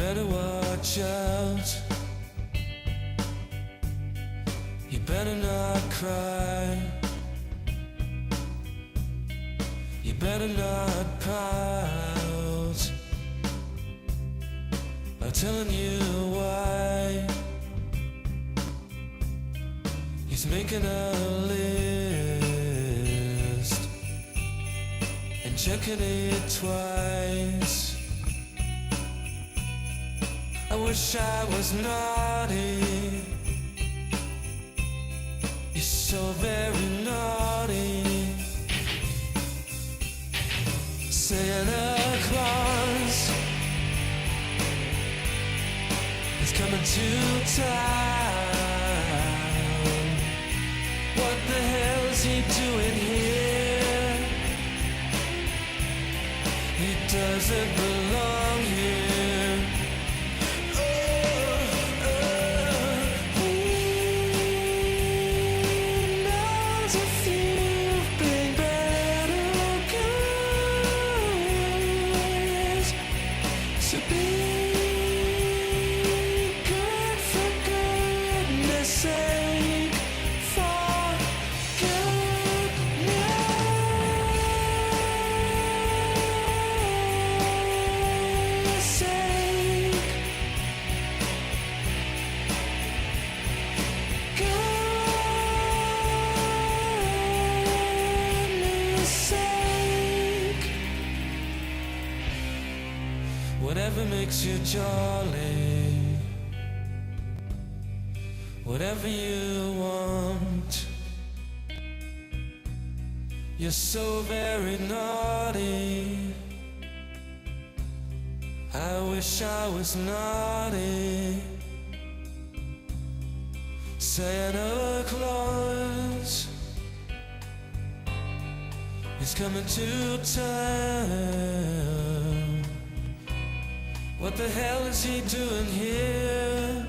better watch out. You better not cry. You better not pout. I'm telling you why. He's making a list and checking it twice. I wish I was naughty. You're so very naughty. Santa Claus is coming to town. What the hell is he doing here? He doesn't belong here. Whatever makes you jolly, whatever you want. You're so very naughty. I wish I was naughty. Santa Claus is coming to town. What the hell is he doing here?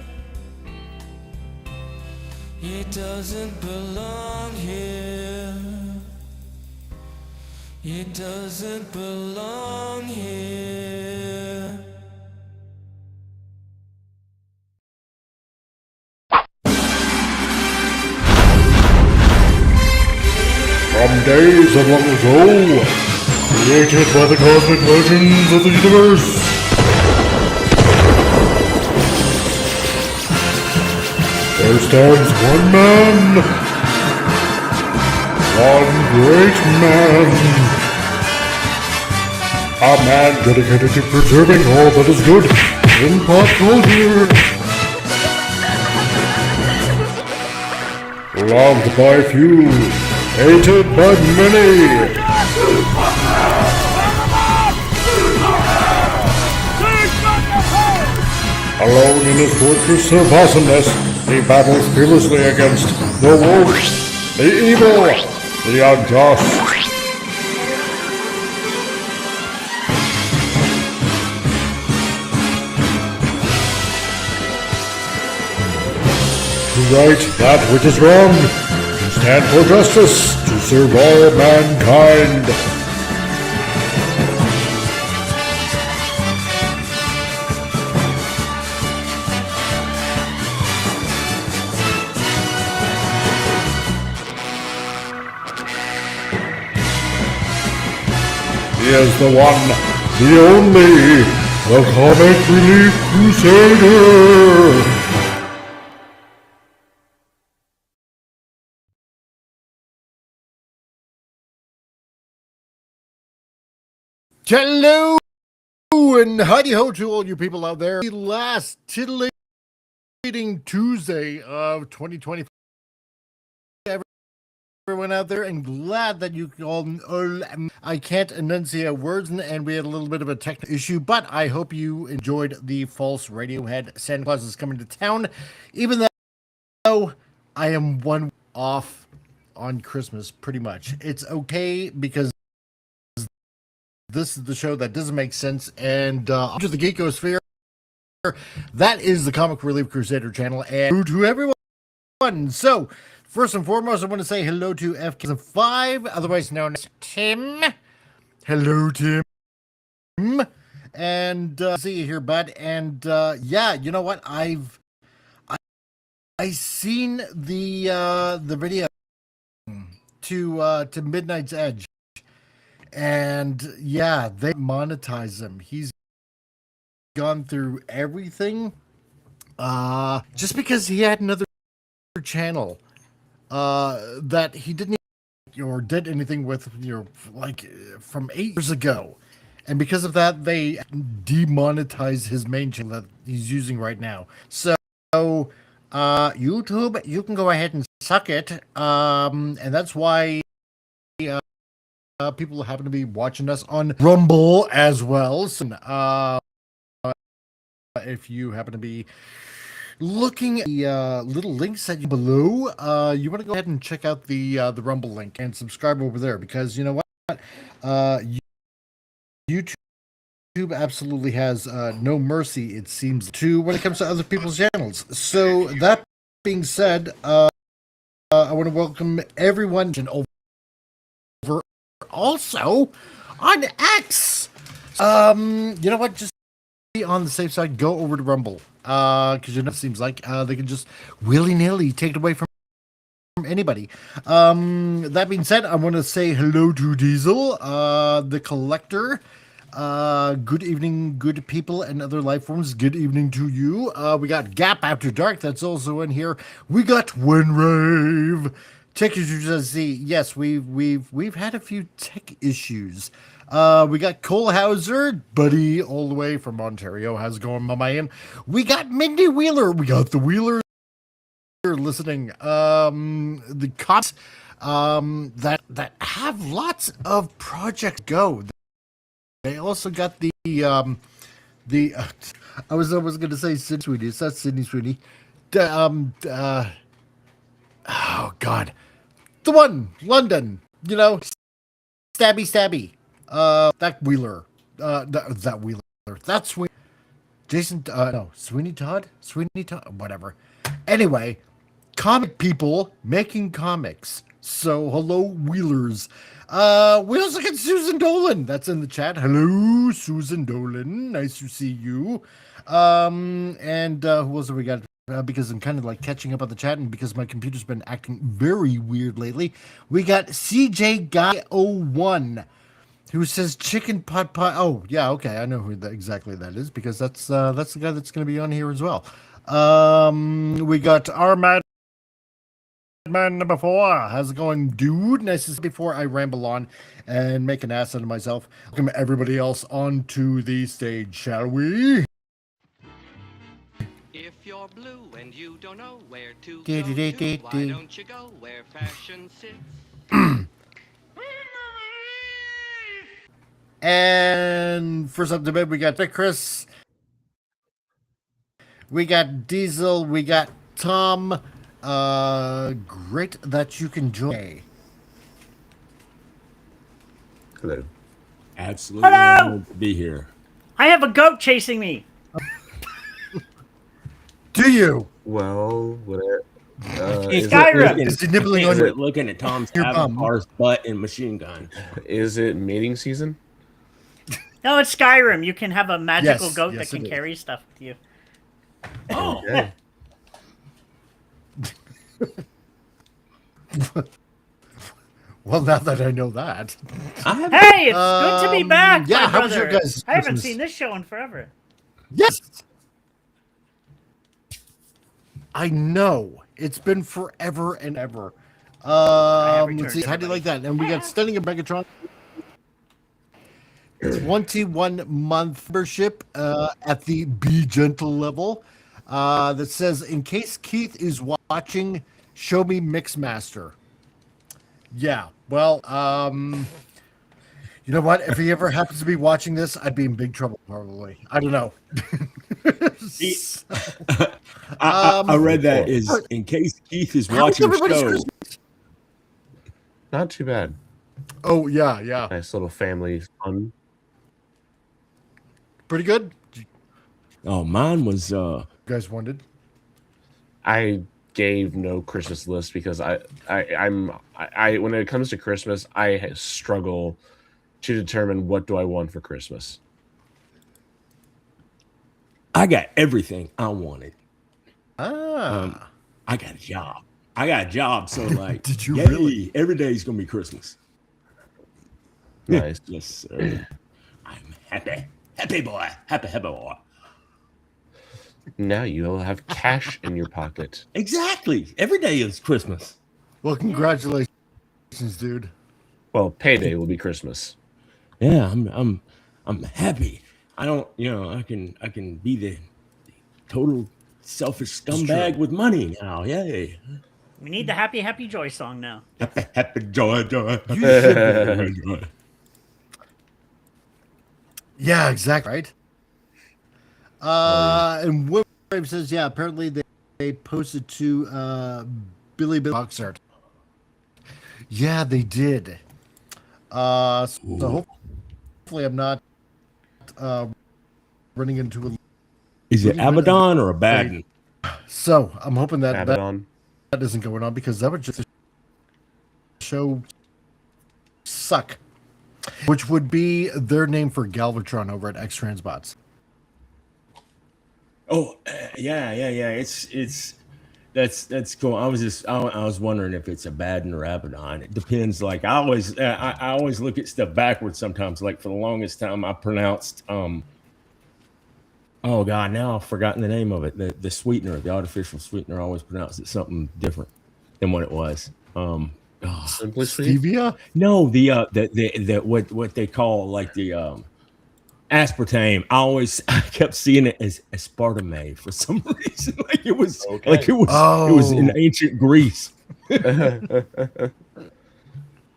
He doesn't belong here. He doesn't belong here. From days of long ago, created by the cosmic legends of the universe, there stands one man, one great man, a man dedicated to preserving all that is good in pop culture. Loved by few, hated by many. Alone in his fortress of awesomeness, he battles fearlessly against the woke, the evil, the unjust. To right that which is wrong, to stand for justice, to serve all mankind. He is the one, the only, the comic Relief Crusader. Hello and howdy-ho to all you people out there. The last titillating Tuesday of 2020. Everyone out there, and glad that you all. I can't enunciate words, and we had a little bit of a technical issue, but I hope you enjoyed the false Radiohead Santa Claus is coming to town, even though I am one off on Christmas, pretty much. It's okay because this is the show that doesn't make sense, and to the Geekosphere, that is the Comic Relief Crusader channel, and to everyone. So, first and foremost, I want to say hello to FK5, otherwise known as Tim. Hello, Tim. And see you here, bud. And yeah, you know what? I seen the video to Midnight's Edge, and yeah, they monetize him. He's gone through everything just because he had another channel that he didn't or did anything with, like from 8 years ago. And because of that, they demonetized his main channel that he's using right now. So, YouTube, you can go ahead and suck it. And that's why people happen to be watching us on Rumble as well. So, if you happen to be looking at the little links that you below, you want to go ahead and check out the Rumble link and subscribe over there, because you know what, YouTube absolutely has no mercy, it seems, to when it comes to other people's channels. So that being said, I want to welcome everyone over also on X. You know what, just on the safe side, go over to Rumble, because it seems like they can just willy-nilly take it away from anybody. That being said, I want to say hello to Diesel, the Collector. Good evening, good people and other life forms. Good evening to you. We got Gap After Dark, that's also in here. We got Winrave. Tech issues, as see. Yes, we've had a few tech issues. We got Cole Hauser, buddy, all the way from Ontario. How's it going, my man? We got Mindy Wheeler. We got the Wheelers listening. The cops that have lots of projects go. They also got the I was going to say Sydney Sweeney. It's not Sydney Sweeney. Oh God, the one, London. You know, stabby. That Wheeler. That Wheeler. That's Sweeney. Jason. No, Sweeney Todd. Whatever. Anyway, comic people making comics. So hello, Wheelers. We also got Susan Dolan. That's in the chat. Hello, Susan Dolan. Nice to see you. And who else have we got? Because I'm kind of like catching up on the chat, and because my computer's been acting very weird lately, we got CJ Guy 01, who says chicken pot pie. Oh yeah, okay, I know who exactly that is, because that's the guy that's going to be on here as well. We got our man number 4. How's it going, dude? Nice to see. Before I ramble on and make an ass out of myself, welcome everybody else onto the stage, shall we? If you're blue and you don't know where to go Do-do-do-do-do. to, why don't you go where fashion sits? And first up to bed, we got Chris, we got Diesel, we got Tom. Great that you can join. Hello. Absolutely honored to be here. I have a goat chasing me. Do you? Well, whatever. Skyrim. Is he nibbling on your Looking at Tom's your bum? avatar's butt and machine gun. Is it mating season? No, it's Skyrim. You can have a magical Yes, goat yes, that can it is. carry stuff with you. Oh, Okay. Well, now that I know that. Hey, it's good to be back, yeah, my how was your brother. guys' I haven't Christmas? seen this show in forever. Yes. I know. It's been forever and ever. returned, Let's see. How do you everybody. like that? And we got Stunning and Megatron. 21-month membership at the Be Gentle level that says, in case Keith is watching, show me Mixmaster. Yeah, well, you know what? If he ever happens to be watching this, I'd be in big trouble, probably. I don't know. I read that is in case Keith is How's watching the everybody's show. Christmas? Not too bad. Oh, yeah. Nice little family fun. Pretty good? You Oh, mine was guys wanted? I gave no Christmas list because I when it comes to Christmas, I struggle to determine what do I want for Christmas. I got everything I wanted. Ah. I got a job. So like, Did you yay, really? every day is gonna be Christmas. Nice. Yes, sir. I'm happy. Happy boy. Happy boy. Now you'll have cash in your pocket. Exactly. Every day is Christmas. Well, congratulations, dude. Well, payday will be Christmas. Yeah, I'm happy. I don't, I can be the total selfish scumbag with money now. Yay. We need the happy, happy joy song now. Happy joy. You should be. Yeah, exactly. Right. And Wave says, yeah, apparently they posted to Billy box art. Yeah, they did. So hopefully I'm not running into a. Is it Abaddon or Abaddon? So I'm hoping that Abaddon. that isn't going on, because that would just show suck, which would be their name for Galvatron over at X Transbots. Oh, yeah. It's that's cool. I was wondering if it's Abaddon or Abaddon. It depends. Like I always look at stuff backwards sometimes. Like for the longest time, I pronounced oh God, now I've forgotten the name of it. The sweetener, the artificial sweetener, I always pronounced it something different than what it was. Simply Sweet? Stevia? No, the what they call like the aspartame. I kept seeing it as aspartame for some reason. Like it was it was in ancient Greece. But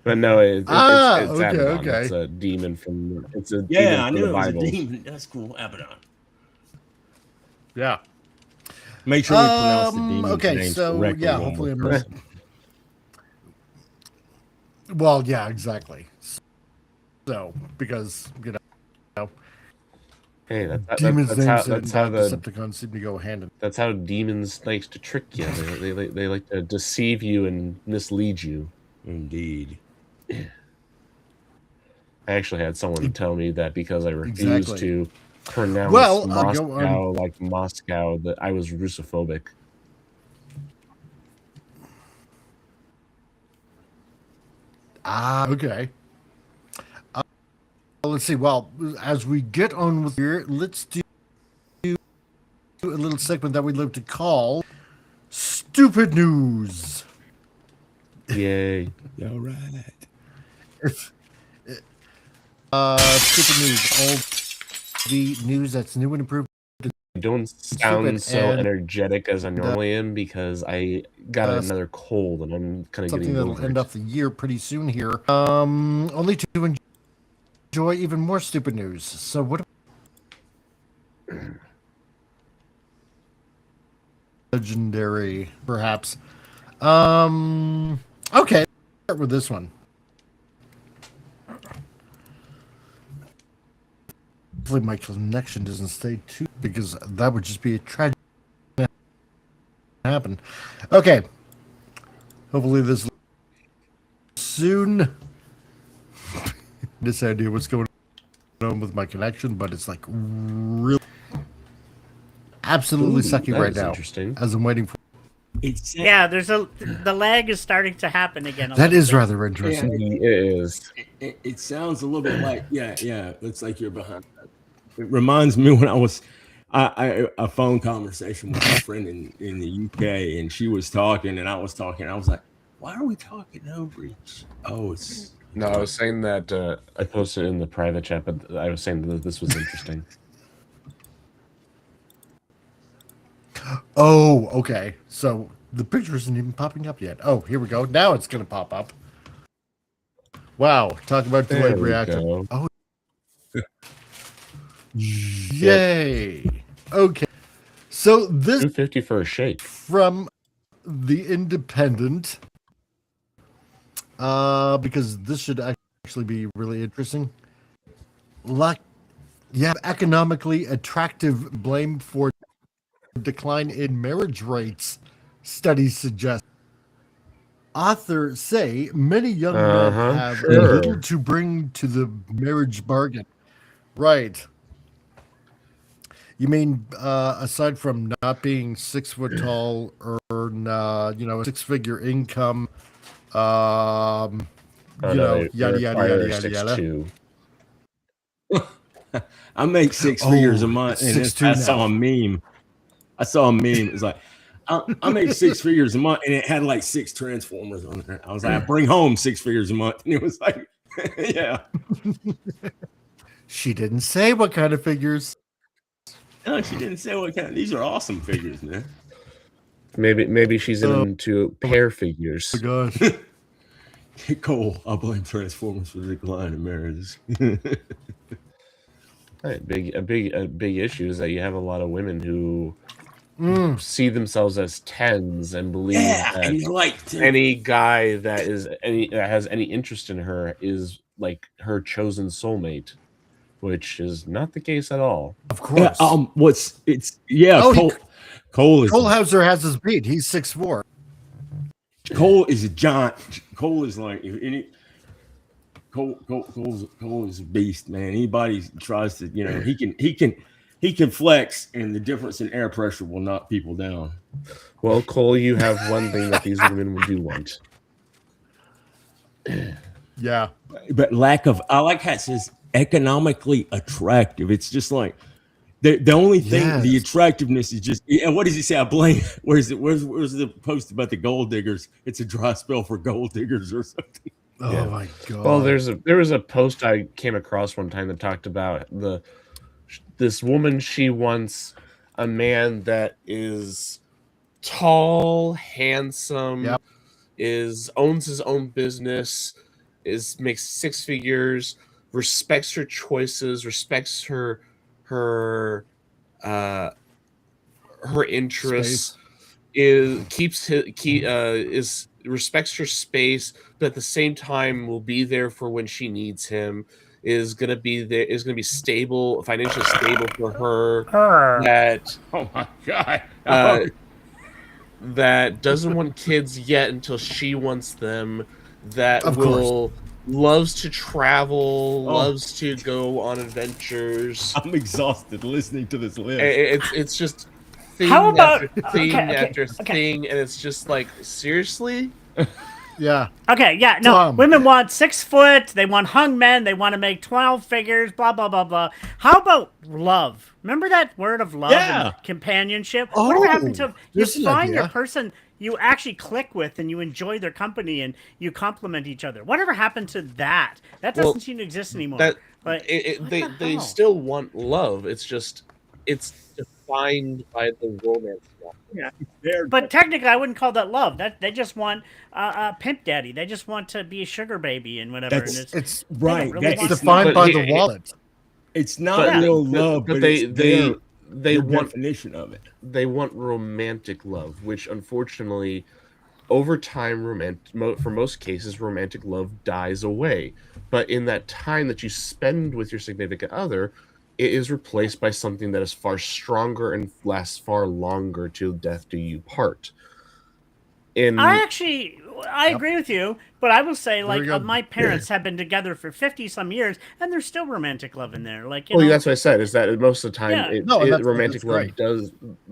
no, it's okay, Abaddon. okay. It's a demon from I demon knew from it the was a Bible. demon. That's cool, Abaddon. Yeah. Make sure we pronounce the demon's okay, names so correctly. yeah, when hopefully we're I'm right. Well, yeah, exactly. So because Hey, demons' that's names how and the Decepticons seem to go hand in. that's how demons like to trick you. They like to deceive you and mislead you. Indeed. I actually had someone tell me that because I refused Exactly. to pronounce Well, Moscow like Moscow, that I was Russophobic. Okay. Let's see. Well, as we get on with here, let's do a little segment that we love to call Stupid News. Yay. All right. Stupid News. All the news that's new and improved. I don't sound so and, energetic as I normally am because I got another cold and I'm kind of something getting that'll over end it. off the year pretty soon here. Only to enjoy even more stupid news. So what? Legendary, perhaps. Okay, start with this one. Hopefully my connection doesn't stay too, because that would just be a tragedy. Happen. Okay. Hopefully this soon. This idea what's going on with my connection, but it's like really absolutely sucky that right is now. interesting. As I'm waiting for. Yeah, the lag is starting to happen again. That is rather interesting. It is. It sounds a little bit like it's like you're behind. It reminds me when I was a phone conversation with a friend in the UK, and she was talking and I was talking. I was like, why are we talking over each? Oh, it's No, I was saying that I posted in the private chat, but I was saying that this was interesting. Oh, okay. So the picture isn't even popping up yet. Oh, here we go. Now it's going to pop up. Wow. Talk about delayed There we reaction. go. Oh. Yay. Okay. So this $2.50 for a shake. from the Independent, because this should actually be really interesting. Economically attractive blame for decline in marriage rates, studies suggest. Authors say many young men have little to bring to the marriage bargain. Right. You mean aside from not being 6 foot tall, earn a 6-figure income, Oh no, they yada yada yada require yada yada. 6'2". I make 6 figures a Oh, month, it's and 6'2" I saw now. a meme. It's like, I make 6 figures a month, and it had like 6 Transformers on there. I was like, I bring home 6 figures a month, and it was like, yeah. She didn't say what kind of figures. No, she didn't say what kind. These are awesome figures, man. Maybe she's into pair figures. Oh my gosh. Cole, I blame Transformers for the decline of marriages. Right, a big issue is that you have a lot of women who see themselves as 10s and believe that and you like any guy that has any interest in her is like her chosen soulmate, which is not the case at all. Of course. Cole Hauser has his beat. He's 6'4". Cole is a giant. Cole is like Cole is a beast, man. Anybody tries to, he can flex, and the difference in air pressure will knock people down. Well, Cole, you have one thing that these women do want. Yeah. But I like how it says economically attractive. It's just like the only thing, the attractiveness is just, and what does he say? I blame, where's the post about the gold diggers? It's a dry spell for gold diggers or something. Oh my god. Well, there was a post I came across one time that talked about this woman. She wants a man that is tall, handsome, owns his own business, makes 6 figures, respects her choices, respects her interests, respects her space, but at the same time will be there for when she needs him, is gonna be stable, financially stable for her. That oh my god. That doesn't want kids yet until she wants them. That of course loves to travel, loves to go on adventures. I'm exhausted listening to this list. It's just thing How about after thing after thing, and it's just like, seriously? Yeah. Okay, yeah, no. Women want 6 foot, they want hung men, they want to make 12 figures, blah, blah, blah, blah. How about love? Remember that word of love and companionship? Whatever happened to you find your person you actually click with and you enjoy their company and you compliment each other? Whatever happened to that? That doesn't seem to exist anymore. They still want love. It's just, it's defined by the romance. Yeah, but technically, I wouldn't call that love. That they just want a pimp daddy. They just want to be a sugar baby and whatever. It's right. It's defined by the wallet. It's not real love, but they want definition of it. They want romantic love, which unfortunately, over time, for most cases, romantic love dies away. But in that time that you spend with your significant other, it is replaced by something that is far stronger and lasts far longer till death do you part. I agree with you, but I will say, like, my parents have been together for 50-some years, and there's still romantic love in there. Like, that's what I said. Is that most of the time, romantic love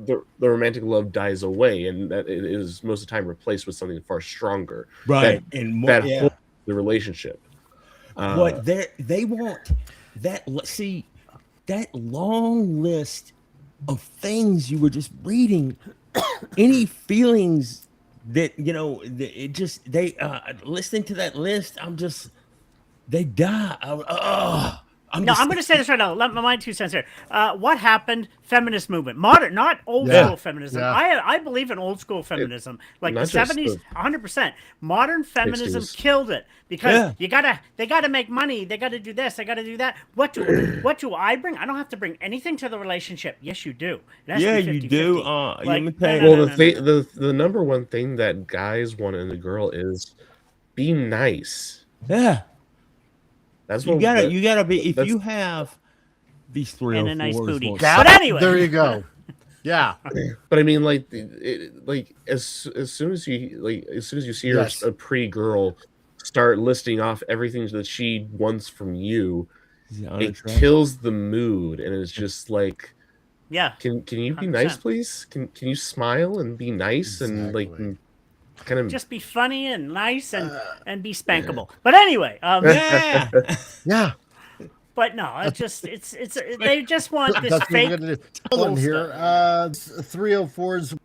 the romantic love dies away, and that it is most of the time replaced with something far stronger, right? Holds the relationship. What they want that. See. That long list of things you were just reading, any feelings that, listening to that list, they die. I'm going to say this right now. Let my 2 cents here. What happened? Feminist movement, modern, not old school feminism. I believe in old school feminism, like the 70s, 100%. Modern feminism 60s. Killed it because they gotta make money. They gotta do this. They gotta do that. What do I bring? I don't have to bring anything to the relationship. Yes, you do. You do. The number one thing that guys want in a girl is be nice. Yeah. That's what you gotta be. If you have these 3 and a nice booty, but anyway, there you go. Yeah, but I mean, like as soon as you see her, a pretty girl, start listing off everything that she wants from you, it kills the mood, and it's just like, Yeah. Can you be nice, 100%. please? Can you smile and be nice and like Exactly. kind of Just be funny and nice and be spankable. But anyway, Yeah. Yeah, but no, it's they just want this that's what fake. we're gonna do. Hold on bull here. stuff. 304s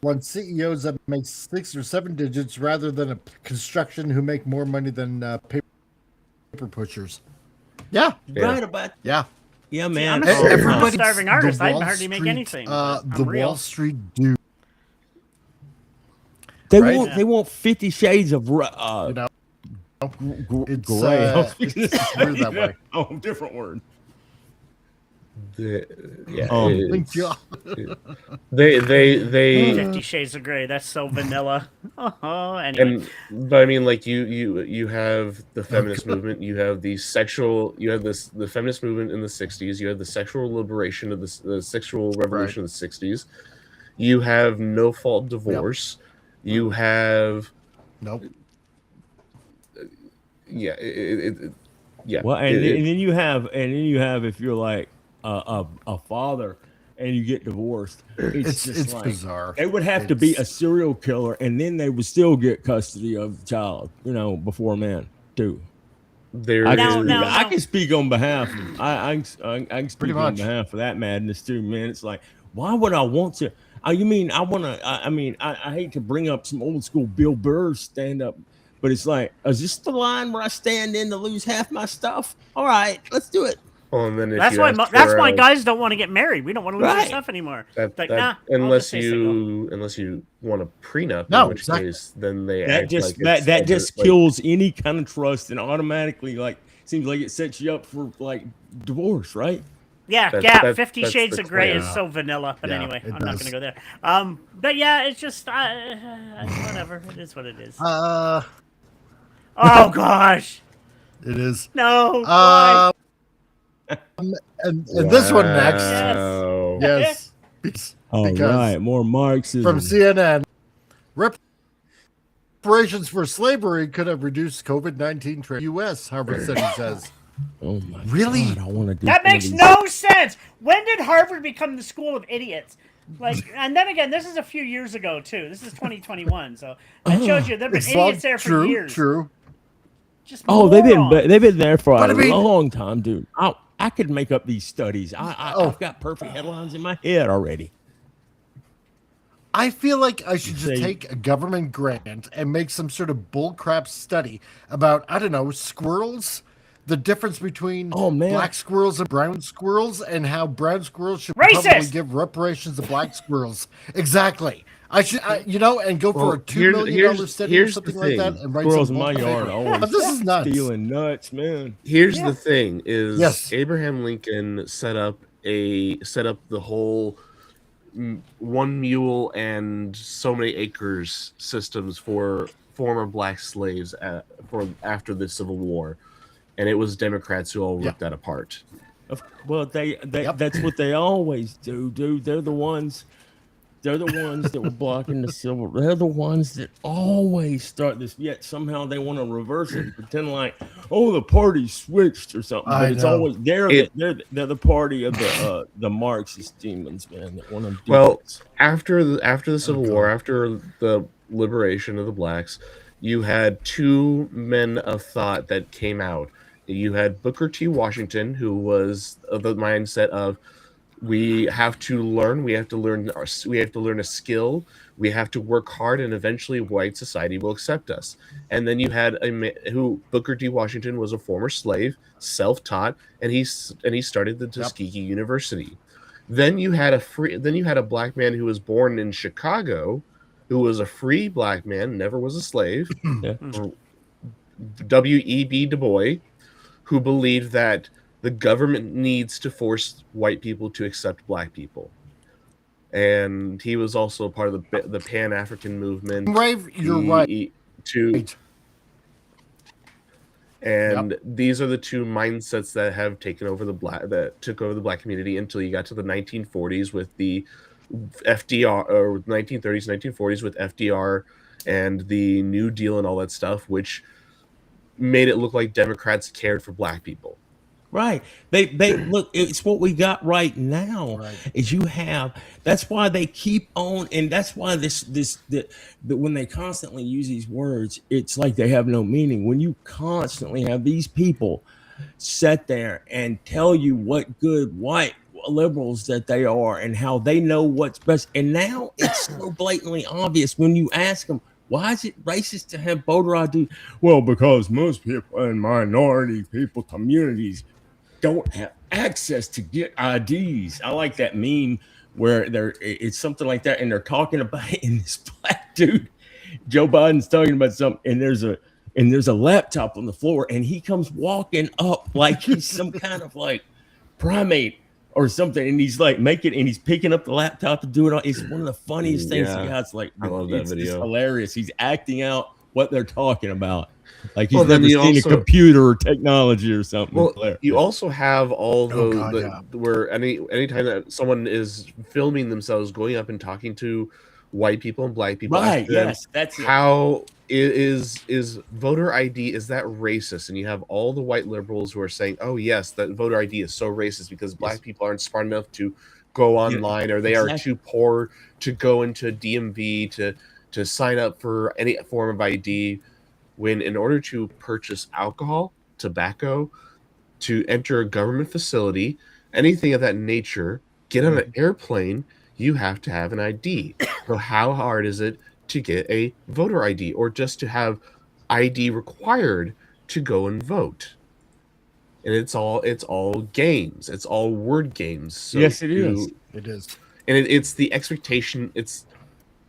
want CEOs that make 6 or 7 digits rather than a construction who make more money than paper pushers. Yeah, Right about yeah. yeah, I'm man. a starving, Everybody's starving artist. the I Wall hardly make Street, anything. the I'm real. Wall Street dude. They Right? want they want 50 shades of You know, it's gray. it's weird that way. Oh, different word. yeah. Thank you. They 50 Shades of Grey. That's so vanilla. Anyway. but I mean, like you have the feminist movement, you have the feminist movement in the 60s, you have the sexual liberation of the sexual revolution of the 60s, you have no fault divorce, you have Nope. yeah Well, and then you have if you're like a father and you get divorced, it's like, bizarre. They would have to be a serial killer, and then they would still get custody of the child, before man too. I can speak on behalf. I can speak on behalf of that madness too, man. It's like, why would I want to? You mean I want to? I hate to bring up some old school Bill Burr stand up, but it's like, is this the line where I stand in to lose half my stuff? All right, let's do it. Well, and then if That's why guys don't want to get married. We don't want to lose our stuff anymore. Unless you want a prenup, in which case then that just kills any kind of trust and automatically seems like it sets you up for divorce, right? Yeah, 50 Shades of Grey is so vanilla. But anyway, I'm not going to go there. But yeah, it's just whatever. It is what it is. Oh gosh, it is. No. Why? And this one next. Yes. All right, more Marxism from CNN. Reparations for slavery could have reduced COVID-19 trade. U.S. Harvard study says. Oh my really? God, I want to do that makes no sense. When did Harvard become the school of idiots? And then again, this is a few years ago too. This is 2021, so that shows you there've been idiots there for years. True. Just they've been there for a long time, dude. I could make up these studies. I've got perfect headlines in my head already. I feel like I should just take a government grant and make some sort of bullcrap study about, I don't know, squirrels, the difference between black squirrels and brown squirrels, and how brown squirrels should probably give reparations to black squirrels. Exactly. I should, and go for a $2 million study or something like that, and write squirrels some in my yard always this is nuts. Stealing nuts, man. Here's the thing: Abraham Lincoln set up the whole 1 mule and so many acres systems for former black slaves after the Civil War, and it was Democrats who all ripped that apart. Well, that's what they always do, dude. They're the ones that were blocking the civil. They're the ones that always start this. Yet somehow they want to reverse it and pretend like, the party switched or something. But it's always they're the party of the Marxist demons, man. That want to do this. After the Civil War, after the liberation of the blacks, you had two men of thought that came out. You had Booker T. Washington, who was of the mindset of, we have to learn a skill, we have to work hard, and eventually white society will accept us. And then you had Booker T. Washington was a former slave, self-taught, and he started the Tuskegee University. Then you had a black man who was born in Chicago, who was a free black man, never was a slave, W.E.B. Du Bois, who believed that the government needs to force white people to accept black people. And he was also part of the Pan-African movement. Right, you're right. And these are the two mindsets that have taken over took over the black community until you got to the 1940s with the FDR, or 1930s, 1940s with FDR and the New Deal and all that stuff, which made it look like Democrats cared for black people. Right. They look, it's what we got right now. Right. Is you have, that's why they keep on, and that's why when they constantly use these words, it's like they have no meaning. When you constantly have these people sit there and tell you what good white liberals that they are and how they know what's best. And now it's so blatantly obvious when you ask them, why is it racist to have voter ID? Well, because most people in minority people communities don't have access to get IDs. I like that meme where it's something like that, and they're talking about it, and this black dude, Joe Biden's talking about something, and there's a laptop on the floor, and he comes walking up like he's some kind of like primate or something, and he's like he's picking up the laptop to do it. It's one of the funniest things the guy's like. I love that video. It's hilarious. He's acting out what they're talking about. Like he's then never seen a computer or technology or something. Well, you also have all where anytime that someone is filming themselves going up and talking to white people and black people, right? Yes, that's how is voter ID, is that racist? And you have all the white liberals who are saying, oh yes, that voter ID is so racist because black people aren't smart enough to go online, or they are too poor to go into DMV to sign up for any form of ID. When in order to purchase alcohol, tobacco, to enter a government facility, anything of that nature, get on an airplane, you have to have an ID. So how hard is it to get a voter ID, or just to have ID required to go and vote? And it's all games. It's all word games. So yes, it is. It is. And it's the expectation. It's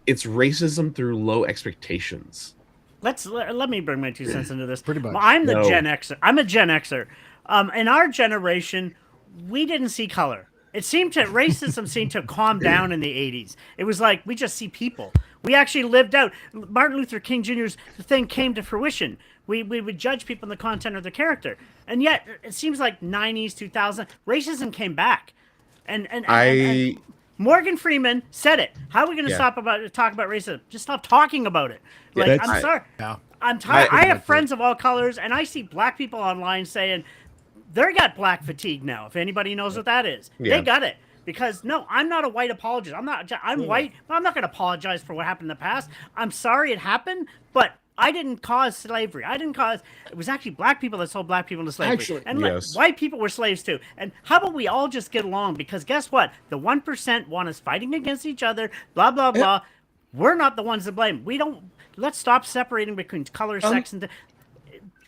racism through low expectations. Let me bring my 2 cents into this. Pretty much. I'm the Gen Xer. I'm a Gen Xer. In our generation, we didn't see color. Racism seemed to calm down in the 80s. It was like, we just see people. We actually lived out. Martin Luther King Jr.'s thing came to fruition. We would judge people on the content of their character. And yet, it seems like 90s, 2000, racism came back. And Morgan Freeman said it. How are we going to talk about racism? Just stop talking about it. Like, I'm sorry. I'm tired. I have friends of all colors, and I see black people online saying they got black fatigue now. If anybody knows what that is, they got it. Because no, I'm not a white apologist. I'm white, but I'm not going to apologize for what happened in the past. I'm sorry it happened, but I didn't cause slavery. It was actually black people that sold black people into slavery. White people were slaves too. And how about we all just get along? Because guess what? The 1% want us fighting against each other, blah, blah, blah. We're not the ones to blame. Let's stop separating between color, sex, and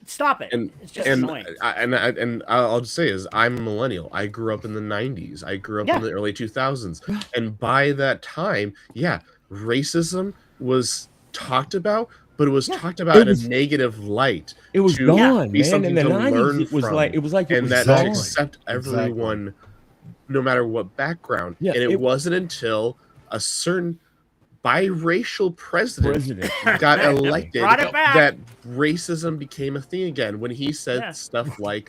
stop it. It's just annoying. And I'll just say is, I'm a millennial. I grew up in the 90s. I grew up in the early 2000s. And by that time, racism was talked about, but it was talked about in a negative light. It was gone, be man. something In the to 90s, learn it was from, like to accept everyone, no matter what background. Yeah, and it wasn't until a certain biracial president got elected that racism became a thing again, when he said stuff like,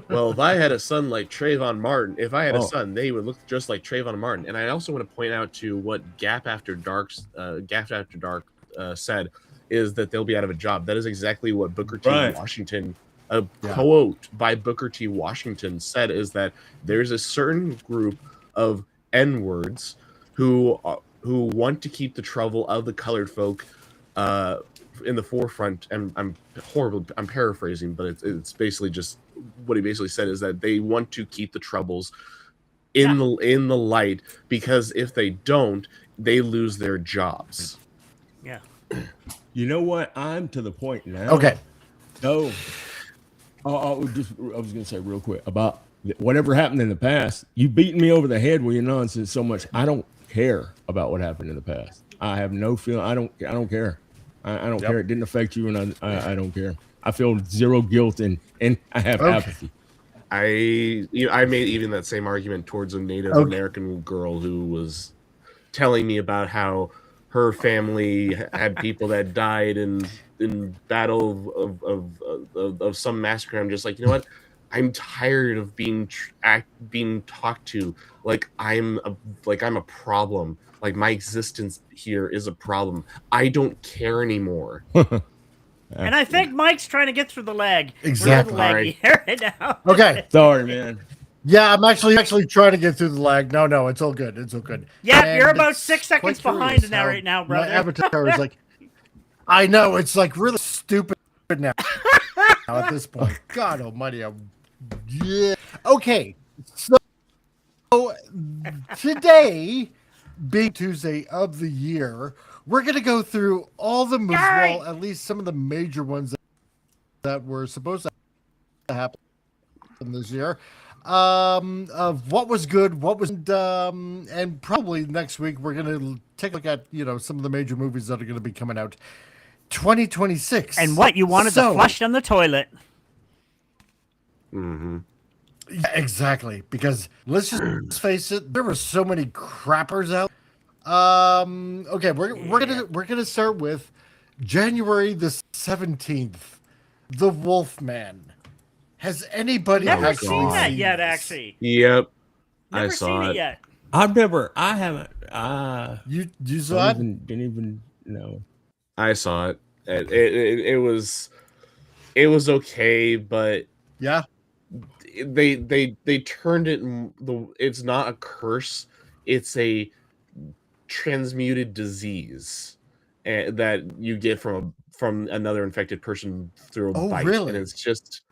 well, if I had a son like Trayvon Martin, a son, they would look just like Trayvon Martin. And I also want to point out to what Gap After Dark said, is that they'll be out of a job. That is exactly what Booker T. Washington, a quote by Booker T. Washington said, is that there's a certain group of N-words who want to keep the trouble of the colored folk in the forefront. And I'm paraphrasing, but it's basically just what he basically said, is that they want to keep the troubles in the light, because if they don't, they lose their jobs. Yeah. You know what? I'm to the point now. Okay. So, I was going to say real quick about whatever happened in the past. You beating me over the head with your nonsense so much. I don't care about what happened in the past. I have no feeling. I don't care. I don't care. It didn't affect you, and I don't care. I feel zero guilt, and I have apathy. I made even that same argument towards a Native American girl who was telling me about how her family had people that died in battle of some massacre. I'm just like, you know what? I'm tired of being talked to like I'm a problem. Like my existence here is a problem. I don't care anymore. And I think Mike's trying to get through the leg. Exactly. Real leggy here right now. Okay. Sorry, man. Yeah, I'm actually trying to get through the lag. No, it's all good. It's all good. Yeah, And you're about it's 6 seconds quite behind curious now how right now, my brother. avatar is like, I know, it's like really stupid now at this point. God almighty. Yeah. Okay. So today, being Tuesday of the year, we're going to go through all the movies, well, at least some of the major ones that were supposed to happen this year. Of what was good, what was and probably next week we're gonna take a look at some of the major movies that are gonna be coming out 2026 And what you wanted to flush down the toilet. Mm-hmm. Yeah, exactly, because let's just face it, there were so many crappers out. Okay, we're gonna start with January the 17th, The Wolfman. Has anybody Never actually seen that seen yet, this? actually. Yep. Never I seen saw it it. yet. I haven't. You saw it? Didn't even know. I saw it. It was okay, but Yeah. they turned it. It's not a curse. It's a transmuted disease that you get from another infected person through a bite. Really? And it's just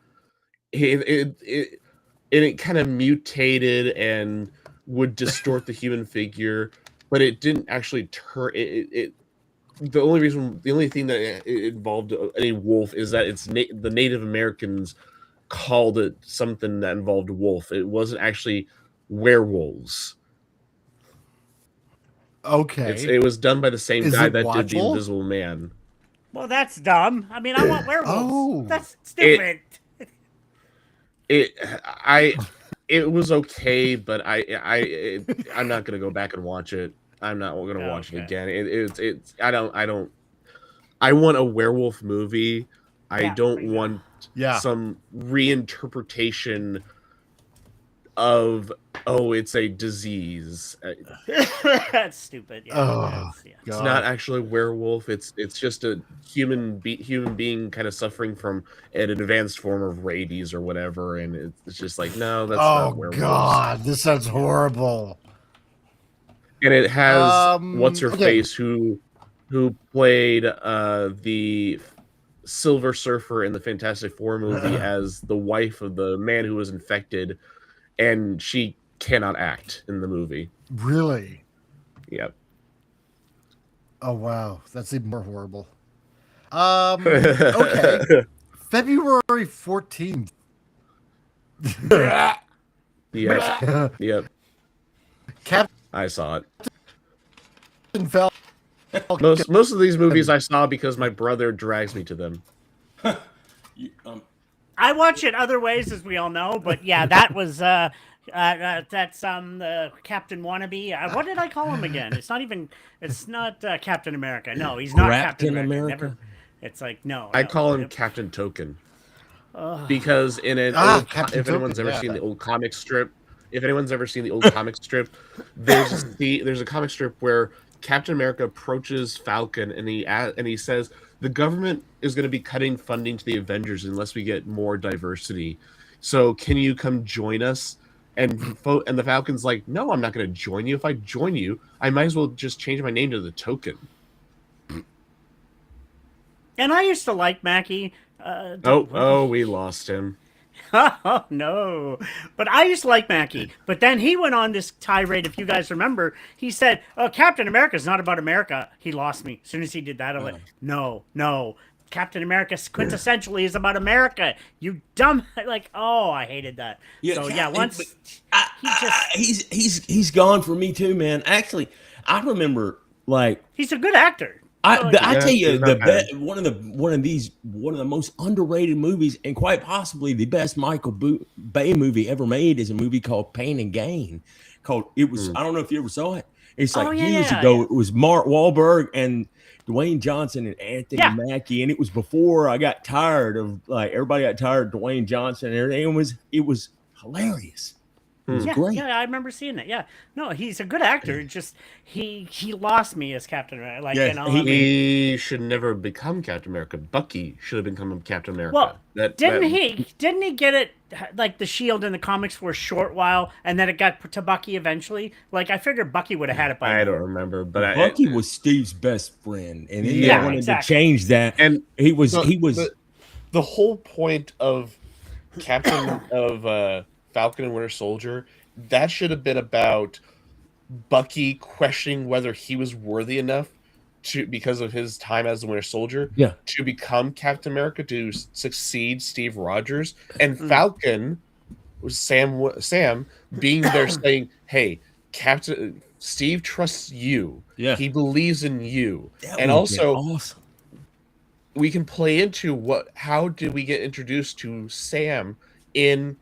it kind of mutated and would distort the human figure, but it didn't actually turn it. The only thing that it involved any wolf is that it's the Native Americans called it something that involved wolf. It wasn't actually werewolves. Okay. It was done by the same guy that did the watchable? Invisible Man. Well, that's dumb. I mean, I want werewolves. Oh. That's stupid. It was okay, but I'm not gonna go back and watch it. I'm not gonna watch it again. I want a werewolf movie. I don't want some reinterpretation of it's a disease. That's stupid. Yeah, Oh, it's not actually a werewolf. It's just a human being kind of suffering from an advanced form of rabies or whatever, and it's just like, no, that's not werewolves. God, this sounds horrible. And it has what's her face who played the Silver Surfer in the Fantastic Four movie as the wife of the man who was infected, and she cannot act in the movie. Really? Yep. Oh wow, that's even more horrible. Okay. February 14th. Yep. I saw it. Falcon. Most of these movies I saw because my brother drags me to them. I watch it other ways, as we all know, but yeah, that was that's Captain Wannabe. What did I call him again? It's not Captain America. No, he's not Captain America. Never, it's like I call him Captain Token. Because in an old, if anyone's ever seen the old comic strip, there's a comic strip where Captain America approaches Falcon and he says the government is going to be cutting funding to the Avengers unless we get more diversity. So can you come join us? And the Falcon's like, no, I'm not going to join you. If I join you, I might as well just change my name to the Token. And I used to like Mackie. We lost him. Oh, no. But I used to like Mackie. But then he went on this tirade, if you guys remember. He said, Captain America's not about America. He lost me. As soon as he did that, I went, no. Captain America quintessentially is about America. You dumb. Like, I hated that. Yeah, so, yeah, once he's gone for me too, man. Actually, I remember, like... He's a good actor. I tell you, one of the most underrated movies, and quite possibly the best Michael Bay movie ever made, is a movie called Pain and Gain. I don't know if you ever saw it. It's like years ago. It was Mark Wahlberg and Dwayne Johnson and Anthony Mackie, and it was before I got tired of everybody got tired of Dwayne Johnson and everything. It was hilarious. It was Yeah, great. yeah, I remember seeing it. Yeah, no, he's a good actor. It's just he lost me as Captain America. Like, Yes, you know, I mean, He should never become Captain America. Bucky should have become Captain America. well, that didn't he get it like the shield in the comics for a short while, and then it got to Bucky eventually? Like, I figured Bucky would have had it by I now. don't remember, but Bucky was Steve's best friend, and then Yeah, they wanted exactly. to change that. And he was the whole point of Captain of Falcon and Winter Soldier, that should have been about Bucky questioning whether he was worthy enough to, because of his time as the Winter Soldier, to become Captain America, to succeed Steve Rogers, and Falcon was Sam being there saying, "Hey, Captain Steve trusts you. Yeah. He believes in you." That And would've been also, awesome. we can play into how did we get introduced to Sam in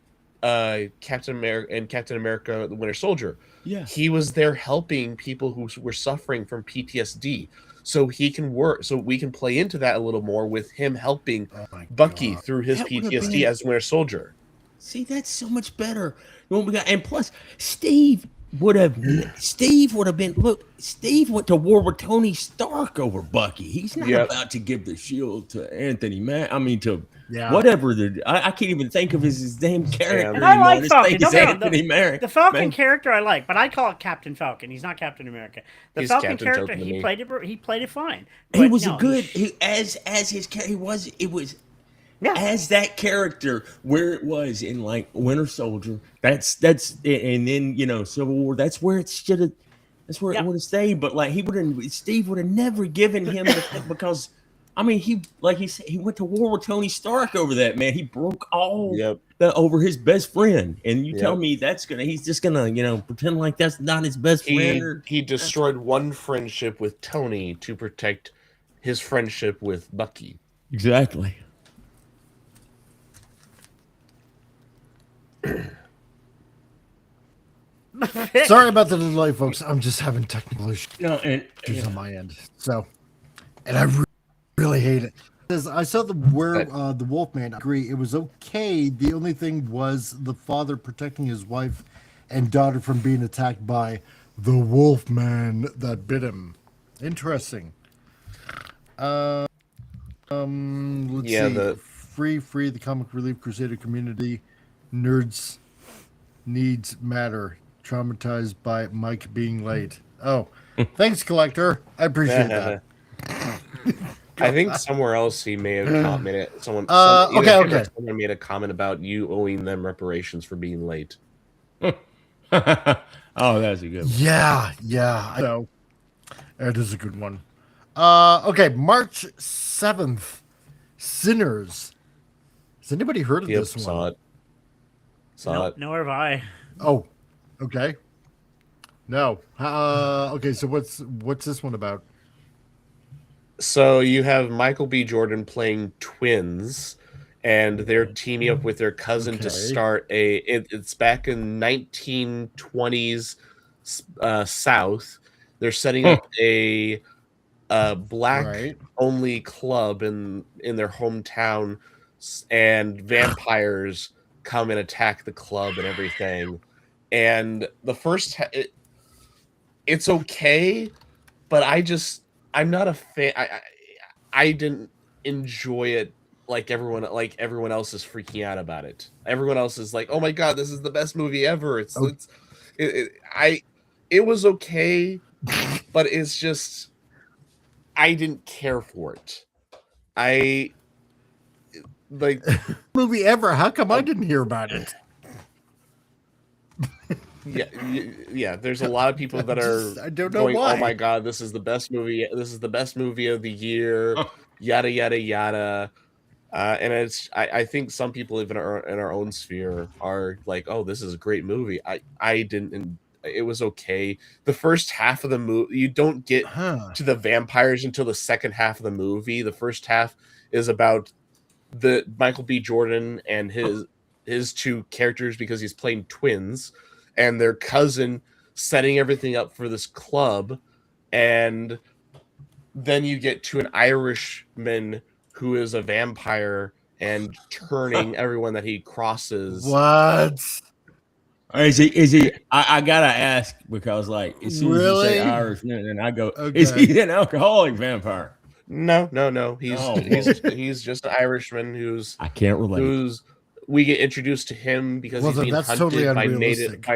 Captain America the Winter Soldier. Yeah. He was there helping people who were suffering from PTSD, so he can work, so we can play into that a little more with him helping Bucky through his That would've PTSD been- as Winter Soldier. See, that's so much better than what we got. And plus, Steve would have been. Look, Steve went to war with Tony Stark over Bucky. He's not about to give the shield to Anthony to whatever. I can't even think of his damn character. And I like Falcon. Don't get Anthony Merrick. The Falcon character I like, but I call it Captain Falcon. He's not Captain America. The He's Falcon Captain character, Falcon to he me. played it fine. He But was no, a good as his character. It was Yeah. as that character where it was in like Winter Soldier. That's and then Civil War. That's where it should have. That's where it would have stayed. But like Steve would have never given him because he went to war with Tony Stark over that, man. He broke all over his best friend, and you tell me he's just gonna pretend like that's not his best friend. He destroyed one friendship with Tony to protect his friendship with Bucky. Exactly. Sorry about the delay, folks. I'm just having technical issues on my end. So, and I really hate it. I saw the Wolfman. I agree. It was okay. The only thing was the father protecting his wife and daughter from being attacked by the Wolfman that bit him. Interesting. Let's see. Free the comic relief crusader community. Nerds needs matter. Traumatized by Mike being late. Oh, thanks, Collector. I appreciate that. I think somewhere else he may have commented. Someone made a comment about you owing them reparations for being late. Oh, that's a good one. Yeah. I know. It is a good one. Okay, March 7th. Sinners. Has anybody heard of this one? Saw it. Nor have I. Oh, okay. No. Okay, so what's this one about? So you have Michael B. Jordan playing twins, and they're teaming up with their cousin to start it's back in 1920s South. They're setting up a black only club in their hometown, and vampires come and attack the club and everything. And the first it's okay, but I'm not a fan. I didn't enjoy it like everyone else is freaking out about it. Everyone else is like, "Oh my god, this is the best movie ever." It was okay, but it's just I didn't care for it. Movie ever. How come I didn't hear about it? Yeah. There's a lot of people that I don't know going, why. "Oh my god, this is the best movie. This is the best movie of the year." Yada yada yada. And I think some people even in our own sphere are like, "Oh, this is a great movie." I didn't. It was okay. The first half of the movie, you don't get to the vampires until the second half of the movie. The first half is about the Michael B. Jordan and his two characters, because he's playing twins, and their cousin setting everything up for this club. And then you get to an Irishman who is a vampire and turning everyone that he crosses. What? Is he? I gotta ask because, like, as soon as you Really? say Irish, and I go, Okay. is he an alcoholic vampire? No. He's Oh, he's just an Irishman I can't relate. who's we get introduced to him because Well, he's then being that's hunted totally by unrealistic.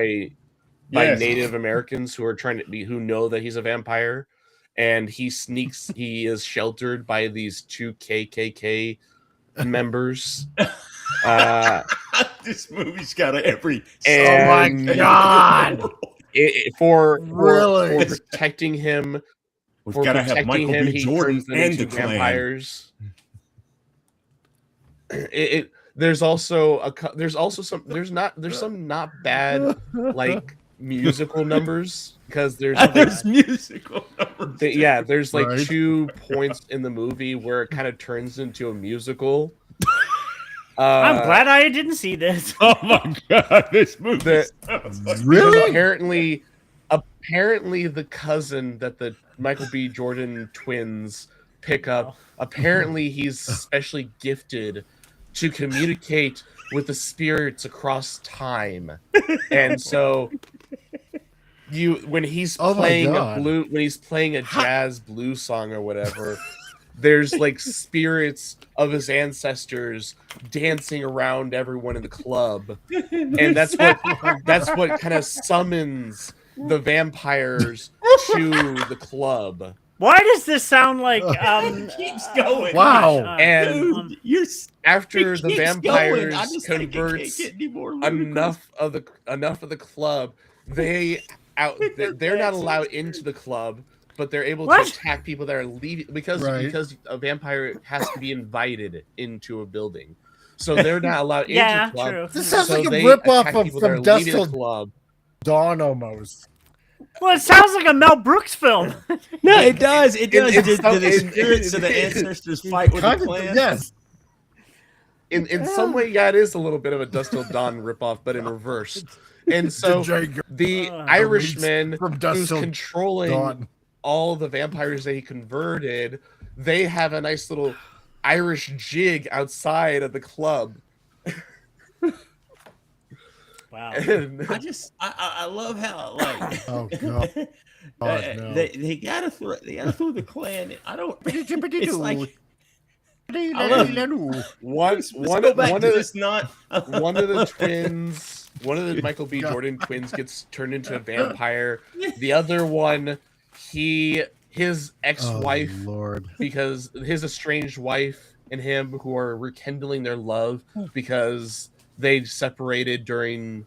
Yes. Native Americans who are who know that he's a vampire, and he is sheltered by these two KKK members. This movie's got every. Oh my And God! For Really? protecting him. We've For got to have protecting Michael him, B. he Jordan turns them and into the Klan. vampires. There's also some not bad like musical numbers because There's musical numbers. there's like Right. 2 points in the movie where it kind of turns into a musical. I'm glad I didn't see this. Oh my God, this movie. Really? Apparently the cousin that the Michael B. Jordan twins pick up, apparently he's specially gifted to communicate with the spirits across time. And so when he's playing a jazz blues song or whatever, there's like spirits of his ancestors dancing around everyone in the club. And that's what kind of summons the vampires to the club. Why does this sound like keeps going. Wow. And after the vampires convert enough of the club, they're not allowed into the club, but they're able to attack people that are leaving because a vampire has to be invited into a building. So they're not allowed into the club. True. This sounds like a they ripoff attack of people that from are Dust leaving the Till club. Dawn almost. Well, it sounds like a Mel Brooks film. No, it does. It does. It's Did the so- spirits of the ancestors fight with the Kind of, Klan? yes. In some way, it is a little bit of a Dust Till Dawn ripoff, but in reverse. And so the Irishman from Dust who's Till controlling Dawn. all the vampires that he converted, they have a nice little Irish jig outside of the club. Wow. And I love how like Oh God. God, no. they gotta throw the Klan in. I don't. It's like one of the twins, one of the Michael B. God. Jordan twins gets turned into a vampire. The other one, his ex-wife, Oh, Lord. because his estranged wife and him who are rekindling their love because they separated during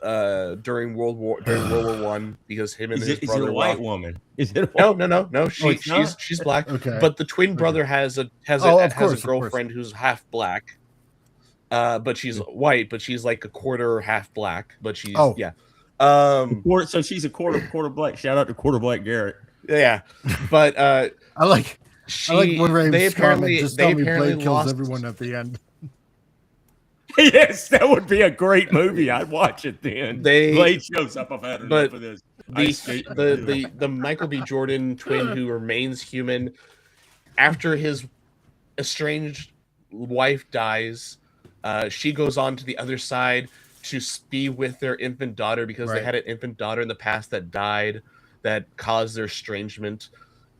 World War I because him and his is brother it a white woman? Is it a white no she's black. Okay. But the twin brother has a girlfriend who's half black. But she's white, but she's like a quarter half black, but she's so she's a quarter black. Shout out to quarter black Garrett. yeah. But I like when they Rave's comment, apparently just tell me Blade kills lost everyone at the end. Yes, that would be a great movie. I'd watch it then. Blade shows up. I've had enough of this. The Michael B. Jordan twin who remains human after his estranged wife dies, she goes on to the other side to be with their infant daughter because they had an infant daughter in the past that died that caused their estrangement.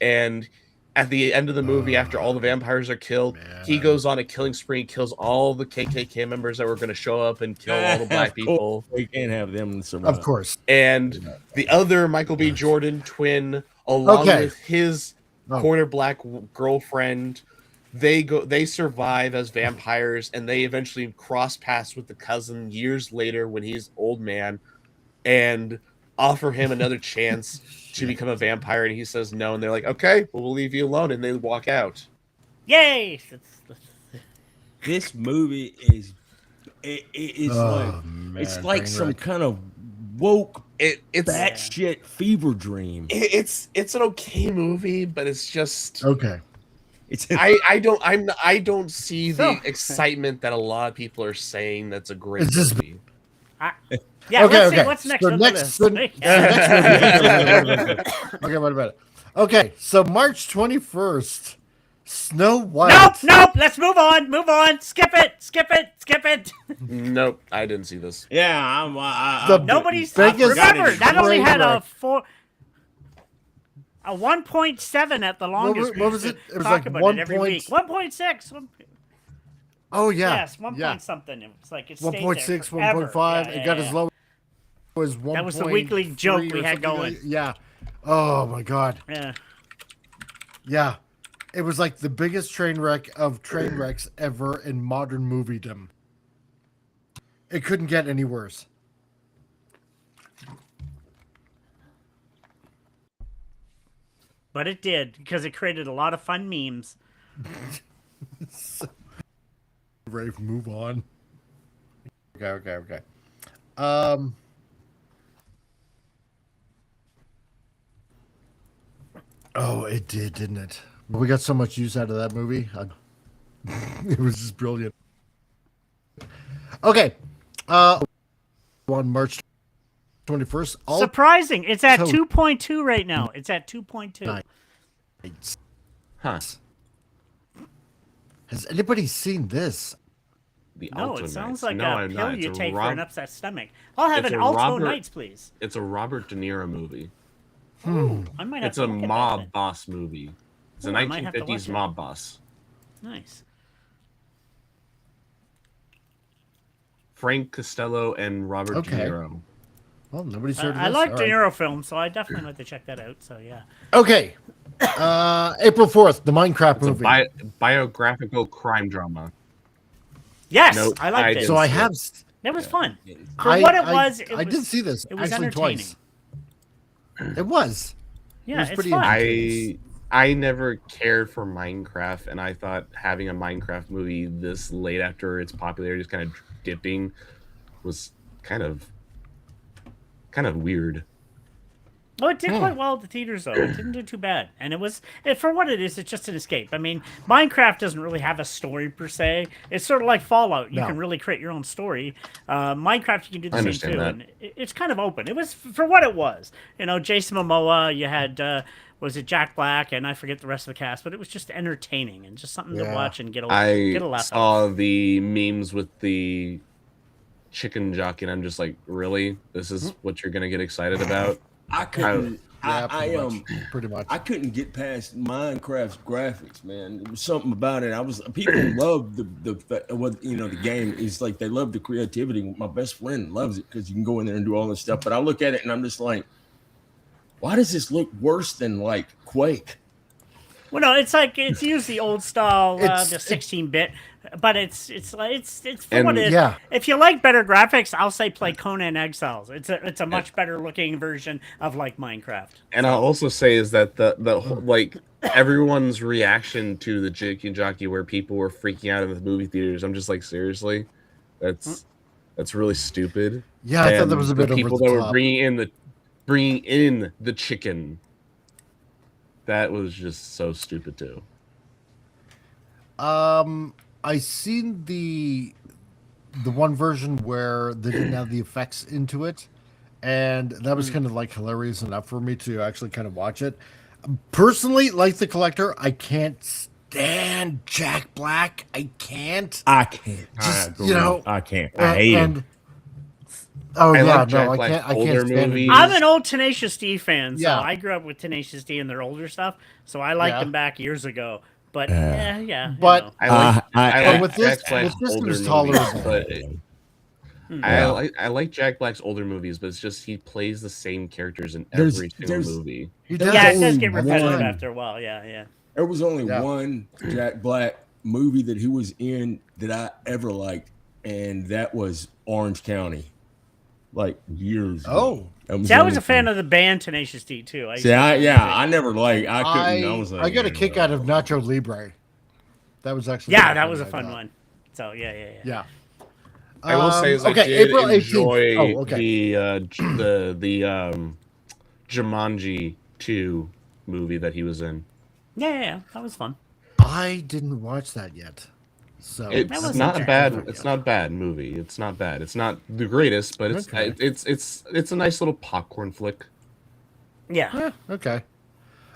And at the end of the movie, after all the vampires are killed, he goes on a killing spree, kills all the KKK members that were going to show up and kill all the black people. We can't have them survive. Of course. And the other Michael B. Jordan twin, along with his quarter black girlfriend, they survive as vampires, and they eventually cross paths with the cousin years later when he's old man, and offer him another chance to become a vampire, and he says no, and they're like, okay, well, we'll leave you alone, and they walk out. Yay! This movie is it's like some kind of woke It's batshit fever dream. It's an okay movie, but it's just Okay. It's I don't see the excitement that a lot of people are saying. That's a great It's just- movie. Yeah, Okay, let's see okay. what's next So on next- the so- list. Okay, what about it? Okay, so March 21st, Snow White. Nope. Let's move on. Skip it. Nope, I didn't see this. Yeah, Nobody's. biggest Remember, that only train had wreck. a 1.7 at the longest. What was it? It was talk like about 1. it every week. 1.6. Oh yeah. Yes, 1 point something. It was like it stayed 1.6, there forever. 1.5. Yeah, It got as low as 1. That was the weekly joke we had going. Yeah. Oh my god. Yeah. Yeah. It was like the biggest train wreck of train wrecks ever in modern moviedom. It couldn't get any worse. But it did, because it created a lot of fun memes. Rafe, move on. Okay. Oh, it did, didn't it? We got so much use out of that movie. It was just brilliant. Okay. On March 21st. Surprising. It's at So- 2.2 right now. It's at 2.2. Nice. Huh. Has anybody seen this? The No, Alto it sounds Nights. like No, a I'm pill not. you It's a take for Rob- an upset stomach. I'll have it's an a Alto Robert- Nights, please. It's a Robert De Niro movie. I might have It's to a look at that mob then. boss movie. It's a Ooh, I might have to 1950s watch it. mob boss. Nice. Frank Costello and Robert Okay. De Niro. Well, nobody's heard of this. I like All De right. Niro films, so I definitely like to check that out. So yeah. Okay. April 4th, the Minecraft It's a movie. biographical crime drama. Yes, Nope, I liked I it. didn't So I see have. It was fun. For what it was, I did see this it was actually entertaining. twice. It was. Yeah, was it's pretty fun. I never cared for Minecraft, and I thought having a Minecraft movie this late after its popularity just kind of dipping was kind of weird. Well, it did quite well at the theaters, though. It didn't do too bad, and for what it is, it's just an escape. I mean, Minecraft doesn't really have a story per se. It's sort of like Fallout. You No. can really create your own story. Minecraft, you can do the I same understand too, that. and it's kind of open. It was for what it was. You know, Jason Momoa. You had was it Jack Black, and I forget the rest of the cast, but it was just entertaining and just something to Yeah. watch and get a I laugh out saw of. the memes with the chicken jockey, and I'm just like, really? This is what you're gonna get excited about? I couldn't. Yeah, I pretty much. I couldn't get past Minecraft's graphics, man. There was something about it. People love the game. Is like they love the creativity. My best friend loves it because you can go in there and do all this stuff. But I look at it and I'm just like, why does this look worse than like Quake? Well, no, it's used the old style, the It's- 16-bit, but it's for And- what it is. Yeah. If you like better graphics, I'll say play Conan Exiles. It's a much better looking version of like Minecraft. And I'll also say is that the whole, like everyone's reaction to the chicken jockey, where people were freaking out in the movie theaters. I'm just like, seriously, that's really stupid. Yeah, I thought And that was a bit the over people the that were top. bringing in the chicken. That was just so stupid too. I seen the one version where they didn't have the effects into it, and that was kind of like hilarious enough for me to actually kind of watch it. Personally, like the collector, I can't stand Jack Black. I can't. I can't. Just, you know, I can't. I hate him. Oh I yeah, like Jack no, I Black's can't. I older can't stand movies. him. I'm an old Tenacious D fan, so Yeah. I grew up with Tenacious D and their older stuff, so I liked Yeah. them back years ago. But yeah, you But- know. I like but with this- Jack Black's with this, it older was movies, tolerable. but I like Jack Black's older movies, but it's just he plays the same characters in There's- every single there's- movie. He There's Yeah, it does only get repetitive one. after a while. Yeah. There was only Yeah. one Jack Black movie that he was in that I ever liked, and that was Orange County, like years ago. Oh. See, I was a fan of the band Tenacious D too. I never like. I couldn't. I was like, I got a kick out of Nacho Libre. That was actually Yeah, pretty that fun, was a I fun thought. one. So yeah. Yeah. I will say is I okay, did April 18th. enjoy Oh, okay. the Jumanji 2 movie that he was in. Yeah, that was fun. I didn't watch that yet. So It's wasn't not Jack bad. Black. It's not a bad movie. It's not bad. It's not the greatest, but it's Okay. it's a nice little popcorn flick. Yeah. okay.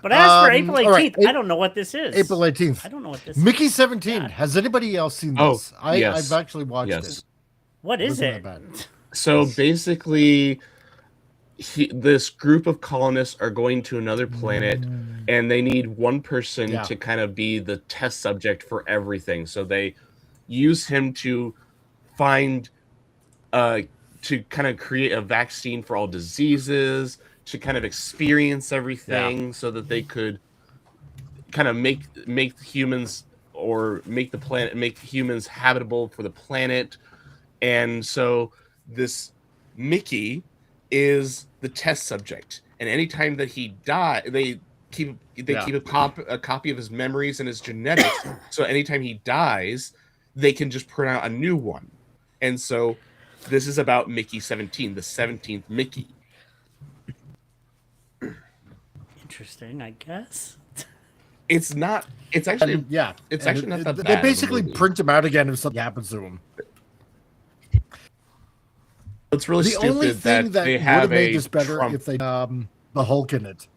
But as for April 18th, all right, I don't know what this is. April 18th. I don't know what this is. Mickey 17. God. Has anybody else seen Oh, this? yes. I've actually watched Yes. it. What is Wasn't it? that bad. So basically, this group of colonists are going to another planet, and they need one person Yeah. to kind of be the test subject for everything. So they use him to find, to kind of create a vaccine for all diseases, to kind of experience everything, so that they could kind of make humans, or make humans habitable for the planet. And so this Mickey is the test subject, and anytime that he dies, they keep a copy of his memories and his genetics. So anytime he dies, they can just print out a new one. And so this is about Mickey 17, the 17th Mickey. Interesting, I guess. It's not. It's actually. Yeah. It's And actually not that They bad of a basically movie. print him out again if something happens to him. It's really The only stupid thing that that they would have have made a this better Trump. if they the Hulk in it.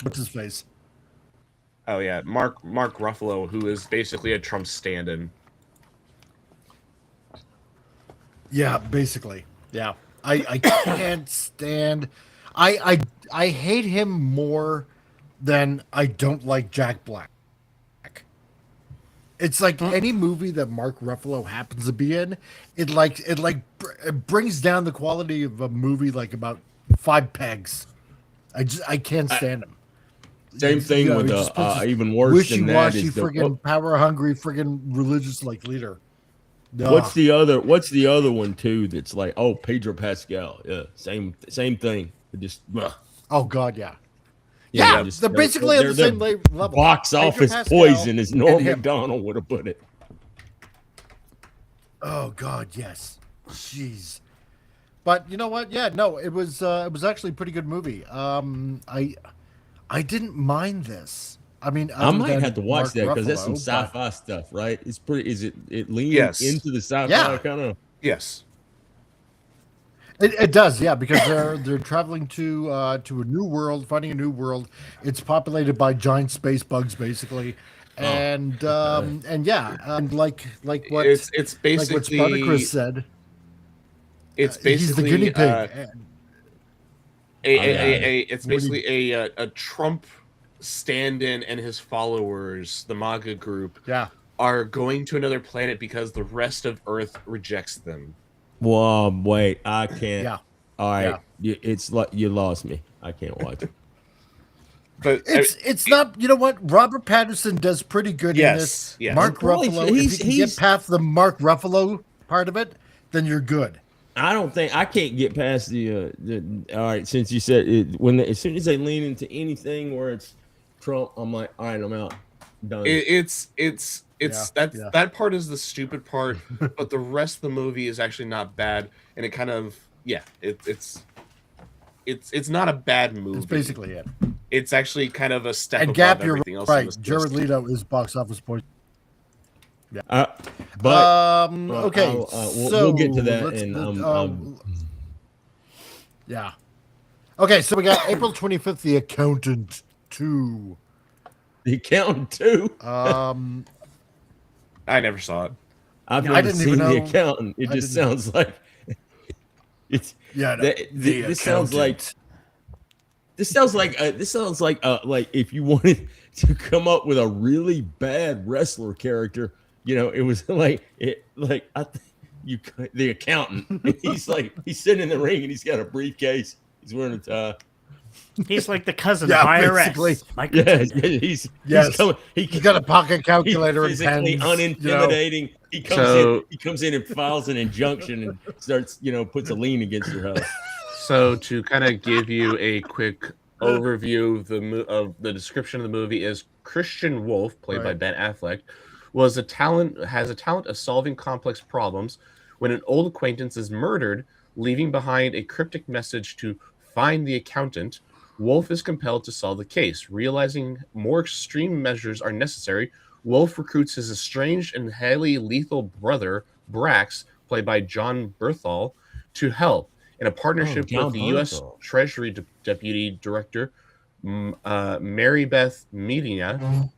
What's his face? Oh yeah, Mark Ruffalo, who is basically a Trump stand-in. Yeah, basically. Yeah. I can't stand I hate him more than I don't like Jack Black. It's like any movie that Mark Ruffalo happens to be in, it brings down the quality of a movie like about 5 pegs. I can't stand him. Same thing with he just puts this even worse than that wishy-washy is the friggin' power hungry friggin' religious like leader. what's the other one too that's like, oh, Pedro Pascal. Yeah, same thing. It just Oh God, yeah. yeah, Yeah, they're basically at the same level. Box Pedro office Pascal poison, as Norm and him. Macdonald would have put it. Oh God, yes. Jeez. But you know what? Yeah, no, it was actually a pretty good movie. I didn't mind this. I mean, I other might than have to watch Mark that because that's some Ruffalo, but- sci-fi stuff, right? It's pretty. Is it leaning Yes. into the sci-fi Yeah. kind of? Yes. It does, yeah, because they're traveling to a new world, finding a new world. It's populated by giant space bugs, basically, and yeah, and like what It's like what basically Spartacus said. It's He's the basically guinea pig. it's basically a Trump stand-in, and his followers, the MAGA group, Yeah. are going to another planet because the rest of Earth rejects them. Whoa, wait, I can't. Yeah. All right, it's like you lost me. I can't watch it. But It's not, you know what? Robert Pattinson does pretty good in this. Yes. Mark Well, Ruffalo, if you can he's- get past the Mark Ruffalo part of it, then you're good. I don't think I can't get past the all right, since you said it, as soon as they lean into anything where it's Trump, I'm like, all right, I'm out. Done. it's Yeah. that part is the stupid part, but the rest of the movie is actually not bad, and it kind of it's not a bad movie. That's basically it. It's actually kind of a step And above Gap, you're everything else. on right. this Jared list. Leto is box office point. but Okay, we'll get to that, let's- and yeah. Okay, so we got April 25th, The Accountant 2. the accountant too. I never saw it. I've Yeah, I never didn't seen even the know- accountant. It I just didn't- sounds like it's Yeah, no, this sounds like this sounds like if you wanted to come up with a really bad wrestler character, it was the accountant. He's sitting in the ring and he's got a briefcase. He's wearing a tie. He's like the cousin Yeah, of IRS. basically. Michael Yeah, Jackson. he's Yes. coming. He's got a pocket calculator He's and physically pens. unintimidating. He comes in and files an injunction and starts, puts a lien against your house. So to kind of give you a quick overview of the description of the movie is Christian Wolf, played by Right. Ben Affleck, has a talent of solving complex problems. When an old acquaintance is murdered, leaving behind a cryptic message to find the accountant, Wolf is compelled to solve the case. Realizing more extreme measures are necessary, Wolf recruits his estranged and highly lethal brother, Brax, played by John Berthal, to help. In a partnership John with the U.S. Berthal. Treasury Deputy Director Mary Beth Medina,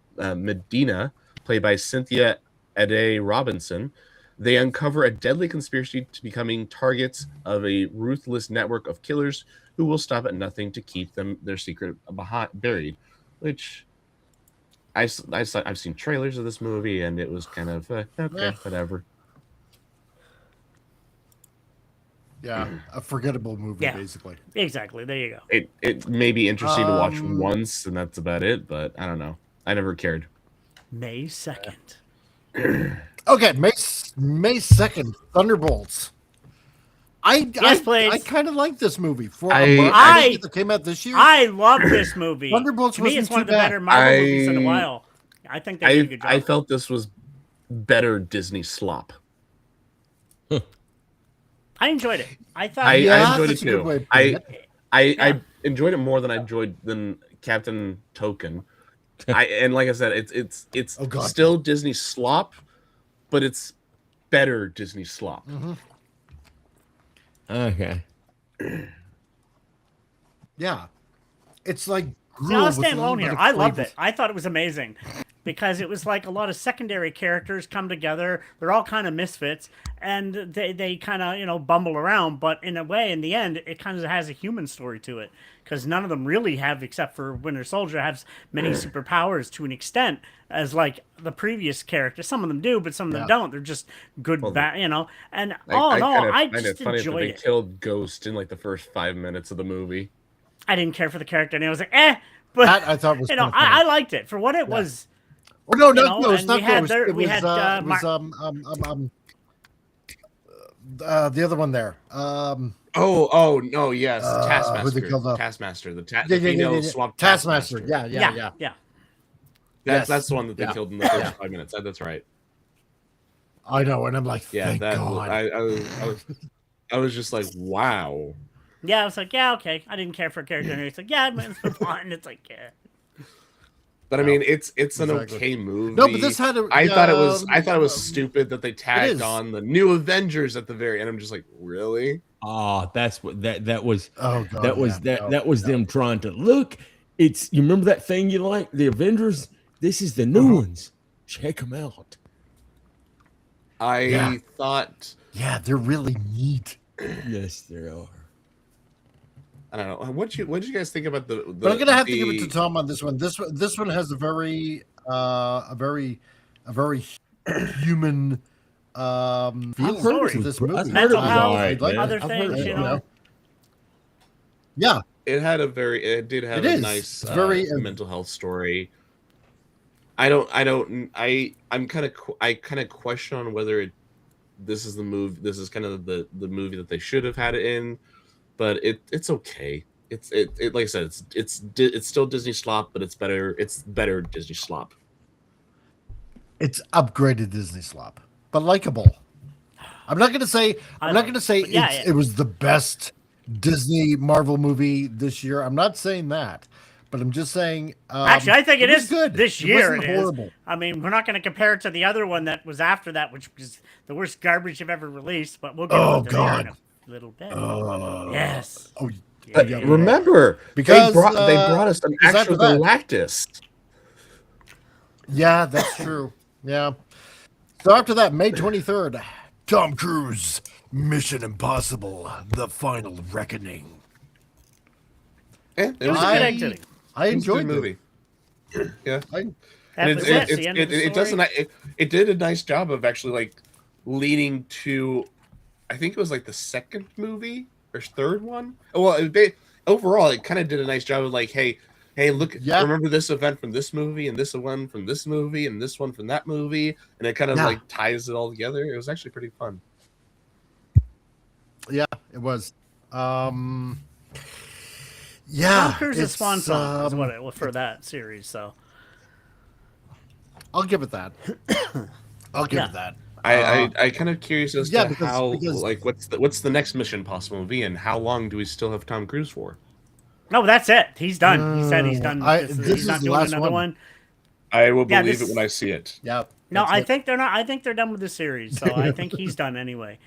played by Cynthia Ade Robinson. They uncover a deadly conspiracy to becoming targets of a ruthless network of killers who will stop at nothing to keep their secret buried. Which I've seen trailers of this movie, and it was kind of okay, whatever. Yeah, a forgettable movie, basically. Exactly. There you go. It may be interesting to watch once, and that's about it. But I don't know. I never cared. May 2nd. Okay, May 2nd, Thunderbolts. Yes, please. I kind of like this movie. For I a movie that came out this year. I love this movie. Thunderbolts to me, it's wasn't one of too the bad. better Marvel movies in a while. I think they did a good job. I felt this was better Disney slop. I enjoyed it. I thought I enjoyed it that's a good way too. of putting it. I enjoyed it more than I enjoyed than Captain Token. And like I said, it's still Disney slop, but it's better Disney slop. Mm-hmm. Okay. Yeah, it's like See, I'll with stand a little alone bit here. of I loved flavor. it. I thought it was amazing because it was like a lot of secondary characters come together. They're all kind of misfits, and they kind of bumble around. But in a way, in the end, it kind of has a human story to it because none of them really have, except for Winter Soldier, has many superpowers to an extent as like the previous characters. Some of them do, but some of them don't. They're just good, And all in all, I just funny enjoyed that they killed Ghost in like the first 5 minutes of the movie. I didn't care for the character, and I was like, but That I thought was I liked it for what it was. Oh no, it's not Ghost. the other one there. Oh no, yes, who's it called? Taskmaster, the female swamp Taskmaster. Yeah. That's the one that they killed in the first 5 minutes. That's right. I know, and I'm like, thank that God. I was just like, wow. Yeah, I was like, yeah, okay. I didn't care for a character, and it's like, yeah, it's the plot, and it's like, yeah. But I mean, it's an okay movie. No, but this had a. I thought it was stupid that they tagged on the new Avengers at the very end. I'm just like, really? Oh, that's what that was. Oh God, that was them trying to look. You remember that thing you like, the Avengers? This is the new ones. Check them out. I thought. Yeah, they're really neat. Yes, they are. I don't know. What did you guys think about the But I'm gonna have to give it to Tom on this one. This one has a very human feeling to this movie. Mental health, Like, other things, Yeah, it did have a nice mental health story. I kind of question on whether this is the move. This is kind of the movie that they should have had it in. But it's okay. It's like I said, it's still Disney slop, but it's better Disney slop. it's upgraded Disney slop, but likable. I'm not gonna say it was the best Disney Marvel movie this year. I'm not saying that, but I'm just saying. Actually, I think it is good this year. It wasn't horrible. I mean, we're not going to compare it to the other one that was after that, which was the worst garbage you've ever released. But we'll get into that in a little bit. Yes. Oh, Remember, because they brought us an actual Galactus. Yeah, that's true. Yeah. So after that, May 23rd, Tom Cruise, Mission Impossible: The Final Reckoning. Yeah, It was a good activity. I enjoyed the it. movie. Yeah, it did a nice job of actually like leading to. I think it was like the second movie or third one. Well, overall, it kind of did a nice job of like, hey, look, remember this event from this movie, and this one from this movie, and this one from that movie, and it kind of like ties it all together. It was actually pretty fun. Yeah, it was. Tom Cruise's swan song is what it for that series. So I'll give it that. I'll give it that. I kind of curious as to how because like what's the next Mission Impossible movie, and how long do we still have Tom Cruise for? No, that's it. He's done. He said he's done. This He's is not the doing last another one. I will believe it when I see it. Yeah. No, I think they're not. I think they're done with the series. So I think he's done anyway.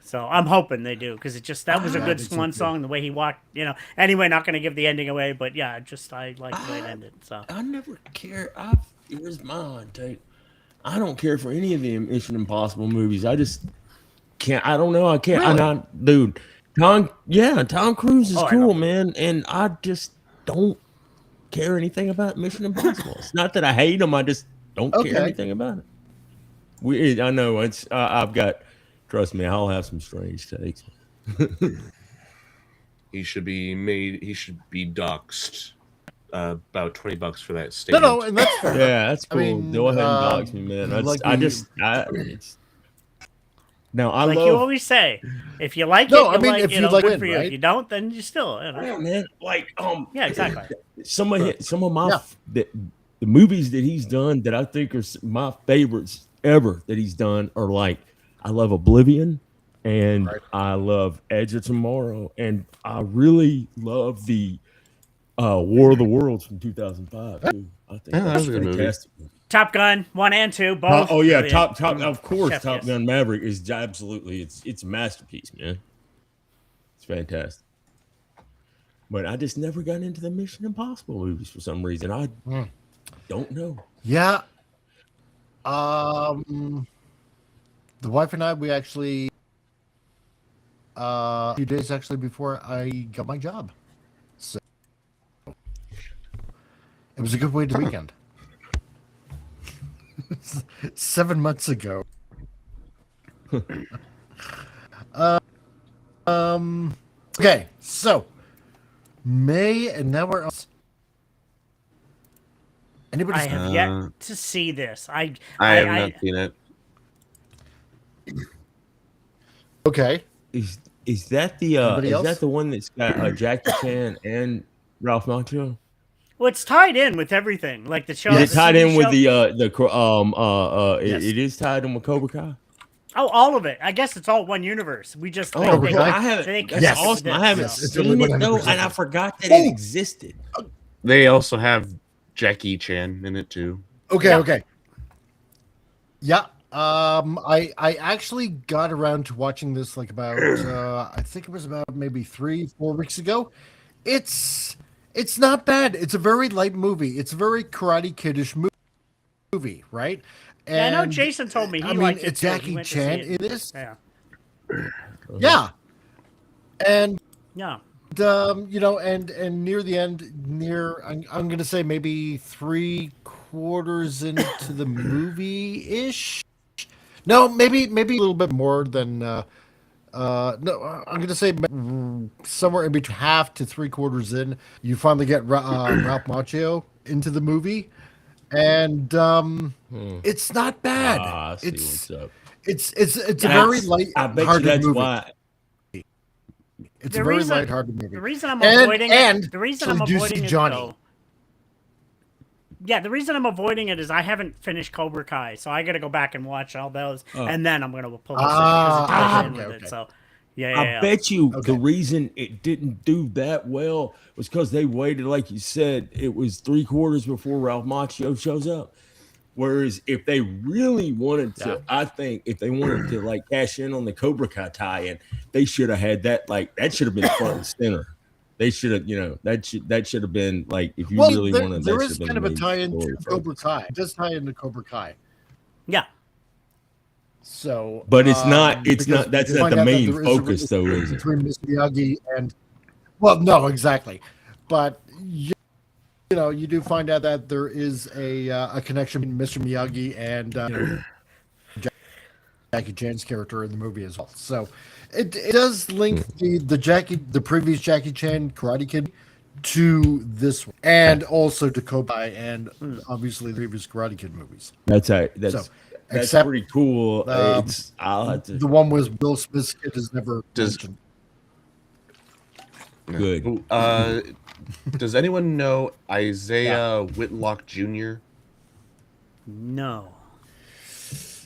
So I'm hoping they do, because that was a good swan song, the way he walked, Anyway, not going to give the ending away, but yeah, I like the way it ended. So I never care. Here's my take. I don't care for any of the Mission Impossible movies. I just can't. I don't know. I can't. Really? Dude. Tom Cruise is cool, man, and I just don't care anything about Mission Impossible. It's not that I hate him. I just don't care anything about it. I know it's. I've got. Trust me, I'll have some strange takes. He should be doxxed. About $20 for that statement. No, and that's fair. Yeah, that's cool. I mean, Go ahead and dox me, man. I you always say, if you like it, you like good for you. Right? If you don't, then you still. Yeah, man. Yeah, exactly. Some of my the movies that he's done that I think are my favorites ever that he's done are like, I love Oblivion, and I love Edge of Tomorrow, and I really love the War of the Worlds from 2005 too. I think that's a fantastic movie. Top Gun 1 and 2, both. Top of course. Top Gun Maverick is absolutely it's a masterpiece, man. It's fantastic. But I just never got into the Mission Impossible movies for some reason. I don't know. Yeah. The wife and I, we actually a few days actually before I got my job. So it was a good way to weekend. 7 months ago. Okay, so May, and now we're on. Anybody? I have yet to see this. I have not seen it. Okay. Is that the one that's got Jackie Chan and Ralph Macchio? Well, it's tied in with everything, like the show. Is it tied in with it is tied in with Cobra Kai? Oh, all of it. I guess it's all one universe. We just that's awesome. I haven't seen it though, and I forgot that it existed. They also have Jackie Chan in it too. Okay. Yeah. I actually got around to watching this like about I think it was about maybe 3-4 weeks ago. It's not bad. It's a very light movie. It's a very Karate Kid-ish movie, right? And I know Jason told me he liked it. It's Jackie Chan in this. Yeah. Yeah. And yeah. And near the end, I'm gonna say maybe 3/4 into the movie-ish. No, maybe a little bit more than. No, I'm gonna say somewhere in between half to 3/4 in, you finally get Ralph Macchio into the movie, and it's not bad. I see what's up. It's a very light. I bet you that's movie. why. It's a very lighthearted movie. The reason I'm avoiding it. The reason I'm do avoiding see it, Johnny. though. Yeah, the reason I'm avoiding it is I haven't finished Cobra Kai, so I got to go back and watch all those, and then I'm going to pull this in because it ties in with it. So, I bet you the reason it didn't do that well was because they waited, like you said, it was 3/4 before Ralph Macchio shows up. Whereas if they really wanted to, I think if they wanted to like cash in on the Cobra Kai tie-in, they should have had that that should have been front and center. They should have, that should have been like if you really wanted. There is kind of a tie-in to Cobra Kai. It does tie into Cobra Kai. Yeah. So, but it's not. It's not. That's not the main focus, though, is it? Between Mr. Miyagi and, well, no, exactly, but you do find out that there is a connection between Mr. Miyagi and Jackie Chan's character in the movie as well. So. It does link the previous Jackie Chan Karate Kid to this one, and also to Cobra Kai and obviously the previous Karate Kid movies. That's pretty cool. I'll have to... The one with Will Smith's kid is never mentioned. Good. Does anyone know Isaiah Whitlock Jr.? No.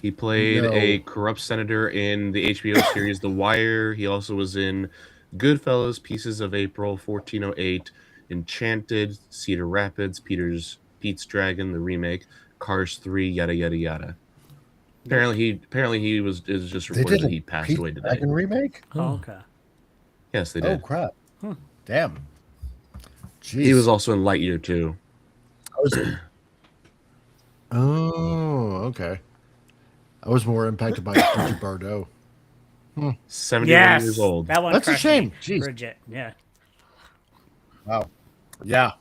He played a corrupt senator in the HBO series The Wire. He also was in Goodfellas, Pieces of April, 1408, Enchanted, Cedar Rapids, Pete's Dragon, the remake, Cars 3, yada, yada, yada. Apparently he was just They reported did that a he passed Pete away today. Dragon remake? Oh, okay. Yes, they Oh did. crap! Damn. Jeez. He was also in Lightyear too. Oh, okay. I was more impacted by Bridget Bardot. 71 Yes, years old. that one. That's a crushed shame. me. Jeez. Bridget. Yeah. Wow. Yeah.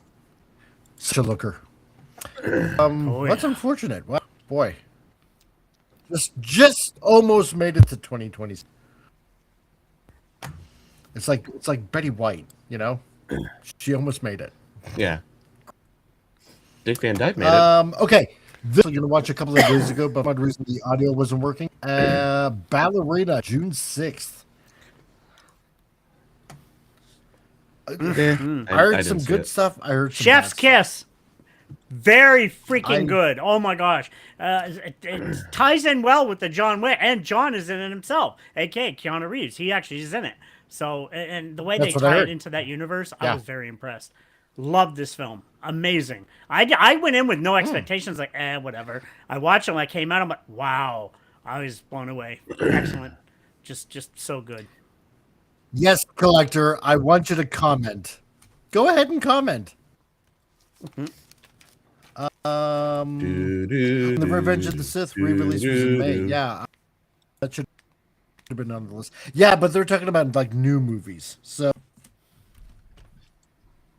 Such a looker. Oh, That's yeah. unfortunate. Well, boy. Just almost made it to 2020. It's like Betty White, you know? She almost made it. Yeah. Dick Van Dyke made it. Okay. This I'm gonna watch a couple of days ago, but for one reason the audio wasn't working. Ballerina, June 6th. I heard some good stuff. I heard some Chef's bad Kiss. Very freaking I'm- good. Oh my gosh. It ties in well with the John Wick, and John is in it himself, aka Keanu Reeves. He actually is in it. So, and the way That's they what I tie it heard. into that universe, Yeah. I was very impressed. Loved this film. Amazing. I went in with no expectations, like, whatever. I watched it when I came out. I'm like, wow. I was blown away. Excellent. Just so good. Yes, Collector, I want you to comment. Go ahead and comment. The Revenge of the Sith re-release was in May. Yeah, that should have been on the list. Yeah, but they're talking about like new movies, so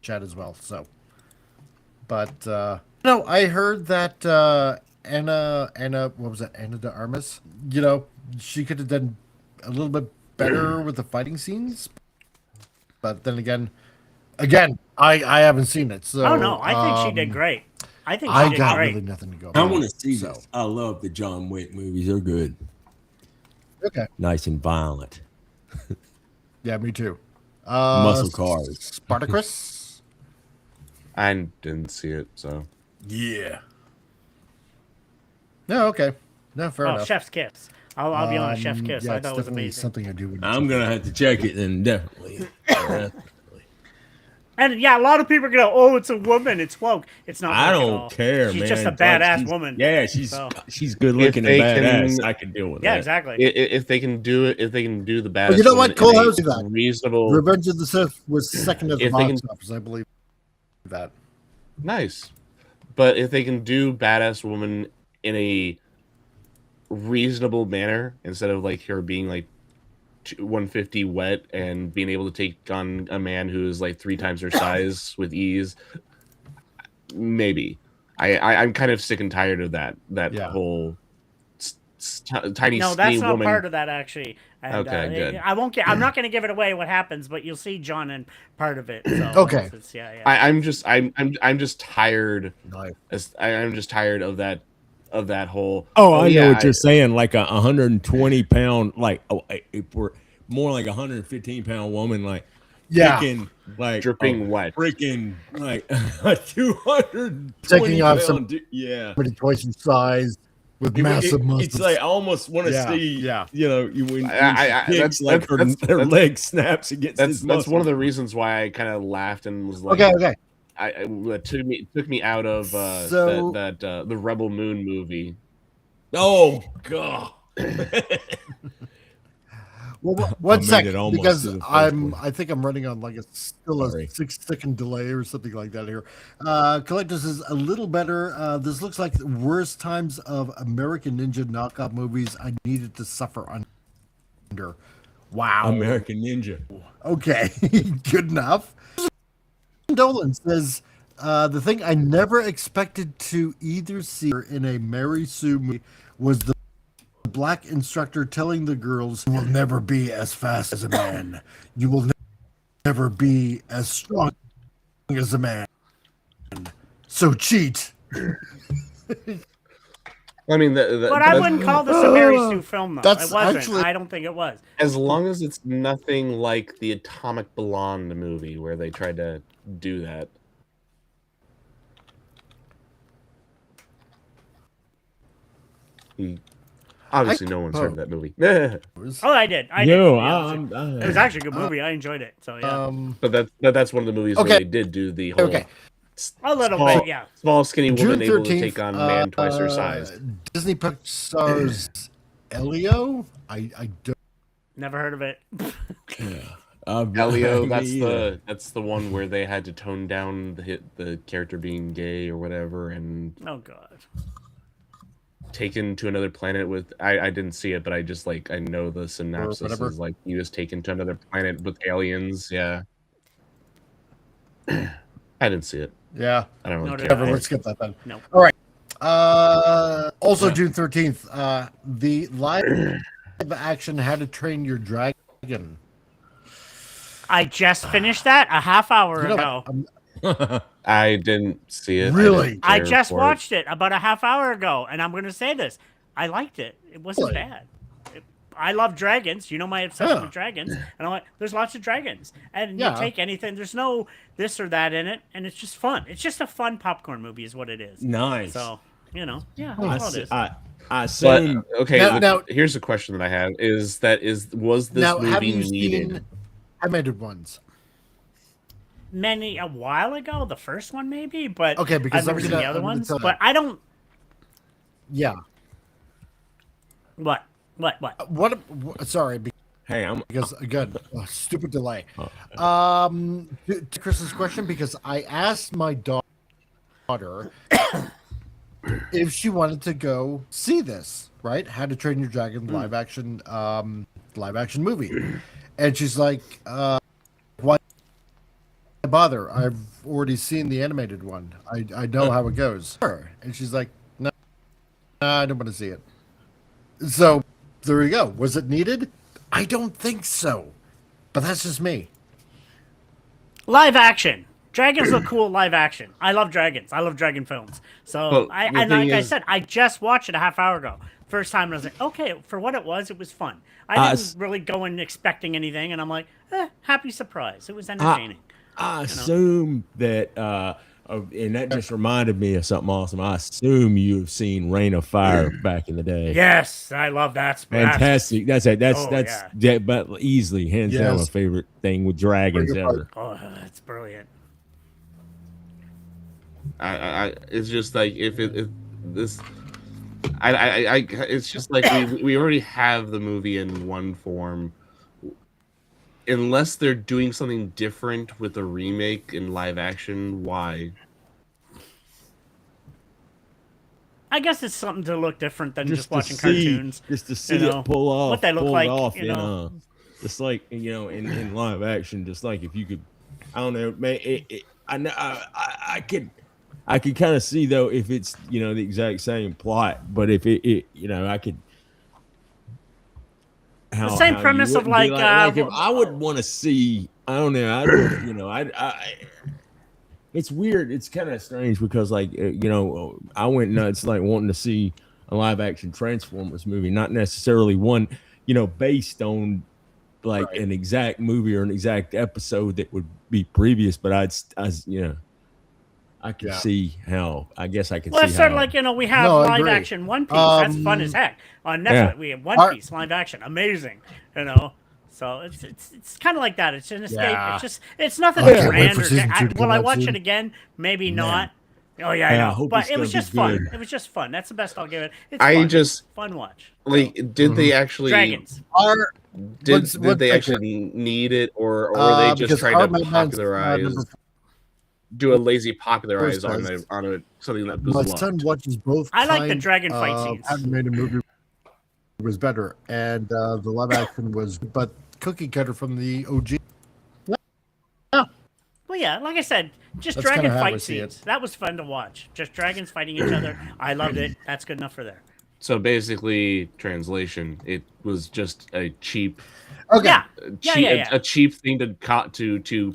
chat as well. So, but no, I heard that Anna, what was that? Anna de Armas. You know, she could have done a little bit better with the fighting scenes, but then again, I haven't seen it. So Oh no, I think she did great. I think she I did got great. really nothing to go. I by. want to see So, this. I love the John Wick movies. They're good. Okay. Nice and violent. Yeah, me too. Muscle cars. Spartacus. I didn't see it, so. Yeah. No, okay. No, fair Oh, enough. Chef's Kiss. I'll be honest, Chef's Kiss. Yeah, I it's thought it was definitely amazing. something I do. When I'm going to have to check it then, definitely. And yeah, a lot of people are gonna, oh, it's a woman, it's woke. It's not. I woke at all. don't care, She's man. just a Like, badass she's- woman. Yeah, So- she's good looking If and they badass. can- I can deal with Yeah, that. exactly. If they can do it, if they can do the badass, you know what? woman in Cole a House did that. reasonable, Revenge of the Sith was second at the If they box can- office, I believe that. nice. But if they can do badass woman in a reasonable manner instead of like her being like 150 wet and being able to take on a man who is like 3 times her size with ease, maybe. I'm kind of sick and tired of that Yeah. whole tiny No, that's skinny not woman. part of that actually. And, Okay, good. I won't get. I'm not going to give it away what happens, but you'll see John in part of it. So Okay. it's- yeah. I'm just tired. Nice. I'm just tired of that whole. Oh, I know yeah, what you're saying. Like a 120 pound, like if we're more like a 115 pound woman, like Yeah. freaking, like Dripping wet. freaking like a 220 Taking off pound some- yeah. Somebody twice your size with massive muscles. It's like I almost want to Yeah, see, yeah. you know, you when I- she kicks, like her leg snaps against his That's muscle. one of the reasons why I kind of laughed and was like, Okay. it took me out of So- the Rebel Moon movie. Oh god. Well, one made sec, it almost because to the first I think I'm running on like a Sorry. 6-second delay or something like that here. Collectors is a little better. This looks like the worst times of American Ninja knockoff movies I needed to suffer under. Wow. American Ninja. Okay, good enough. Dolan says the thing I never expected to either see in a Mary Sue movie was the black instructor telling the girls, "You will never be as fast as a man. You will never be as strong as a man. So cheat." I mean, But I wouldn't call this a Mary Sue film, though. That's It wasn't. actually- I don't think it was. as long as it's nothing like the Atomic Blonde movie where they tried to do that. Obviously, no one's heard of that movie. Oh, I did. I did. No, Yeah, it was actually a good Uh, movie. I enjoyed it. So yeah. But that's one of the movies Okay. where they did do the whole Okay. A little small, bit, yeah. Small, skinny woman June able to 13th, take on a man twice her size. Disney Pixar's Elio. I don't. Never heard of it. Elio, that's the one where they had to tone down the character being gay or whatever, and Oh god. taken to another planet with. I didn't see it, but I just I know the synopsis whatever. is he was taken to another planet with aliens. Yeah, I didn't see it. Yeah. I don't really No, care. Whatever. Let's skip that then. No. All right. Also June 13th, the live action How to Train Your Dragon. I just finished that a half hour You know, ago. I didn't see it. Really? I just watched it about a half hour ago, and I'm going to say this. I liked it. It wasn't Really? bad. I love dragons. You know my obsession Huh. with dragons. And I'm like, there's lots of dragons. And Yeah. you take anything. There's no this or that in it, and it's just fun. It's just a fun popcorn movie is what it is. Nice. So, yeah, I, that's all it is. I But assume okay, Now- here's a question that I have: was this Now, have movie you needed? seen animated ones? A while ago, the first one maybe, but Okay, because I've never I'm seen gonna- the other I'm gonna ones. tell you. But I don't. Yeah. What? What? Sorry, hey, I'm because again, stupid delay. To Chris's question, because I asked my daughter if she wanted to go see this, right? How to Train Your Dragon live action movie, and she's like, "Why bother? I've already seen the animated one. I know how it goes." And she's like, "No, I don't want to see it." So there you go. Was it needed? I don't think so, but that's just me. Live action. Dragons look cool live action. I love dragons. I love dragon films. So Well, I the and thing like I is- said, I just watched it a half hour ago. First time, and I was like, okay, for what it was fun. I didn't really go in expecting anything, and I'm like, happy surprise. It was entertaining. I assume that, and that just reminded me of something awesome. I assume you've seen Reign of Fire back in the day. Yes, I love that. Fantastic. That's Oh, yeah, but easily hands down my Yes. favorite thing with dragons Bring it ever. Oh, that's brilliant. It's just if this, it's just we already have the movie in one form. Unless they're doing something different with a remake in live action, why? I guess it's something to look different than just to watching see- cartoons. Just to see you know, it pull off, what they look pulled like, off, you know. just like in live action, just like if you could, I don't know, man. I could kind of see though if it's the exact same plot, but if it I could. The same you premise of wouldn't be like, if I would want to see, I don't know, it's weird. It's kind of strange because I went nuts wanting to see a live action Transformers movie, not necessarily one, based on an exact movie or an exact episode that would be previous, but I can see how. I guess I can well, see it's sort how. of like we have No, I live agree. action One Piece. That's fun as heck on Netflix. We have One Piece live action, amazing. So it's kind of like that. It's an escape. Yeah. It's nothing I can't wait grand. for season 2 to Will come I out watch soon. it again? Maybe not. Oh Yeah, I yeah, I know. hope But it's it was gonna just be fun. good. It was just fun. That's the best I'll give it. It's I fun. just Fun watch. did they actually Dragons. did What they section? actually need it or they just Because trying our to man's, popularize, number do a lazy popularize on says- something that was My loved? son watches both. I like the kind dragon fight of scenes. Animated movie was better, and the live action was, but cookie cutter from the OG. Well, yeah, like I said, just That's dragon kinda how I fight see it. scenes. That was fun to watch. Just dragons fighting each other. I loved it. That's good enough for there. So basically, translation, it was just a cheap, Okay. Yeah. a cheap thing to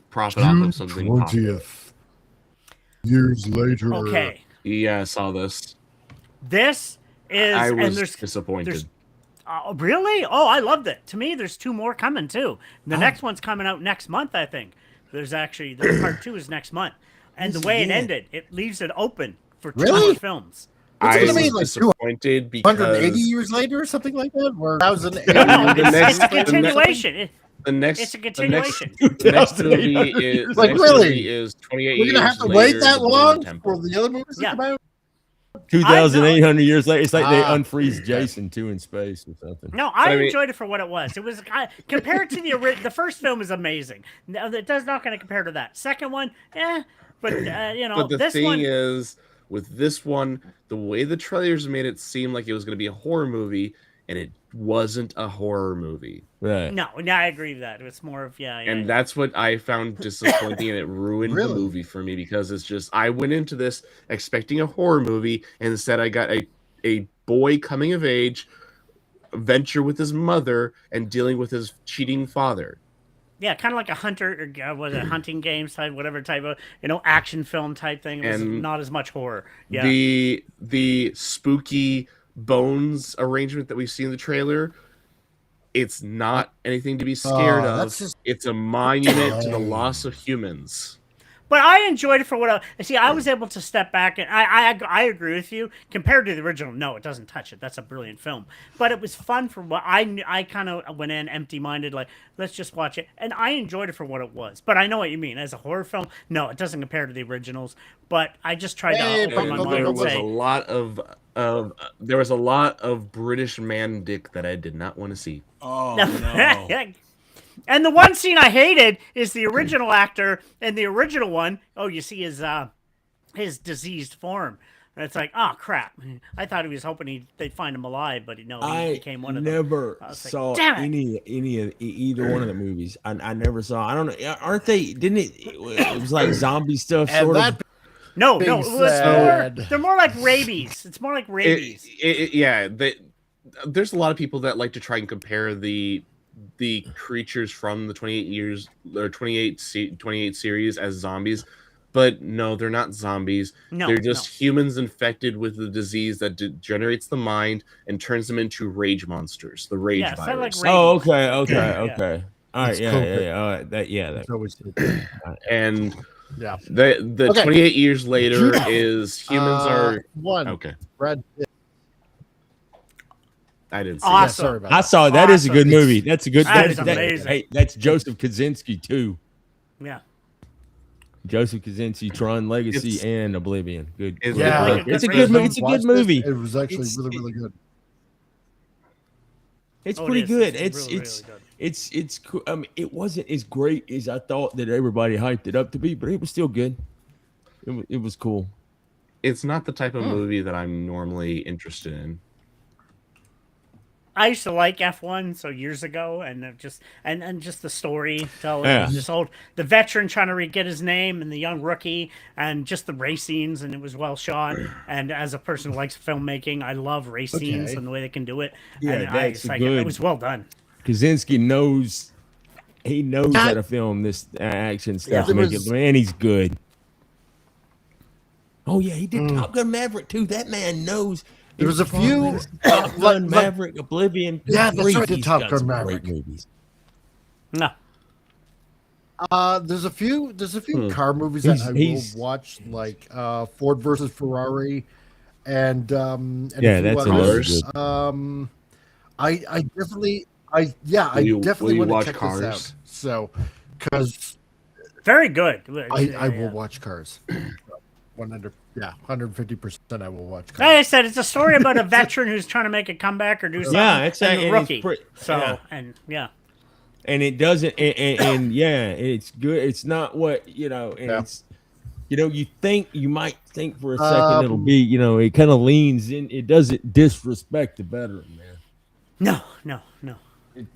profit off of something. popular. 20th. Years later. Okay. Yeah, I saw this. This is I and was there's disappointed. really? Oh, I loved it. To me, there's 2 more coming too. The next one's coming out next month, I think. There's part 2 is next month, and the way it ended, it leaves it open for 2 Really? more films. What's it I gonna be, was like, disappointed because 180 years later or something like that? Or 1080 No, The it's next- a continuation. It's a continuation. The next movie is Like, really? movie is 28 We're gonna years have to later. wait that The Blood long Temple. for the other movies to Yeah. come out? 2,800 years later, it's like they Ah. unfreeze Jason 2 in space or something. No, I enjoyed it for what it was. It was compared to the first film is amazing. No, it does not going to compare to that. Second one, but But the this thing one is, with this one, the way the trailers made it seem like it was going to be a horror movie, and it wasn't a horror movie. Right. No, I agree with that. It's more of And that's what I found disappointing, and it ruined the movie for me because it's just I went into this expecting a horror movie, and instead I got a boy coming of age, venture with his mother, and dealing with his cheating father. Yeah, kind of like a hunter, or was it hunting games type, whatever type of action film type thing. It was not as much horror. Yeah, the spooky bones arrangement that we see in the trailer, it's not anything to be scared of. It's a monument to the loss of humans. but I enjoyed it for what I was able to step back, and I agree with you. Compared to the original, no, it doesn't touch it. That's a brilliant film. But it was fun for what I kind of went in empty-minded, like, let's just watch it. And I enjoyed it for what it was. But I know what you mean. As a horror film, no, it doesn't compare to the originals. But I just tried to open my mind There and was say, there was a lot of British man dick that I did not want to see. Oh, no. And the one scene I hated is the original actor in the original one. Oh, you see his diseased form. And it's like, oh crap! I thought he was hoping they'd find him alive, but no, he became one of them. I never saw any of either one of the movies. I never saw. I don't know. Aren't they? Didn't it? It was like zombie stuff, sort of. No, it was they're more like rabies. It's more like rabies. There's a lot of people that like to try and compare the creatures from the 28 series as zombies, but no, they're not zombies. They're just humans infected with the disease that degenerates the mind and turns them into rage monsters. The rage virus. Like oh, okay. All right, yeah. That's always and yeah. The 28 years later is humans are one. Okay. Brad. I didn't see awesome. that. Sorry about I saw that. Is a good movie. That's a good. That is amazing. Hey, that's Joseph Kaczynski too. Yeah. Joseph Kaczynski, Tron Legacy, and Oblivion. Good. It's It's a good movie. It's a good movie. It was actually really, really good. It's pretty good. It's really good. It's cool. I mean, it wasn't as great as I thought that everybody hyped it up to be, but it was still good. It was cool. It's not the type of movie that I'm normally interested in. I used to like F1 years ago, and just the story telling the veteran trying to get his name and the young rookie, and just the race scenes, and it was well shot. And as a person who likes filmmaking, I love race scenes and the way they can do it. Yeah, and that's good. It was well done. Kaczynski knows how to film this action stuff. Yeah. Man, he's good. Oh yeah, he did Top Gun Maverick too. That man knows. There was a few Top Gun Maverick, Oblivion. Yeah, that's right. The He's Top got Gun some Maverick great movies. No. There's a few car movies that I will watch, like Ford versus Ferrari, and yeah, that's another good. I definitely want to check Cars? this out. So, because very good. I will watch Cars. 150%. I will watch Cars. Like I said, it's a story about a veteran who's trying to make a comeback or do something. Yeah, it's a rookie. And it doesn't. And it's good. It's not what it's. You might think for a second it'll be. It kind of leans in. It doesn't disrespect the veteran, man. No.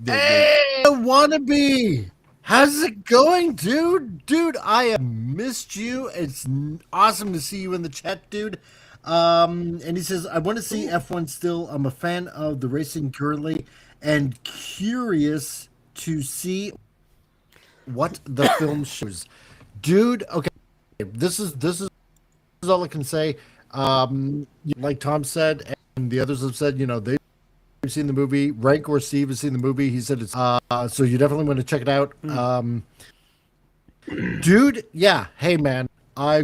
Hey, wannabe. How's it going, dude? Dude, I have missed you. It's awesome to see you in the chat, dude. And he says, I want to see F1 still. I'm a fan of the racing currently and curious to see what the film shows. Dude, okay. This is all I can say. Like Tom said, and the others have said, they've seen the movie. Rank or Steve has seen the movie. He said it's so you definitely want to check it out. Dude, yeah. Hey man, I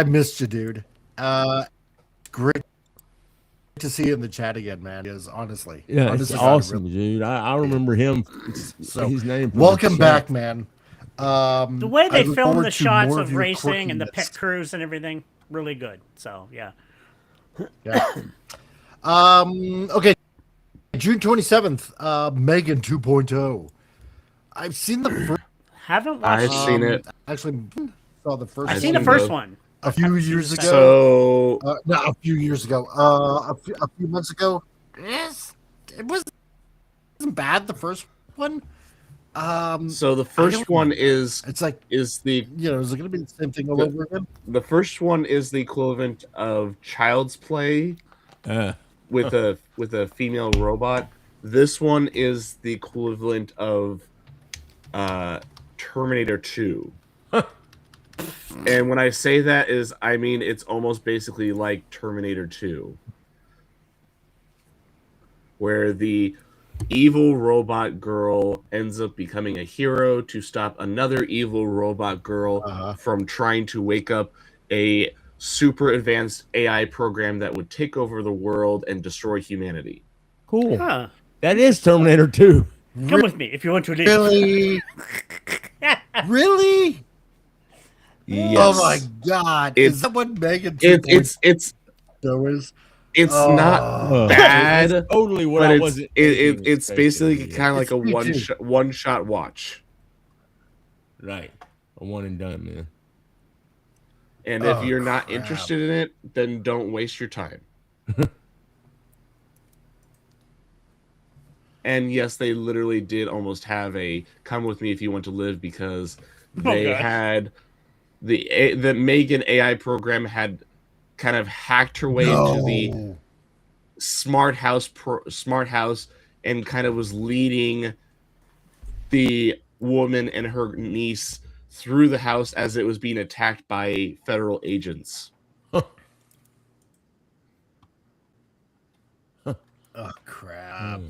missed you, dude. Great to see you in the chat again, man. Is honestly, Yeah, it's honestly, God, awesome, dude. I remember him. So, his name. welcome back, man. The way I they look film forward the to shots more of your racing and the pit quirkiness. crews and everything, really good. So yeah. Yeah. Okay. June 27th, Megan 2.0. I've seen the first. Haven't watched. I've seen it. Actually, saw the first. I've seen the seen first both. one. A few Haven't seen years the ago. second. So No, a few years ago. A few months ago. Yes, it wasn't bad. The first one. so the first one is It's like, the is it going to be the same thing all over again? the first one is the equivalent of Child's Play with a female robot. This one is the equivalent of Terminator 2. And when I say that I mean it's almost basically like Terminator 2, where the evil robot girl ends up becoming a hero to stop another evil robot girl from trying to wake up a super advanced AI program that would take over the world and destroy humanity. Cool. Huh. That is Terminator 2. Come with me if you want to leave. Really? Really? Yes. Oh my God! Is that what Megan 2.0 it's is? It's not bad. That's totally what but I it's wasn't. it's basically kind of like It's a me too. one shot watch. Right. A one and done, man. And if Oh, you're not crap. interested in it, then don't waste your time. And yes, they literally did almost have a "come with me if you want to live" because they gosh. had the Megan AI program had kind of hacked her way into the smart house and kind of was leading the woman and her niece through the house as it was being attacked by federal agents. Oh crap!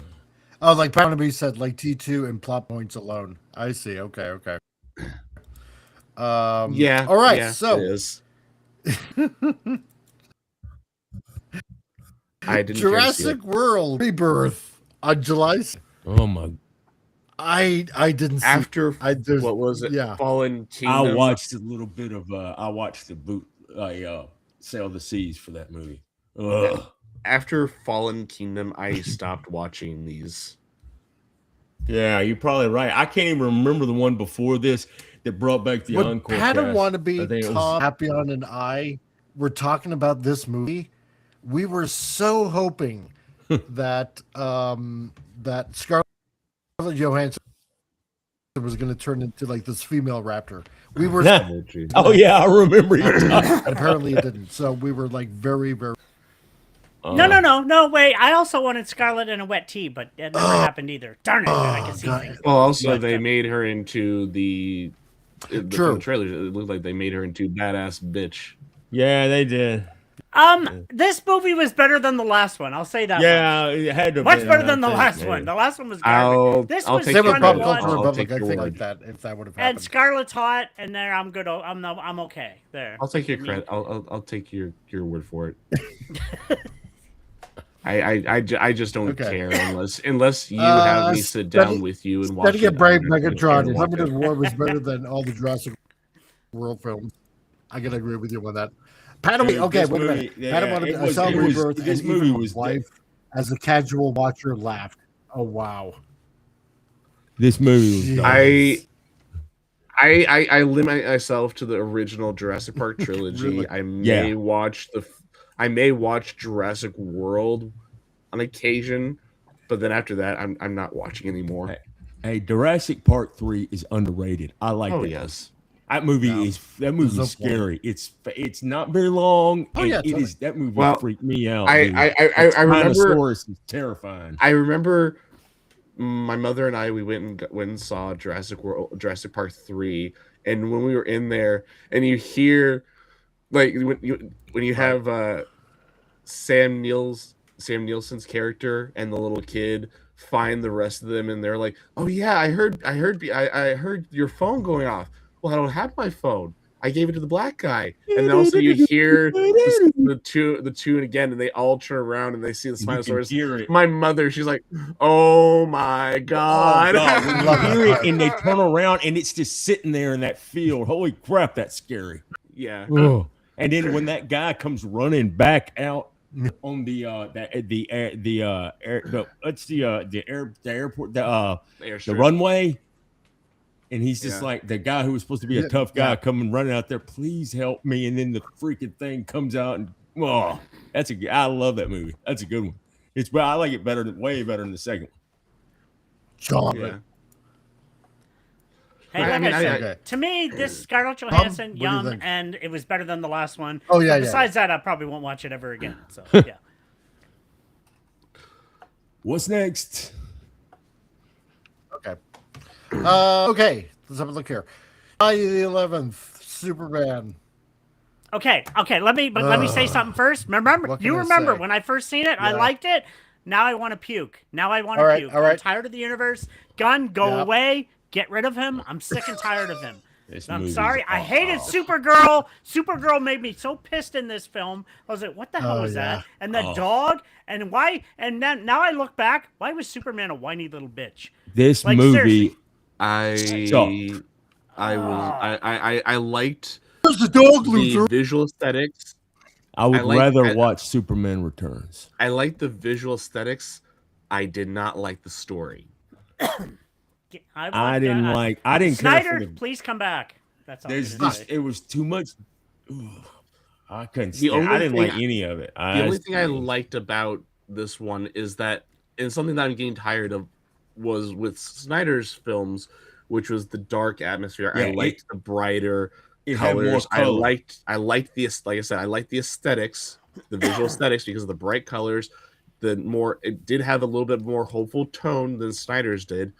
Oh, like Barnaby said, like T2 and plot points alone. I see. Okay. Yeah. All right. yeah, So it is. I didn't Jurassic World Rebirth on July. Oh my! I didn't see. After there's- what was it? Yeah. Fallen I Kingdom. watched a little bit of. I watched the boot. Sail the Seas for that movie. Ugh. After Fallen Kingdom, I stopped watching these. Yeah, you're probably right. I can't even remember the one before this that brought back the What encore. cast. I think Padawannabe, it was- Tom, Papillon, and I were talking about this movie. We were so hoping that that Scarlett Johansson was going to turn into like this female raptor. We were Oh yeah, I remember you. apparently it didn't. So we were like very, very. No, wait. I also wanted Scarlet in a wet tea, but it never happened either. Darn it, I can see God. things. Well, also But, they made her into the True. trailers. It looked like they made her into badass bitch. Yeah, they did. This movie was better than the last one. I'll say that. Yeah, it had to. Much better than the last one. The last one was garbage. This was take Same your with kind Pop of word. Culture one. I'll Republic. take I your think word. like that if that would have And happened. Scarlet's hot, and there I'm good. I'm okay there. I'll take your credit. I'll take your word for it. I just don't Okay. care unless you have me sit down Steady- with you and watch. Steady it. get brave, I'm not gonna Megatron. care to watch Limited it. War was better than all the Jurassic World films. I can agree with you on that. Padawan, Dude, okay, this wait a movie- minute. yeah, Padawan, it I was- saw it was- Rebirth. this and movie even my was wife, as a casual watcher, laughed. Oh wow! This movie was. Jeez. I limit myself to the original Jurassic Park trilogy. Really? I may watch Jurassic World on occasion, but then after that, I'm not watching anymore. Hey, Jurassic Park 3 is underrated. I like Oh that. yes, That movie No. is There's no point. scary. It's not very long. Oh, and yeah, it totally. is that movie Well, freaked me out. I dude. I remember Spinosaurus is terrifying. I remember my mother and I we went and saw Jurassic Park 3, and when we were in there, and you hear like when you have Sam Nielsen's character and the little kid find the rest of them, and they're like, "Oh yeah, I heard your phone going off." Well, I don't have my phone. I gave it to the black guy. And then also you hear the tune again, and they all turn around and they see the Spinosaurus. My mother, she's like, "Oh my god!" When you hear it and they turn around and it's just sitting there in that field. Holy crap, that's scary. Yeah. And then when that guy comes running back out on the airport, the runway. And he's just like the guy who was supposed to be a tough guy coming running out there. Please help me! And then the freaking thing comes out, and I love that movie. That's a good one. I like it way better than the second one. Yeah. Hey, like I said, to me, this Scarlett Johansson, yum, and it was better than the last one. Oh yeah. Besides that, I probably won't watch it ever again. So yeah. What's next? Okay, let's have a look here. Friday the 11th, Superman. Okay. Let me say something first. Remember when I first seen it, I liked it. Now I want to puke. Puke. I'm tired of the universe. Gunn, go away. Get rid of him. I'm sick and tired of him. I'm sorry. I hated Supergirl. Supergirl made me so pissed in this film. I was like, what the hell was that? And the dog. And why? And then now I look back. Why was Superman a whiny little bitch? This movie. Seriously. I liked the visual aesthetics. I would rather watch Superman Returns. I liked the visual aesthetics. I did not like the story. I didn't Snyder, please come back. That's all. It was too much. I couldn't stand. I didn't like any of it. The only thing I liked about this one is that, and something that I'm getting tired of, was with Snyder's films, which was the dark atmosphere. I liked the brighter colors. I liked the, like I said, I liked the aesthetics, the visual aesthetics, because of the bright colors. It did have a little bit more hopeful tone than Snyder's did,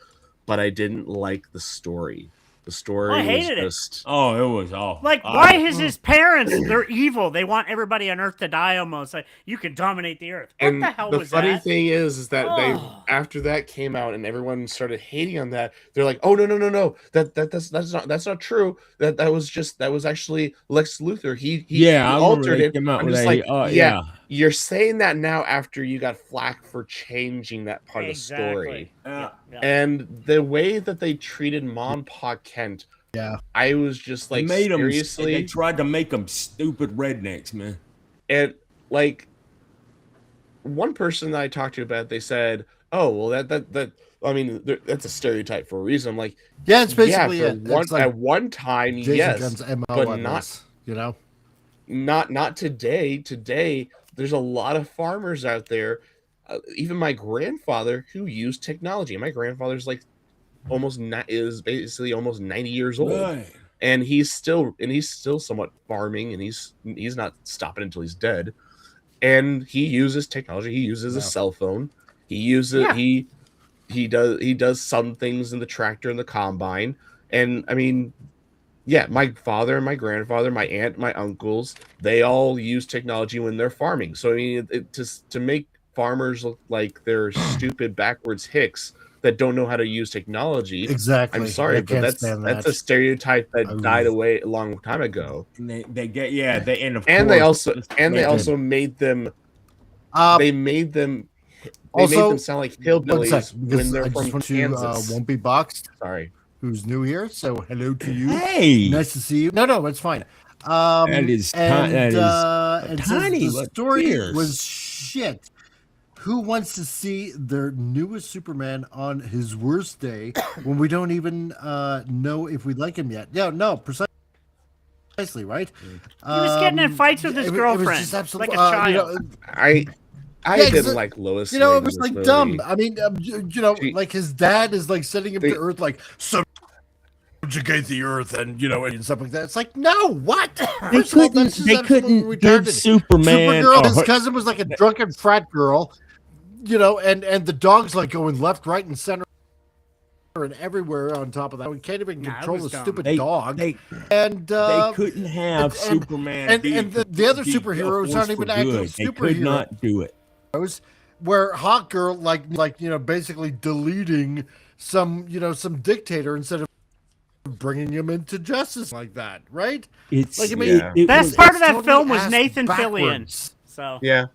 but I didn't like the story. The story I hated it was awful. Like, why is his parents? They're evil. They want everybody on Earth to die almost. Like, you can dominate the Earth. What the hell was that? The funny thing is that they, after that came out and everyone started hating on that, they're like, oh no. That's not true. That was actually Lex Luthor. He altered it. I'm just like, you're saying that now after you got flack for changing that part of the story. And the way that they treated Mom Pa Kent, I was just like, seriously? They tried to make them stupid rednecks, man. And like, one person that I talked to about it, they said, oh, well, that I mean, that's a stereotype for a reason. I'm like, it's basically at one time, Jason yes, Gunn's MO but not, not today. Today, there's a lot of farmers out there. Even my grandfather who used technology. My grandfather's like is basically almost 90 years old, and he's still somewhat farming, and he's not stopping until he's dead. And he uses technology. He uses a cell phone. He uses he does some things in the tractor and the combine. And I mean, my father, my grandfather, my aunt, my uncles, they all use technology when they're farming. So I mean, to make farmers look like they're stupid backwards hicks that don't know how to use technology. Exactly. I'm sorry, but that's a stereotype that died away a long time ago. And they also made them made them sound like hillbillies when they're from Kansas. Won't be boxed. Sorry. Who's new here? So hello to you. Hey, nice to see you. No, it's fine. That is tiny. The story was shit. Who wants to see their newest Superman on his worst day when we don't even know if we like him yet? Yeah, no, precisely, right? He was getting in fights with his girlfriend, just like a child. I didn't like Lois. It was like movie. Dumb. I mean, like his dad is like sending him to Earth, like subjugate the Earth, and and stuff like that. It's like, no, what? They couldn't give Superman. Supergirl, his cousin was like a drunken frat girl. And the dog's like going left, right, and center, and everywhere. On top of that, we can't even control the stupid dog. They couldn't have Superman. And the other superheroes aren't even actual superheroes. They could not do it. Where Hawk Girl, basically deleting some dictator instead of bringing him into justice like that, right? It's Like, I mean, it Best was- part of that totally film was ass Nathan Fillion. backwards. So Yeah.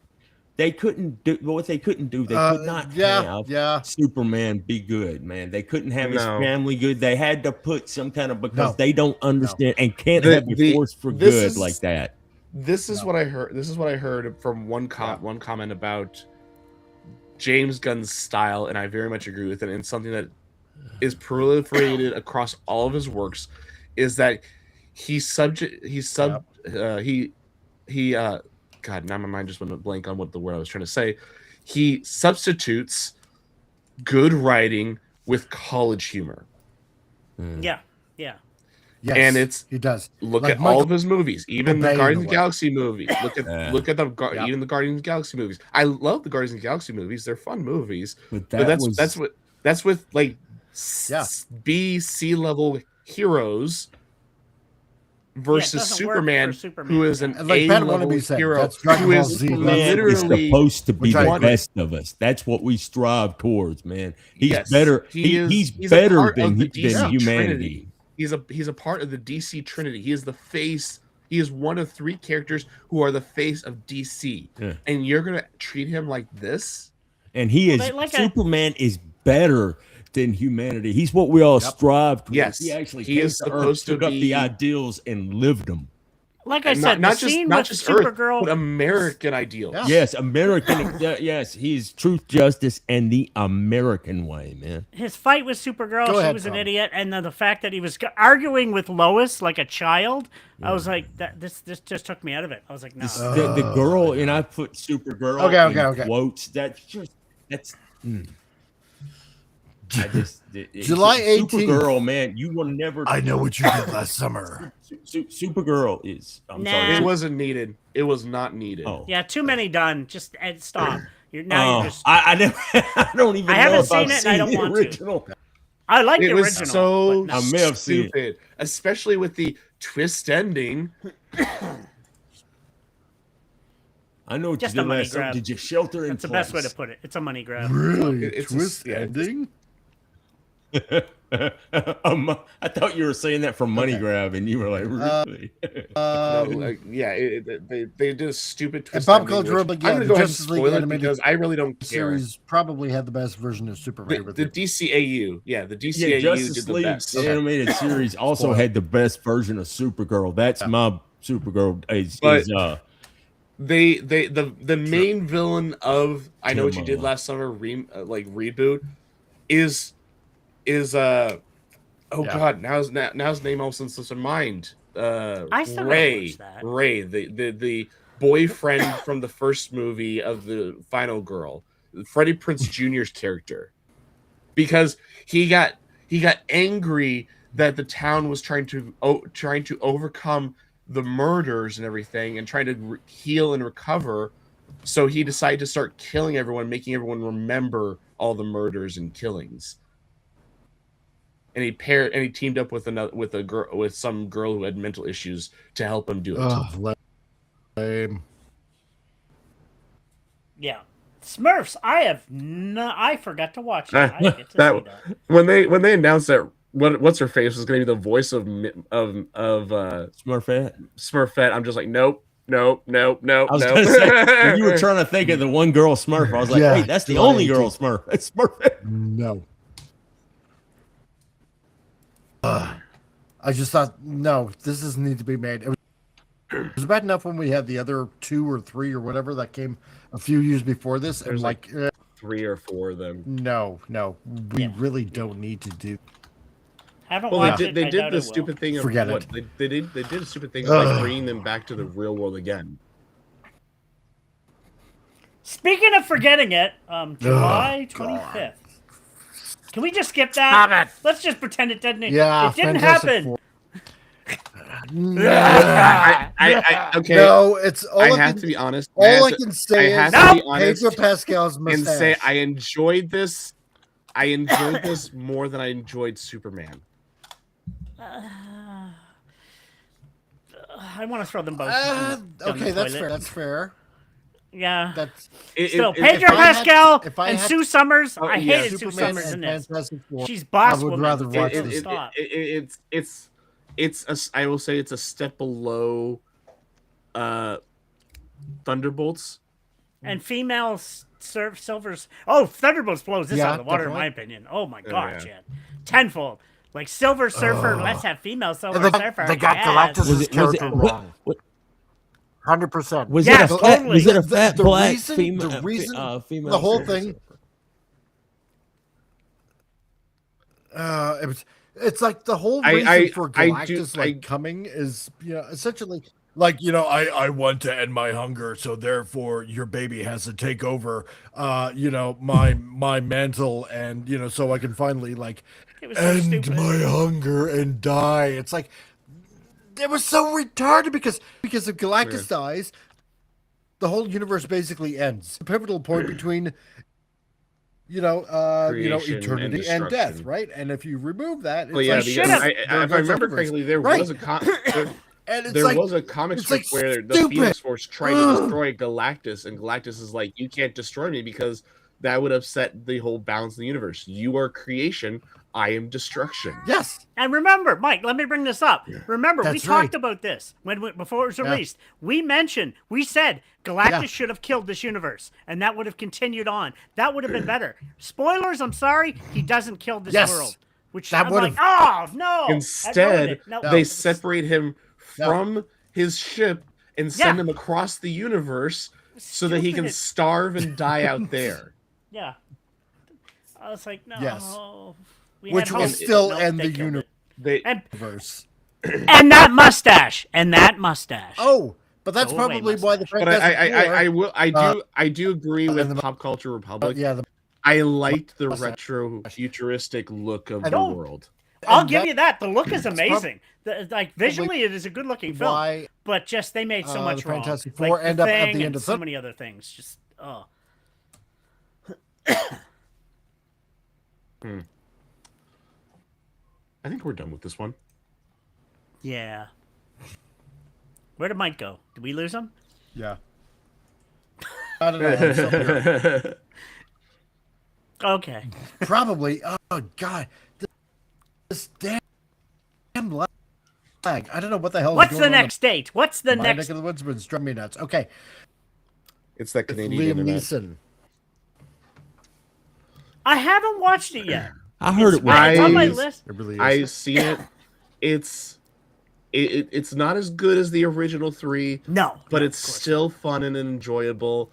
They couldn't do what they couldn't do. They could not have Superman be good, man. They couldn't have his No. family good. They had to put some kind of because No. they don't understand and can't The- have you the- forced for this good is- like that. This is what I heard. This is what I heard from one comment about James Gunn's style, and I very much agree with it. And something that is proliferated across all of his works is that God, now my mind just went blank on what the word I was trying to say. He substitutes good writing with college humor. yeah. Yes, And he does. Look Like at Michael all of his movies, even the Bay in Guardians a of the way. Galaxy movies. Look at Yep. even the Guardians of the Galaxy movies. I love the Guardians of the Galaxy movies. They're fun movies. But But was that's with like Yeah. B, C level heroes versus doesn't work Superman, for Superman, who is yeah. an And like A Pat level Wannabe said, hero, that's Dragon who Ball is Z. Superman is literally supposed to be which I the agree. best of us. That's what we strive towards, man. He's Yes, better. he's He's a better part than, of the than DC humanity. Trinity. He's a part of the DC Trinity. He is the face. He is one of 3 characters who are the face of DC. Yeah. And you're gonna treat him like this? And he is Superman is better than humanity. He's what we all strive towards. Yes, He actually he came is to Earth, supposed to took up be- the ideals and lived them. Like I And said, not the scene not with just Supergirl. Earth, but American ideals. Yeah. Yes, American. Yes, he's truth, justice, and the American way, man. His fight with Supergirl, Go she ahead, was an Tom. idiot, and then the fact that he was arguing with Lois like a child, I was like, this just took me out of it. I was like, no. The girl, and I put Supergirl Okay. in quotes. I just July 18th. Supergirl, man, you will never. I know what you did last summer. Supergirl is. I'm Nah. sorry. It wasn't needed. It was not needed. Oh. Yeah, too many done. Just stop. You're you're just. I never. I don't even. I know haven't if I've seen it, and I don't the want to. original. I like the It was original. so but no. I may have seen it. stupid, especially with the twist ending. I know what Just you a did money last summer. grab. Did you shelter in That's the place? best way to put it. It's a money grab. Really? It's a- Twist yeah, it's- ending? I thought you were saying that for money grab, and you were like, really? No, like, yeah, they did a stupid twist. Pop ending, culture, which but yeah, I'm gonna the go ahead and Justice League spoil it animated because I really don't care. series probably had the best version of Superman. The DCAU, yeah, the DCAU Yeah, did Justice the League best. animated series also Spoiled. had the best version of Supergirl. That's my Supergirl. But- The main villain of I Know What You Did Gemma. Last Summer reboot is God, now his name all slips in mind. I still gotta Ray, watch that. Ray, the boyfriend from the first movie of the Final Girl, Freddie Prinze Jr.'s character, because he got angry that the town was trying to overcome the murders and everything and trying to heal and recover, so he decided to start killing everyone, making everyone remember all the murders and killings. And he teamed up with some girl who had mental issues to help him do it. Lame. Yeah. Smurfs. I forgot to watch it. I get to see That that. when they announced that what's her face was going to be the voice of Smurfette. Smurfette, I'm just like nope. I was gonna say when you were trying to think of the one girl Smurf, I was like, Yeah, wait, that's the July only girl 18th. Smurf. It's Smurfette. No. I just thought, no, this doesn't need to be made. It was bad enough when we had the other 2 or 3 or whatever that came a few years before this. And There's like, 3 or 4 of them. no, we really don't need to do. Haven't Well, watched they it. did. I They did doubt the I will. stupid thing of Forget what it. they did a stupid thing of like bringing them back to the real world again. Speaking of forgetting it, July 25th. Can we just skip that? Stop it. Let's just pretend it didn't. Yeah, it didn't Fantastic happen. Four. I okay. No, it's all I I have can, to be honest. all I can say I is have to be honest Pedro Pascal's and mustache. say I enjoyed this. I enjoyed this more than I enjoyed Superman. I want to throw them both. down the okay, that's toilet. fair. That's fair. Yeah. That's Still, if Pedro I had- Pascal if I and had- Sue Summers. Oh, I yeah, hated Sue Superman Summers in and this. Fantastic Four. She's boss I would woman. rather watch Full this. stop. it's I will say it's a step below Thunderbolts. And female Silver's. Oh, Thunderbolts blows this Yeah, out of the water, definitely. in my opinion. Oh my god, yeah. Jen. Tenfold. Like Silver Surfer, let's have female Silver And Surfer. they got yes. Galactus' character wrong. 100%. Was Yes, it a fat? totally. Was it a The- fat the black reason- female? the reason- Female the whole Silver thing- Surfer. It's like the whole I- reason I- for I Galactus do- coming is essentially like I want to end my hunger, so therefore your baby has to take over my mantle, and so I can finally It was so end stupid. my hunger and die. It's like it was so retarded because if Galactus dies, the whole universe basically ends. The pivotal point between Creation eternity and and death, destruction. right? And if you remove that, it's Well, yeah, like, They because should've- if I goes remember universe. correctly, there Right. was a and it's there like, was a comic it's strip like where the stupid. Phoenix Force tried to destroy Galactus, and Galactus is like, "You can't destroy me because that would upset the whole balance of the universe. You are creation, I am destruction." yes, And remember, Mike, let me bring this up. Remember, we That's talked right. about this before it was Yeah. released. We said Galactus Yeah. should have killed this universe, and that would have continued on. That would have been better. Spoilers, I'm sorry, he doesn't kill this Yes. world. Which That I'm would've- like, oh no! That ruined Instead, it. No, they it was- separate him No. from his ship and send Yeah. him across the universe so that he can Stupid. starve and die out there. Yeah. I was like, no. Yes. We which had will hope. still Nope, end they the killed it. They And universe. and that mustache. Oh, but that's Go away, probably why the mustache. but Fantastic I do agree with and the- Pop Culture Republic. yeah, I liked the mustache. retro futuristic look of And- the Oh. world. I'll and give that- you that. The look is prob- amazing. Visually, it is a good-looking film. why But just they made so much the wrong. Fantastic Like Four the end up at Thing the end and of so some- many other things. Just oh. I think we're done with this one. Yeah. Where did Mike go? Did we lose him? yeah. I don't know. I'm still here. Okay. Probably. Oh God, this damn lag. I don't know what the hell. What's is the going on. next date? What's the My next? neck of the woods has been strumming me nuts. Okay, It's that it's Canadian Liam internet. Neeson. I haven't watched it yet. I heard it was. It's on my I- list. It really is. I've seen it. It's not as good as the original three, No, but no, it's of course. still fun and enjoyable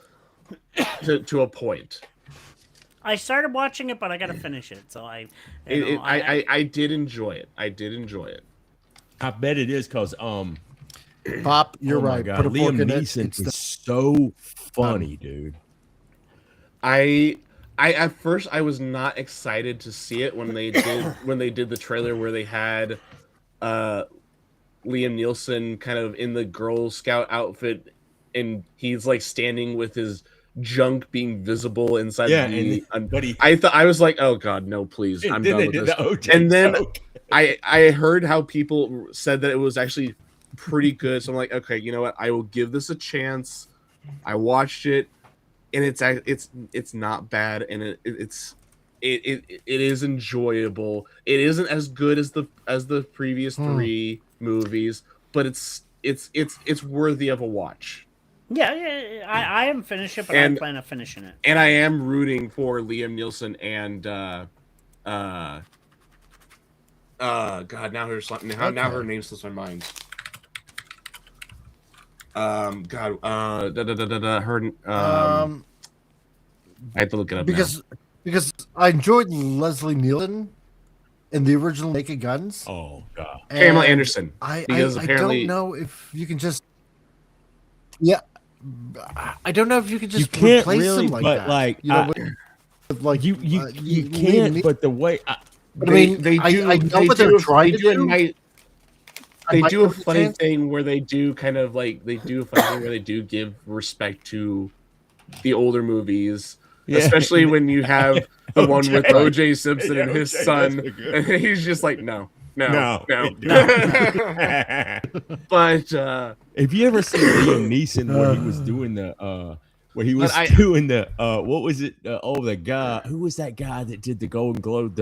to a point. I started watching it, but I got to finish it. So I did enjoy it. I did enjoy it. I bet it is because Pop, you're oh my right. God, Put a fork Liam in it. Neeson It's is the- so funny, dude. I at first I was not excited to see it when they did the trailer where they had Liam Neeson kind of in the Girl Scout outfit, and he's like standing with his junk being visible inside but he I was like, oh god, no, please, I'm then done they with did this. the OJ And then joke. I heard how people said that it was actually pretty good, so I'm like, okay, you know what, I will give this a chance. I watched it, and it's not bad, and it is enjoyable. It isn't as good as the previous three movies, but it's worthy of a watch. Yeah, I haven't finished it, but And- I plan on finishing it. And I am rooting for Liam Neeson and God, now her name slips my mind. God, her I have to look it up because I enjoyed Leslie Nielsen in the original Naked Guns. Oh God. Pamela and Anderson. I Because apparently- don't know if you can just. Yeah, I don't know if you can just You can't replace really, him like but that. like, you know, I- with, like you Liam can't. Neeson. But the way I mean, I know what they're trying to do. They might do a give it a funny chance. thing where they do give respect to the older movies, Yeah. especially when you have the one with OJ. O.J. Simpson Yeah, and his OJ, son, that's good. and he's just like, no. No. But Have you ever seen Liam Neeson when he was doing the where he was doing the what was it? The guy who was that guy that did the Golden Globe?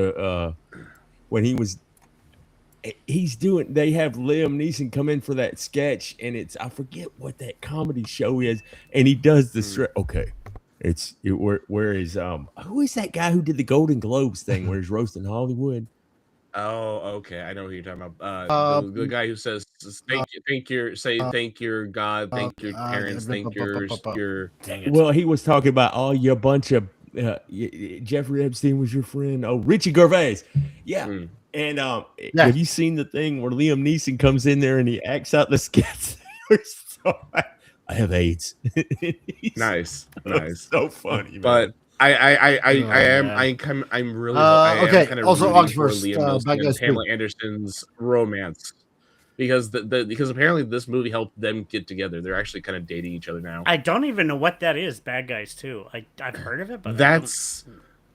When they have Liam Neeson come in for that sketch, and I forget what that comedy show is, and he does the okay. Where is who is that guy who did the Golden Globes thing where he's roasting Hollywood? Oh, okay. I know who you're talking about. The guy who says thank your God, thank your parents, thank your. Dang it. Well, he was talking about all your bunch of Jeffrey Epstein was your friend. Oh, Richie Gervais. Yeah. And have you seen the thing where Liam Neeson comes in there and he acts out the sketch? I have AIDS. Nice. So funny, man. But I'm really okay. Kind of Also, August 1st, Liam Neeson and Pamela Anderson's romance because because apparently this movie helped them get together. They're actually kind of dating each other now. I don't even know what that is. Bad Guys 2. I've heard of it, but that's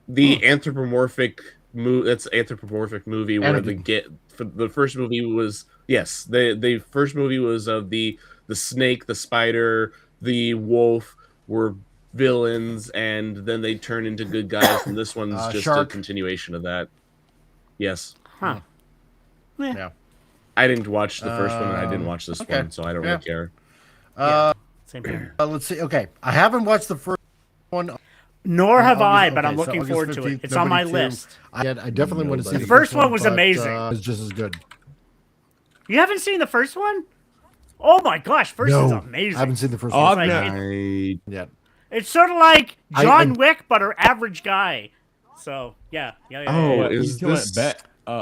the anthropomorphic movie. That's anthropomorphic movie where the first movie was the first movie was of the snake, the spider, the wolf were villains, and then they turn into good guys, and this one's just a continuation of that. Yes. Huh. Yeah. I didn't watch the first one, and I didn't watch this one, so I don't really care. Same here. Let's see. Okay, I haven't watched the first one. Nor have I, but I'm looking forward to it. It's on my list. I definitely want to see the first one. Was amazing. It's just as good. You haven't seen the first one? Oh my gosh, first one's amazing. I haven't seen the first one yet. It's sort of like John Wick, but an average guy. So yeah. Is this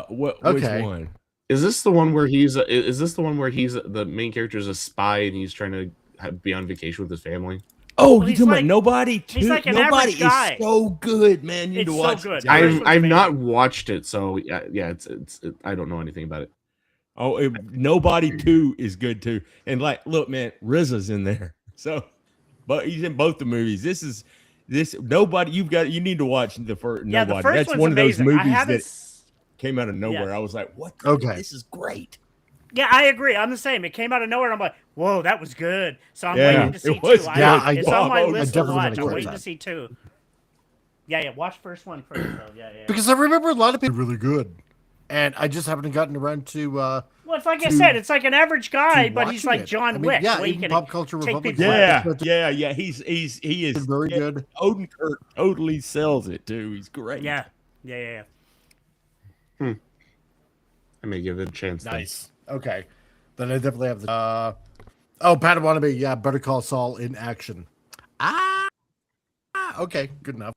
which one? Is this the one where he's the main character is a spy and he's trying to be on vacation with his family? Oh, you talking about Nobody 2? He's like an Nobody average guy. is so good, man. You need to watch so good. it. I've not watched it, so it's I don't know anything about it. Oh, Nobody 2 is good too. And look, man, RZA's in there. So, but he's in both the movies. This Nobody. You need to watch the first. Yeah, Nobody. the first That's one's one of those amazing. movies that came out of nowhere. Yeah. I was like, what? This is great. Yeah, I agree. I'm the same. It came out of nowhere, and I'm like, whoa, that was good. So I'm waiting to see 2. It's on my list to watch. I'm waiting to see 2. Yeah, watch first one first, though. Yeah. Because I remember a lot of people really good, and I just haven't gotten around to. Well, it's like I said, it's like an average guy, but he's like John Wick. Yeah, even Pop Culture Republic. Yeah. He is very good. Odenkirk totally sells it too. He's great. Yeah. I may give it a chance. Nice. Okay, then I definitely have the. Pat Wannabe. Yeah, Better Call Saul in action. Okay, good enough.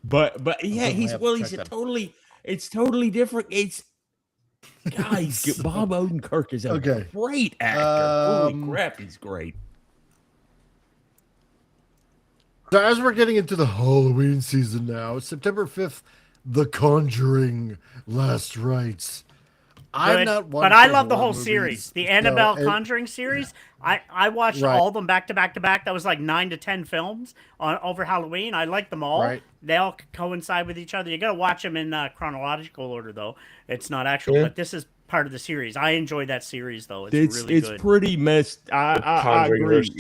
But yeah, it's totally different. It's guys, Bob Odenkirk is a great actor. Holy crap, he's great. So as we're getting into the Halloween season now, September 5th, The Conjuring: Last Rites. But I love the whole series. The Annabelle Conjuring series. I watched all of them back to back to back. That was like 9 to 10 films over Halloween. I like them all. Right. They all coincide with each other. You got to watch them in chronological order, though. It's not actual, but this is part of the series. I enjoy that series, though. It's really good. It's pretty messed. I agree.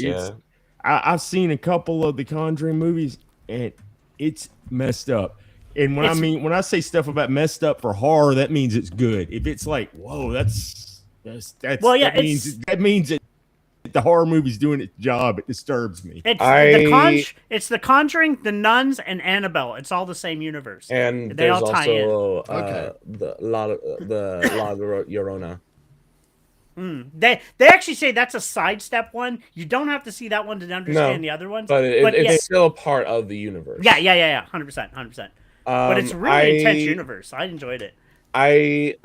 I've seen a couple of the Conjuring movies, and it's messed up. And when I say stuff about messed up for horror, that means it's good. If it's like, whoa, that means that the horror movie's doing its job. It disturbs me. It's the Conjuring, the Nuns, and Annabelle. It's all the same universe, and they all tie in. The La Llorona. They actually say that's a sidestep one. You don't have to see that one to understand the other ones. But it's still a part of the universe. Yeah, 100%. But it's a really intense universe. I enjoyed it. And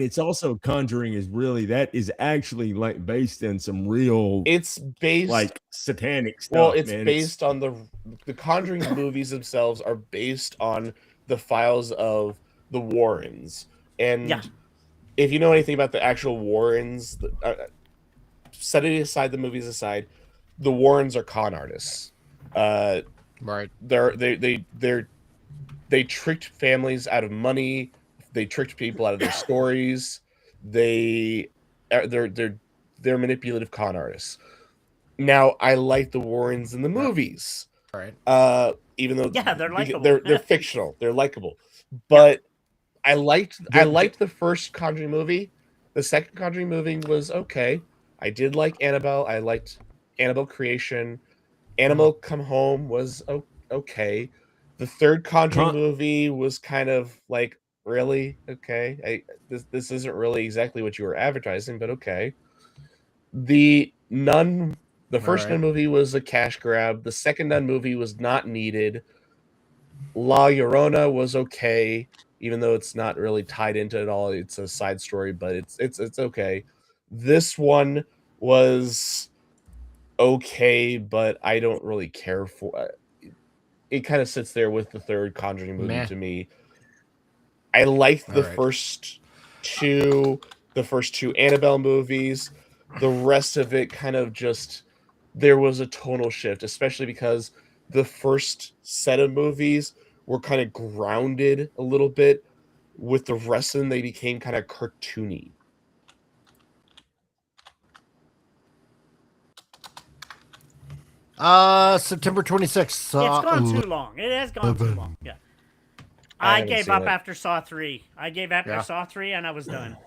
it's also Conjuring is actually like based in some real. It's based like satanic stuff. Well, it's based on the Conjuring movies themselves are based on the files of the Warrens. And if you know anything about the actual Warrens, setting aside the movies aside, the Warrens are con artists. Right. They tricked families out of money. They tricked people out of their stories. They're manipulative con artists. Now I like the Warrens in the movies. All right. Even though they're likable. they're fictional, they're likable. But I liked the first Conjuring movie. The second Conjuring movie was okay. I did like Annabelle. I liked Annabelle Creation. Animal Come Home was okay. The third Conjuring movie was kind of like, really? Okay. This isn't really exactly what you were advertising, but okay. The Nun, the first Nun movie was a cash grab. The second Nun movie was not needed. La Llorona was okay, even though it's not really tied into it all. It's a side story, but it's okay. This one was okay, but I don't really care for it. It kind of sits there with the third Conjuring movie to me. I liked the first two Annabelle movies. The rest of it kind of just, there was a tonal shift, especially because the first set of movies were kind of grounded a little bit. With the rest of them, they became kind of cartoony. September 26th. It's gone too long. It has gone too long. Yeah. I gave up after Saw 3. I gave up after Saw 3 and I was done.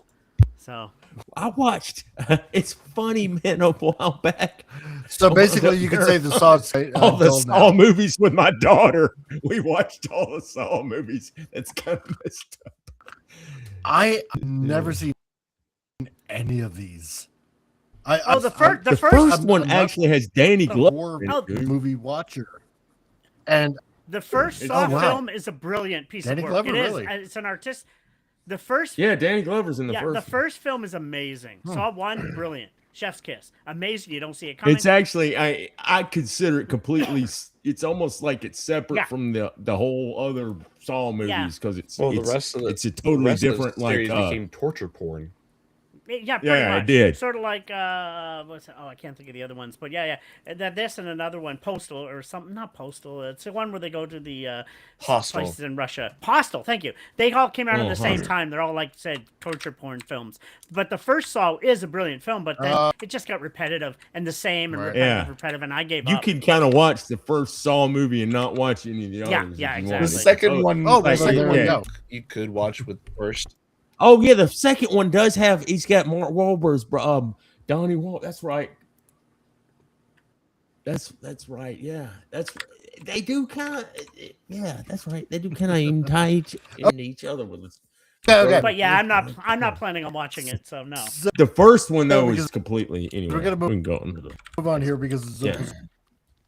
So I watched. It's funny, man. A while back. So basically, you could say the Saw all the Saw movies with my daughter. We watched all the Saw movies. That's kind of messed up. I've never seen any of these. The first one actually has Danny Glover. Movie watcher, and the first Saw film is a brilliant piece Danny of work. Glover, really? It's an artist. The first, Danny Glover's in the first. The first film is amazing. Saw 1, brilliant. Chef's kiss, amazing. You don't see it coming. It's actually I consider it completely. It's almost like it's separate from the whole other Saw movies because the rest of it's a totally different series became torture porn. Yeah, pretty much. I did. Sort of like I can't think of the other ones, but this and another one, Postal or something. Not Postal. It's the one where they go to the Hostel places in Russia. Postal. Thank you. They all came out at the same time. They're all like said torture porn films. But the first Saw is a brilliant film, but then it just got repetitive and the same and repetitive, and I gave up. You can kind of watch the first Saw movie and not watch any of the others. Yeah, exactly. The second one, you could watch with first. Oh yeah, the second one does have. He's got Mark Wahlberg's Donnie Wahlberg. That's right. That's right. Yeah, they do kind of. Yeah, that's right. They do kind of tie into each other with us. Okay. But I'm not planning on watching it. So no. The first one though is completely. Anyway, we're gonna move on here because it's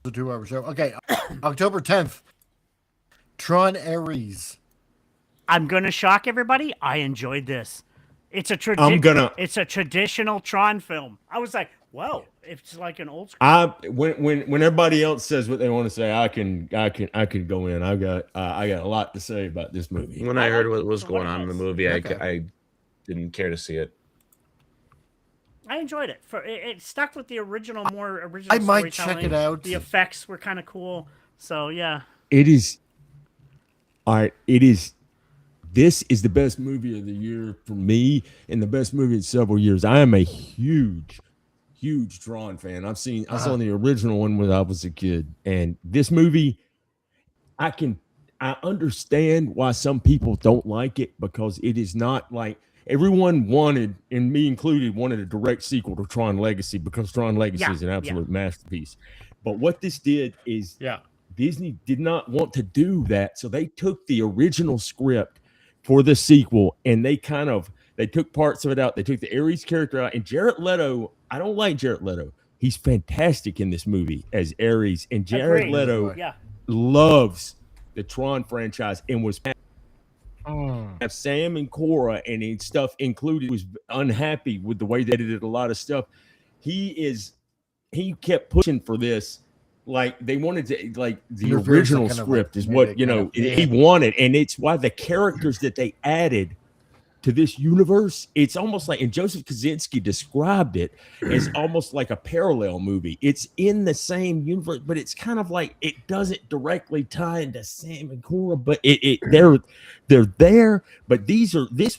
a 2-hour show. Okay, October 10th. Tron Ares. I'm gonna shock everybody. I enjoyed this. It's a traditional Tron film. I was like, whoa, it's like an old school. When everybody else says what they want to say, I can go in. I got a lot to say about this movie. When I heard what was going on in the movie, I didn't care to see it. I enjoyed it. It stuck with the original I might check it out. The effects were kind of cool. So yeah. It is. All right. It is. This is the best movie of the year for me, and the best movie in several years. I am a huge Tron fan. I saw the original one when I was a kid, and this movie, I understand why some people don't like it because it is not like everyone wanted, and me included, wanted a direct sequel to Tron Legacy because Tron Legacy is an absolute masterpiece. But what this did is, Disney did not want to do that, so they took the original script for the sequel, and they took parts of it out. They took the Ares character out, and Jared Leto. I don't like Jared Leto. He's fantastic in this movie as Ares, and Jared Leto loves the Tron franchise and was have Sam and Cora and stuff included. Was unhappy with the way they did a lot of stuff. He kept pushing for this. Like they wanted to, like the original script is what he wanted, and it's why the characters that they added to this universe, it's almost like, and Joseph Kosinski described it as almost like a parallel movie. It's in the same universe, but it's kind of like it doesn't directly tie into Sam and Cora, but they're there. But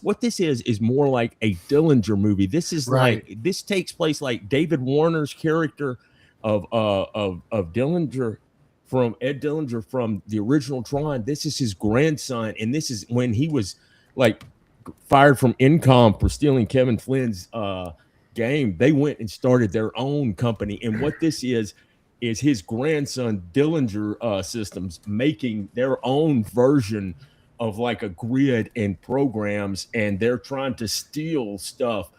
what this is more like a Dillinger movie. This is like this takes place like David Warner's character of Dillinger, from Ed Dillinger from the original Tron. This is his grandson, and this is when he was like fired from Incom for stealing Kevin Flynn's game. They went and started their own company, and what this is his grandson Dillinger Systems making their own version of like a grid and programs, and they're trying to steal stuff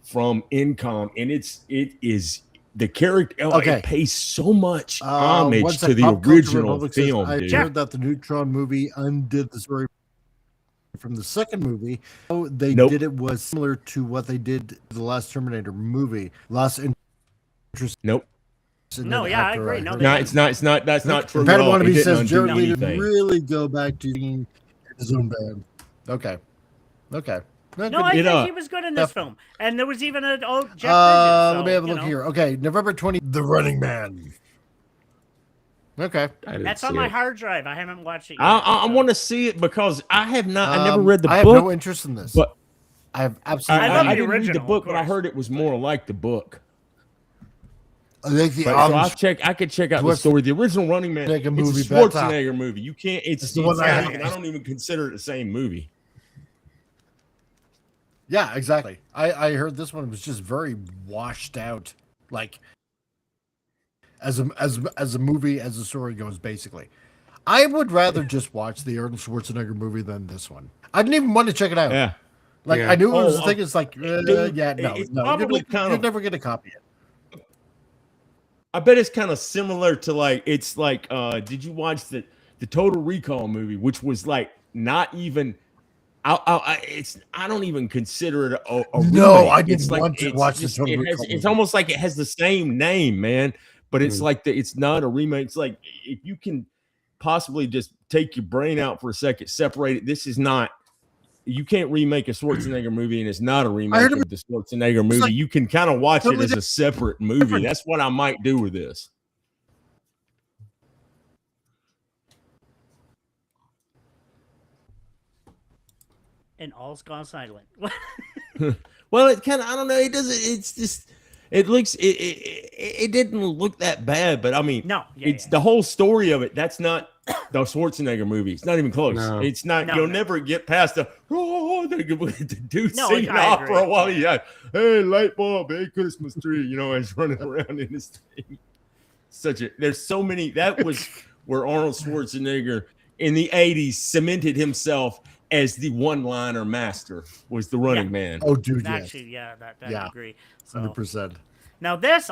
from Incom, and it is the character. Okay. It pays so much homage Once to the Pop Culture original Republic says, film. I dude. heard that the Neutron movie undid the story from the second movie. How they did it was similar to what they did to the last Terminator movie. Lost interest. Nope. No, yeah, I agree. No, No, it's not. That's not true. Pat at all. It Wannabe didn't says undo Jared Leto anything. really go back to being his own band. Okay. No, I think he was good in this film. And there was even a Jeff Bridges. Let me have a look here. Okay, November 20, The Running Man. Okay. That's on my hard drive. I haven't watched it yet. I want to see it because I have not. I never read the I book. have no interest in this. But I have absolutely. I love the didn't read the original, book, of but I course. heard it was more like the book. I think the But so I could check out the story. The original Running Man. Make a It's movie a better. Schwarzenegger movie. You can't. It's the one I I don't even consider it the same movie. Yeah, exactly. I heard this one was just very washed out, like as a movie, as the story goes. Basically, I would rather just watch the Arnold Schwarzenegger movie than this one. I didn't even want to check it out. Yeah. Like Yeah. I knew it was a Oh, thing. It's like, dude, yeah, no, it's no, probably you're never gonna copy it. I bet it's kind of similar to like it's like did you watch the Total Recall movie, which was like not even I don't even consider it a No, remake. I didn't It's like, want to it's watch the just- Total it has- Recall It's movie. almost like it has the same name, man, but it's Mhm. like it's not a remake. It's like if you can possibly just take your brain out for a second, separate it. This is not. You can't remake a Schwarzenegger movie, and it's not a remake heard of the Schwarzenegger movie. like You can kind of watch it totally as a separate movie. different. That's what I might do with this. And all's gone silent. Well, it kind of, I don't know. It doesn't, it's just, it looks, it didn't look that bad, but I mean, No, it's the whole story of it. That's not the Schwarzenegger movie. It's not even close. No. It's not, No, you'll no. never get past the dude No, singing I off for a agree. while. Yeah. Hey, light bulb, hey, Christmas tree, you know, as running around in this thing. There's so many, that was where Arnold Schwarzenegger in the 80s cemented himself as the one-liner master, was the Running Man. Oh, dude, yes, Actually, yeah, that I Yeah. agree. So 100%. now this,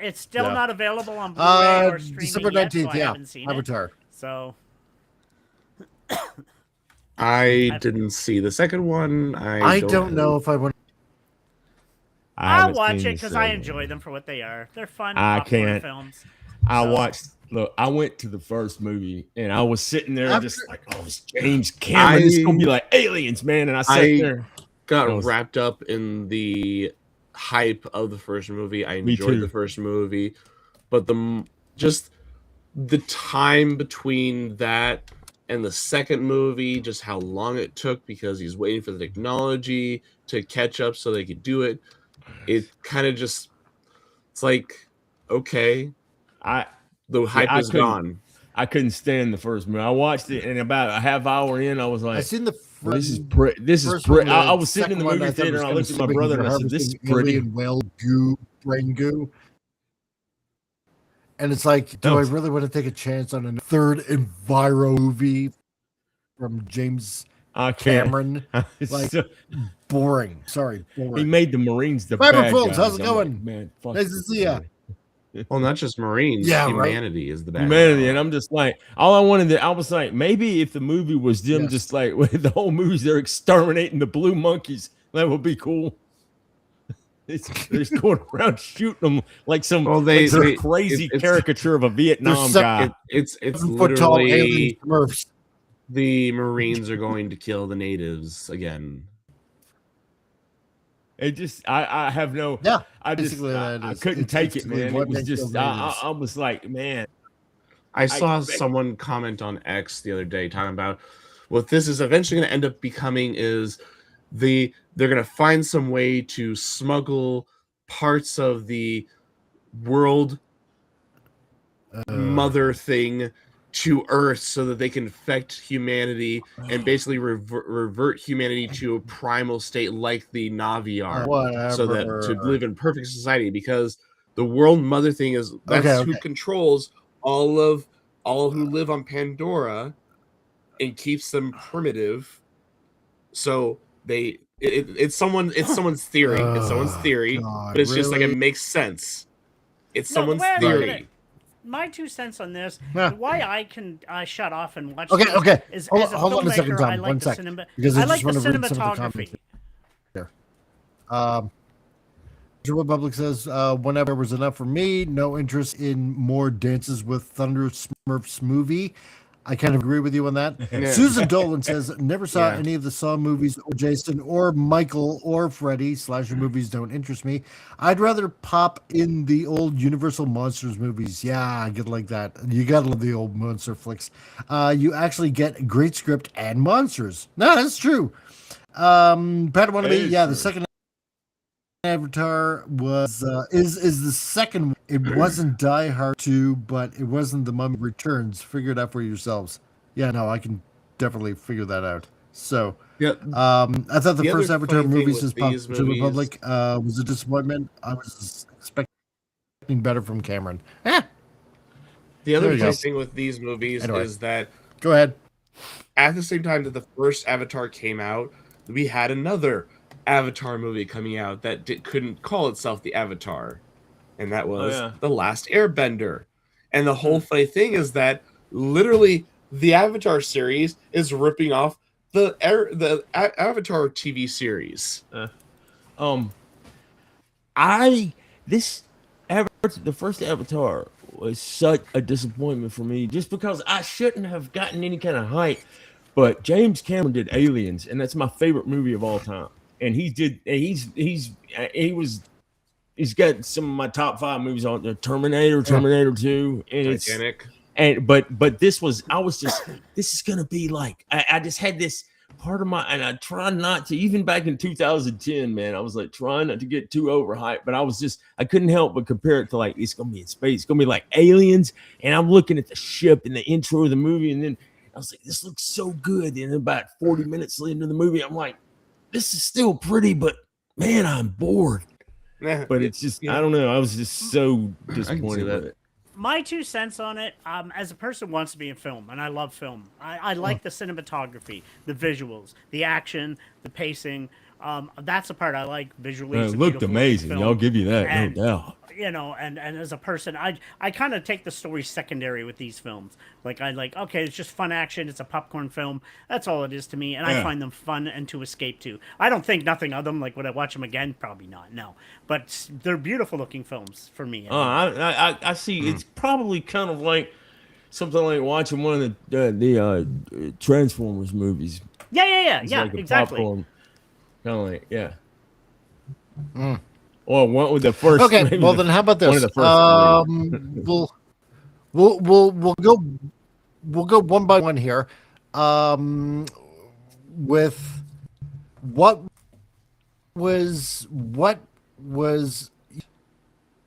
it's still Yeah. not available on Blu-ray or streaming December yet, 19th, so I yeah, haven't seen it. Avatar. So I didn't see the second one. I don't know if I want. I'll haven't watch seen it because the I second enjoy one. them for what they are. They're fun. I popcorn can't. films. I So- watched. Look, I went to the first movie and I was sitting there After- just like, oh, it's James Cameron. It's gonna be like aliens, man. And I sat I there. got That was- wrapped up in the hype of the first movie. I Me enjoyed too. the first movie, but just the time between that and the second movie, just how long it took because he's waiting for the technology to catch up so they could do it. It kind of just, it's like, okay, the hype I is couldn't- gone. I couldn't stand the first movie. I watched it and about a half hour in, I was I like, seen the. well, this is first one, I was sitting in the second one, movie I thought it theater was and I kinda looked at my stupid brother because and I said, they're this is harvesting pretty. alien whale goo, brain goo. And it's like, do No. I really want to take a chance on a third Enviro movie from James I can't. Cameron? It's Like, so- Boring. Sorry, he boring. made the Marines the Fiber bad Films, guys. how's it I'm going? like, man, fuck Nice to this see ya. movie. Well, not just Marines. Yeah, right. Humanity is the bad Humanity, guy. and I'm just like, all I wanted to, I was like, maybe if the movie was them Yes. just like the whole movie's they're exterminating the blue monkeys, that would be cool. They're just going around shooting them like some, Well, crazy it's- caricature of a Vietnam sep- guy. It's 7-foot tall alien literally Smurfs. the Marines are going to kill the natives again. It just, I have no, Yeah, I just, basically that I is- couldn't it's take it, basically man. what It was makes just, those natives. I was like, man, I saw someone comment on X the other day talking about what this is eventually going to end up becoming is they're going to find some way to smuggle parts of the world mother thing to Earth so that they can affect humanity and basically revert humanity to a primal state like the Navi are, so that to live in perfect society. Because the world mother thing is who controls all who live on Pandora and keeps them primitive. So it's someone's theory. It's someone's theory, God, but it's just like really? it makes sense. It's No, the someone's way I look at theory. it, my 2 cents on this, Yeah. why I can shut off and watch Okay, this okay. is Hold as a on a second, filmmaker, Tom. I like One the sec. cinema. Because I I like just the want to read some of the cinematography. comments here. The Republic says, whenever there was enough for me, no interest in more Dances with Thunder Smurfs movie. I kind of agree with you on that. Yeah. Susan Dolan says, never saw Yeah. any of the Saw movies or Jason or Michael or Freddy. Slasher movies don't interest me. I'd rather pop in the old Universal Monsters movies. Yeah, I get like that. You gotta love the old monster flicks. You actually get great script and monsters. No, that's true. Pat Wannabe, yeah, the second Avatar was is the second one. It wasn't Die Hard 2, but it wasn't The Mummy Returns. Figure it out for yourselves. Yeah, no, I can definitely figure that out. So, Yeah. I thought the The first other Avatar funny thing movie with since these Pop to movies- Republic was a disappointment. I was expecting better from Cameron. Eh, The other There you funny go. thing with these movies Anyway. is that go ahead. at the same time that the first Avatar came out, we had another Avatar movie coming out that couldn't call itself the Avatar, and that was The Last Airbender. And the whole funny thing is that literally the Avatar series is ripping off the Avatar TV series. The first Avatar was such a disappointment for me, just because I shouldn't have gotten any kind of hype. But James Cameron did Aliens, and that's my favorite movie of all time. And he's got some of my top 5 movies on there: Terminator, Terminator 2, and Titanic. But this was, this is gonna be like, I just had this part of my, and I tried not to, even back in 2010, man, I was like trying not to get too overhyped, but I couldn't help but compare it to, like, it's gonna be in space, it's gonna be like Aliens, and I'm looking at the ship in the intro of the movie, and then I was like, this looks so good. And about 40 minutes into the movie, I'm like, this is still pretty, but man, I'm bored. But it's just, I don't know. I was just so disappointed with it. My 2 cents on it, as a person who wants to be in film, and I love film, I like the cinematography, the visuals, the action, the pacing. That's the part I like visually. It looked amazing. I'll give you that, and, no doubt. You know, and as a person, I kind of take the story secondary with these films. Like, okay, it's just fun action. It's a popcorn film. That's all it is to me, and I find them fun and to escape to. I don't think nothing of them. Like, would I watch them again? Probably not. No, but they're beautiful looking films for me. I see. It's probably kind of like something like watching one of the Transformers movies. Yeah, Like exactly. Popcorn, kind of like, Or one with the first. Okay, well then, how about this? One of the first we'll go one by one here. With what was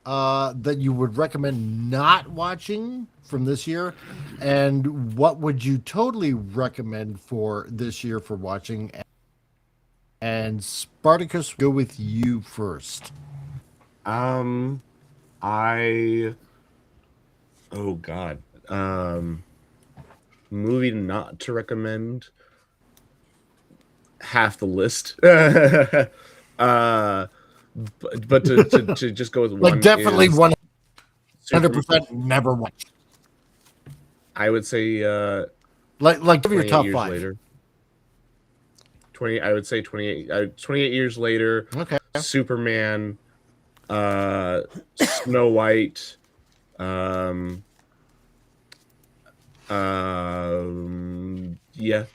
that you would recommend not watching from this year, and what would you totally recommend for this year for watching? And Spartacus, go with you first. Oh God. Movie not to recommend. Half the list. But to just go with one. Like, definitely is 100% never watch. I would say Like give your 28 top years 5. later. 28 years later. Okay. Superman, Snow White,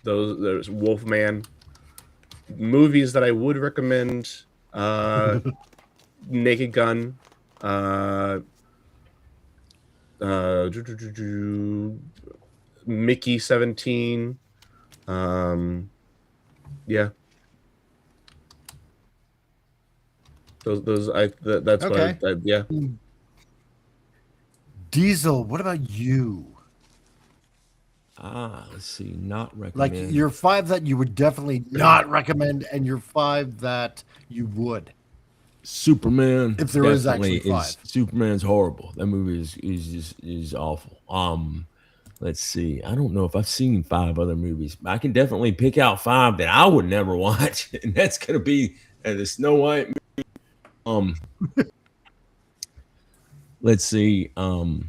those Wolfman movies that I would recommend. Naked Gun, Mickey 17, yeah. That's Okay. what yeah. Diesel, what about you? Let's see. Not Like recommend. your 5 that you would definitely not recommend, and your 5 that you would. Superman. If there is definitely actually 5. Superman's horrible. That movie is awful. Let's see. I don't know if I've seen 5 other movies. I can definitely pick out 5 that I would never watch, and that's gonna be the Snow White movie. Let's see. The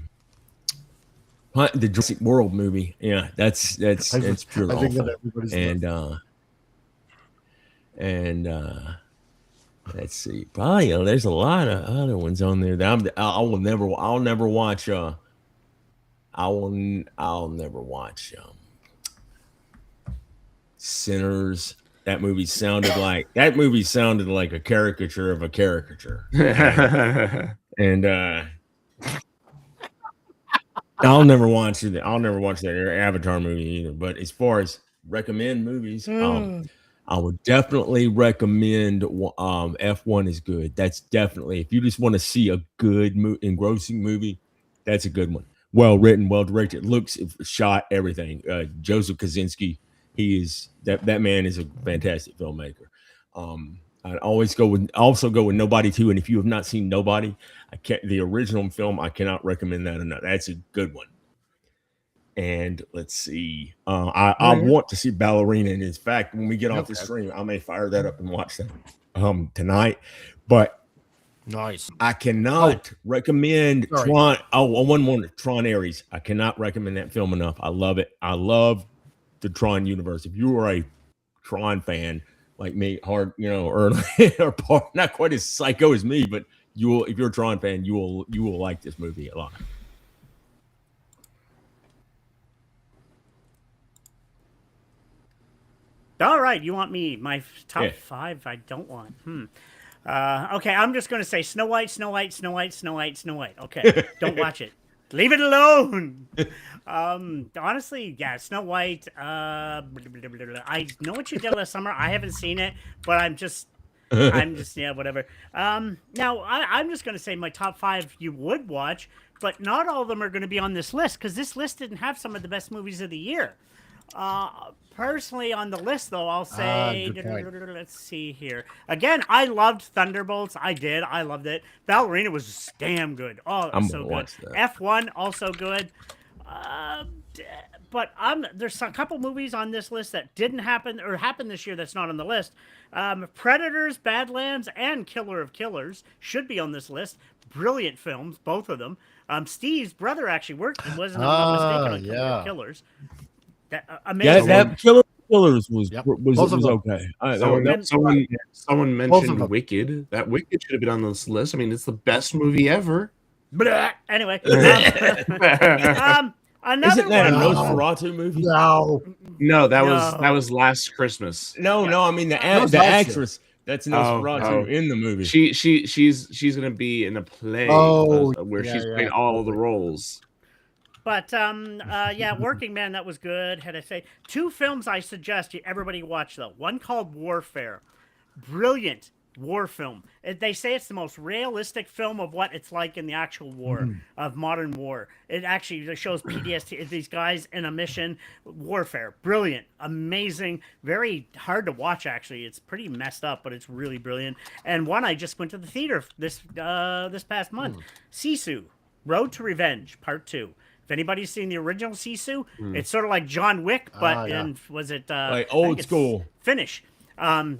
Jurassic World movie. Yeah, that's purely I think awful. that everybody's let's see. Probably there's a lot of other ones on there that I'll never watch. I'll never watch Sinners. That movie sounded like a caricature of a caricature. And I'll never watch that Avatar movie either. But as far as recommend movies, I would definitely recommend F1 is good. That's definitely, if you just want to see a good engrossing movie, that's a good one. Well written, well directed, looks, shot, everything. Joseph Kosinski, that man is a fantastic filmmaker. I'd also go with Nobody 2. And if you have not seen Nobody, the original film, I cannot recommend that enough. That's a good one. And let's see. I want to see Ballerina. And in fact, when we get off the stream, I may fire that up and watch that tonight. But nice. I cannot recommend Tron. One more, Tron Ares. I cannot recommend that film enough. I love it. I love the Tron universe. If you are a Tron fan like me, or not quite as psycho as me, but if you're a Tron fan, you will like this movie a lot. All right, you want my top 5? I don't want. Okay, I'm just going to say Snow White. Okay, don't watch it. Leave it alone. Honestly, yeah, Snow White. I know what you did last summer. I haven't seen it, but I'm just whatever. Now I'm just going to say my top 5 you would watch, but not all of them are going to be on this list because this list didn't have some of the best movies of the year. Personally, on the list, though, I'll say, let's see here. Again, I loved Thunderbolts. I did. I loved it. Ballerina was damn good. Oh, it was so good. F1, also good. But there's a couple movies on this list that didn't happen or happened this year that's not on the list. Predators, Badlands, and Killer of Killers should be on this list. Brilliant films, both of them. Steve's brother actually wasn't mistaken on Killer of Killers. Amazing. That Killer Killers was okay. Someone mentioned Wicked. That Wicked should have been on this list. I mean, it's the best movie ever. Anyway, isn't that a Nosferatu movie? No, that was Last Christmas. No, I mean the actress. That's Nosferatu in the movie. She's gonna be in a play where she's playing all the roles. But Working Man, that was good. Had I say 2 films I suggest everybody watch though. One called Warfare, brilliant war film. They say it's the most realistic film of what it's like in the actual war of modern war. It actually shows PTSD. These guys in a mission, warfare, brilliant, amazing, very hard to watch. Actually, it's pretty messed up, but it's really brilliant. And one I just went to the theater this past month, Sisu, Road to Revenge, Part 2. If anybody's seen the original Sisu, it's sort of like John Wick, but was it like old school Finnish?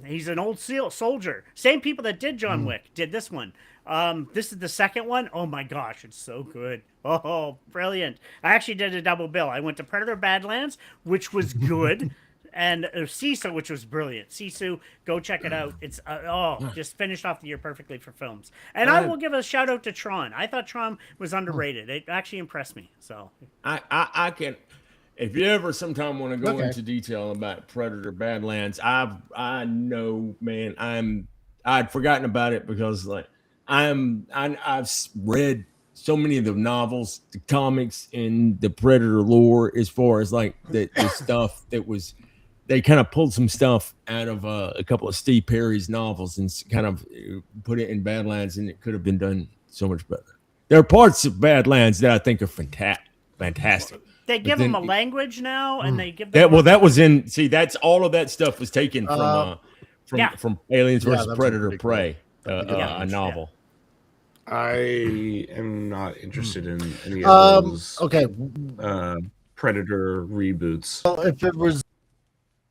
He's an old soldier. Same people that did John Wick did this one. This is the second one. Oh my gosh, it's so good. Oh, brilliant. I actually did a double bill. I went to Predator Badlands, which was good, and Sisu, which was brilliant. Sisu, go check it out. It's just finished off the year perfectly for films. And I will give a shout out to Tron. I thought Tron was underrated. It actually impressed me. So I can, if you ever sometime want to go into detail about Predator Badlands, I know, man, I'd forgotten about it because I've read so many of the novels, the comics, and the Predator lore as far as like the stuff that was. They kind of pulled some stuff out of a couple of Steve Perry's novels and kind of put it in Badlands, and it could have been done so much better. There are parts of Badlands that I think are fantastic. They give then them a language now, and they give them That well, that was in. See, that's all of that stuff was taken Yeah. from Aliens Yeah, versus that's Predator pretty Prey, Yeah. a novel. I am not interested in any of those Okay. Predator reboots. Well, if it was,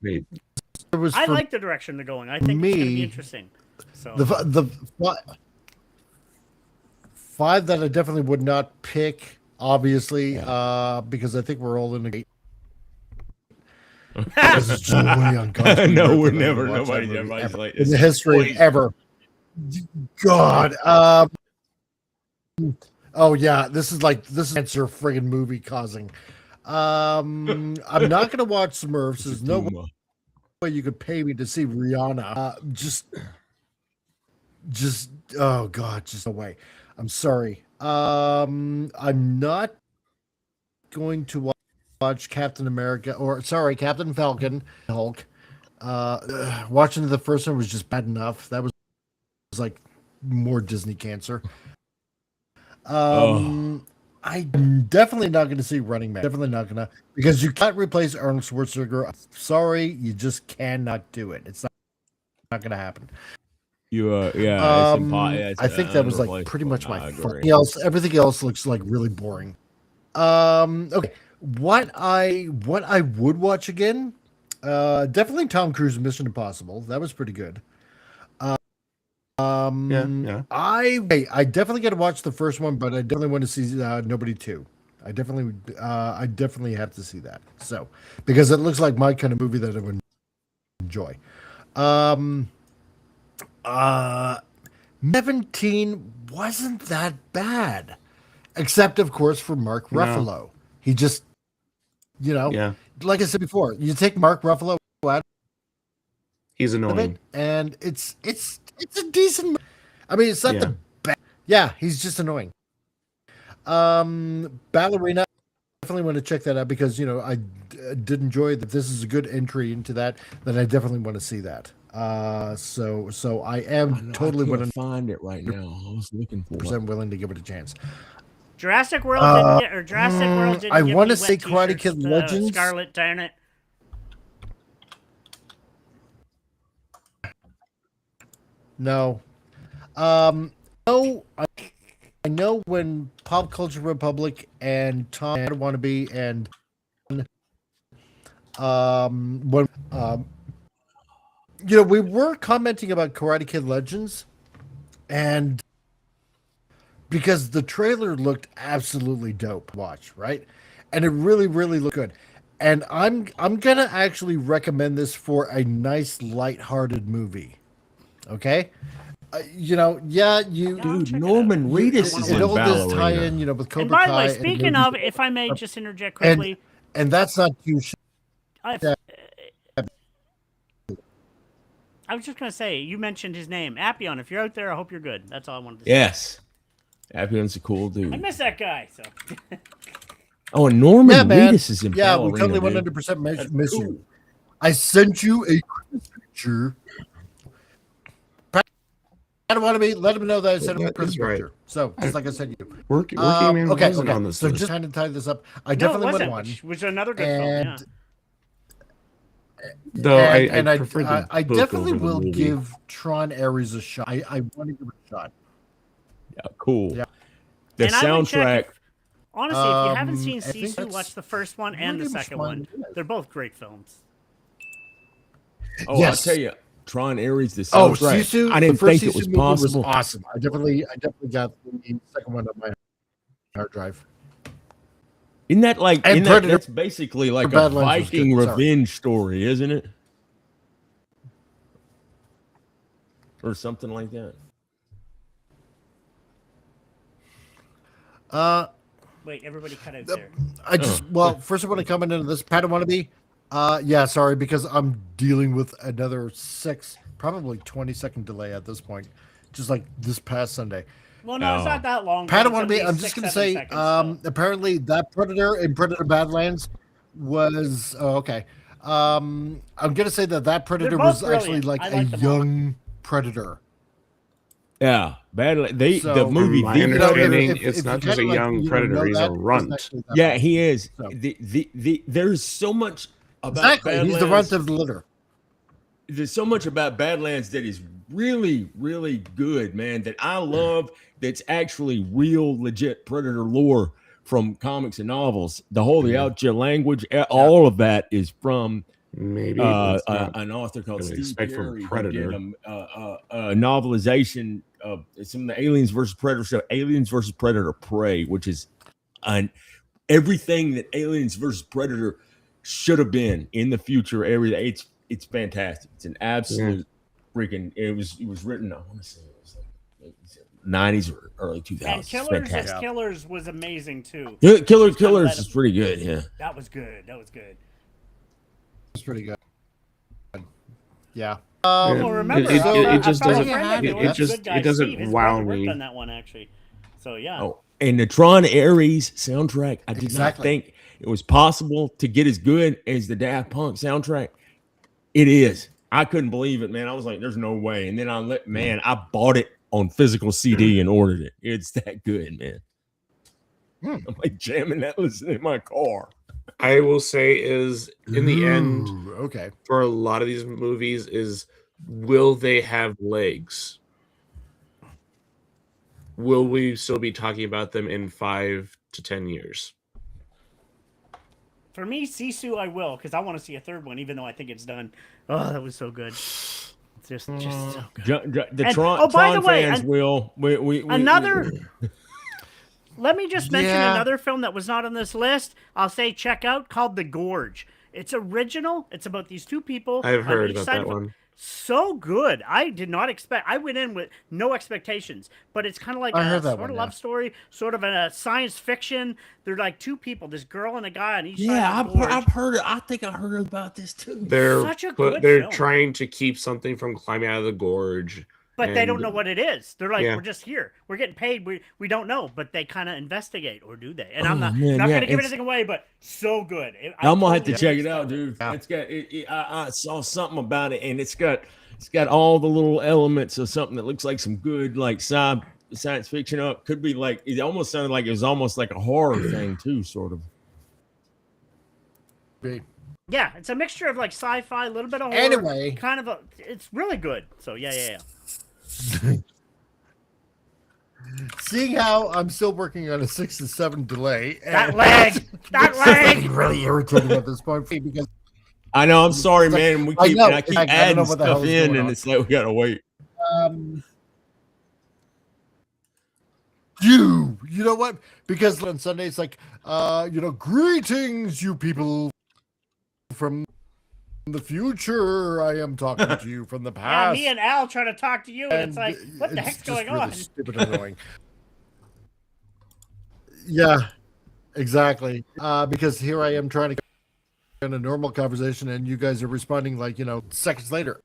Wait, it was I for like the direction they're going. I think it's going to be me, interesting. So the five that I definitely would not pick, obviously, because I think we're all in the. This is so way uncomfortable. No, we're that I never. would watch that Nobody's movie everybody's ever like in the history ever. God. Oh yeah, this is cancer friggin' movie causing. I'm not gonna watch Smurfs. There's no way you could pay me to see Rihanna. Just oh god, just no way. I'm sorry. I'm not going to watch Captain America Captain Falcon, Hulk. Watching the first one was just bad enough. That was like more Disney cancer. I'm definitely not going to see Running Man. Definitely not going to, because you can't replace Arnold Schwarzenegger. I'm sorry, you just cannot do it. It's not going to happen. It's I think that was like pretty much my everything else looks like really boring. Okay. What I would watch again, definitely Tom Cruise Mission Impossible. That was pretty good. yeah. I definitely got to watch the first one, but I definitely want to see Nobody 2. I definitely have to see that. So, because it looks like my kind of movie that I would enjoy. 17 wasn't that bad, except of course for Mark Ruffalo. He just, like I said before, you take Mark Ruffalo out, he's annoying, and it's a decent. I mean, it's not the best. Yeah, he's just annoying. Ballerina, definitely want to check that out because I did enjoy that. This is a good entry into that. Then I definitely want to see that. So I am totally going willing to find it right now. I was looking for it. willing to give it a chance. Jurassic World didn't I give want me to say wet Karate t-shirts, Kid Legends. Scarlet, darn it. No. No, I know when Pop Culture Republic and Tom Wannabe and when we were commenting about Karate Kid Legends, and because the trailer looked absolutely dope, watch, right? And it really, really looked good. And I'm gonna actually recommend this for a nice, lighthearted movie. Okay, Dude, Norman Reedus is in all this Ballerina. tie-in, with Cobra And by the Kai. way, speaking of, if I may just interject quickly, and that's not too. I was just gonna say, you mentioned his name, Appion. If you're out there, I hope you're good. That's all I wanted to say. Yes, Appion's a cool dude. I miss that guy. So. Oh, and Norman Reedus is in Ballerina. We totally 100% miss you. I sent you a picture. I don't want to let him know that I sent him a Christmas picture. So, just like I said, Working Man wasn't on this so list. just trying to tie this up. I definitely would one. Which another good film. Yeah. Though I definitely will give Tron Ares a shot. I want to give it a shot. Yeah, cool. Yeah. The And I would soundtrack. check honestly, if you haven't seen I think Sisu, watch the first one and the second one. They're both great films. Oh, Yes. I'll tell you, Tron Ares, the soundtrack. Sisu. I didn't think it was Sisu movie possible. Was awesome. I definitely got the second one on my hard drive. Isn't that like? And That's basically like a Badlands was Viking good, sorry. revenge story, isn't it? Or something like that. Wait, everybody cut out there. First I want to comment into this. Pat Wannabe. Yeah, sorry, because I'm dealing with another probably 20-second delay at this point, just like this past Sunday. Well, no, it's not that long. Pat Wannabe, I'm just going to say, apparently that Predator in Predator Badlands was, okay. I'm going to say that Predator was actually like a young Predator. Yeah, Badlands. The So, movie. My The understanding, if it's you not just a kinda, like, young you know predator; he's a that, runt. actually that Yeah, bad. he is. So, There's so much about exactly, he's the runt Badlands. of the litter. There's so much about Badlands that is really, really good, man. That I love. That's actually real, legit predator lore from comics and novels. The whole the Outja language, all of that is from Maybe that's not an author called what I Steve expect from Carey who Predator. did a novelization of some of the Aliens versus Predator stuff. Aliens versus Predator Prey, which is everything that Aliens versus Predator should have been in the future. Everything. It's fantastic. It's an absolute freaking. It was written. I want to say it was like 90s or early 2000s. And It's Killers fantastic. as Killers was amazing too. Yeah, Killers Just kinda let is him- pretty good. Yeah. That was good. That was good. It's pretty good. Yeah. Well, remember, it our just fellow doesn't. friend it of yours, just- good guy it doesn't Steve, his wow brother worked me. on that one actually. So yeah. Oh, and the Tron Ares soundtrack, I did not Exactly. think it was possible to get as good as the Daft Punk soundtrack. It is. I couldn't believe it, man. I was like, "There's no way." And then I bought it on physical CD and ordered it. It's that good, man. I'm like jamming that, listening in my car. I will say is in the end, Ooh, okay. for a lot of these movies, is will they have legs? Will we still be talking about them in 5 to 10 years? For me, Sisu, I will, because I want to see a third one, even though I think it's done. Oh, that was so good. It's just so good. The And- Tron, oh, by Tron the way, fans will. Another. Let me just mention Yeah. another film that was not on this list. I'll say check out called The Gorge. It's original. It's about these two people. I've on heard each about side that of a- one. So good. I did not expect. I went in with no expectations, but it's kind of like I a heard that sort one, of yeah. love story, sort of a science fiction. They're like two people, this girl and a guy on each Yeah, side of the gorge. I've heard it. I think I heard about this too. They're Such a good they're film. trying to keep something from climbing out of the gorge. But they don't and- know what it is. They're like, Yeah. we're just here. We're getting paid. We don't know. But they kind of investigate, or do they? And I'm Oh, not, man, not yeah, going to give it's- anything away, but so good. I'm gonna have to totally check it missed out, that. dude. Yeah. It's got. I saw something about it, and it's got all the little elements of something that looks like some good like science fiction. Up could be like it almost sounded like it was almost like a horror thing too, sort of. Yeah, it's a mixture of like sci-fi, a little bit of horror. Anyway. kind of it's really good. So yeah. Seeing how I'm still working on a 6 to 7 delay. That and leg, that it's just, like, leg. really irritating at this point because I know. I'm sorry, It's like- man. We I keep know, and I keep I don't know adding what the hell stuff is in, going and on. it's like we gotta wait. you know what? Because on Sunday it's like greetings, you people from the future. I am talking to you from the Yeah, past. me and Al trying to talk to you, and it's like, what the it's heck's just going really on? Stupid and annoying. Yeah, exactly. Because here I am trying to in a normal conversation, and you guys are responding like seconds later.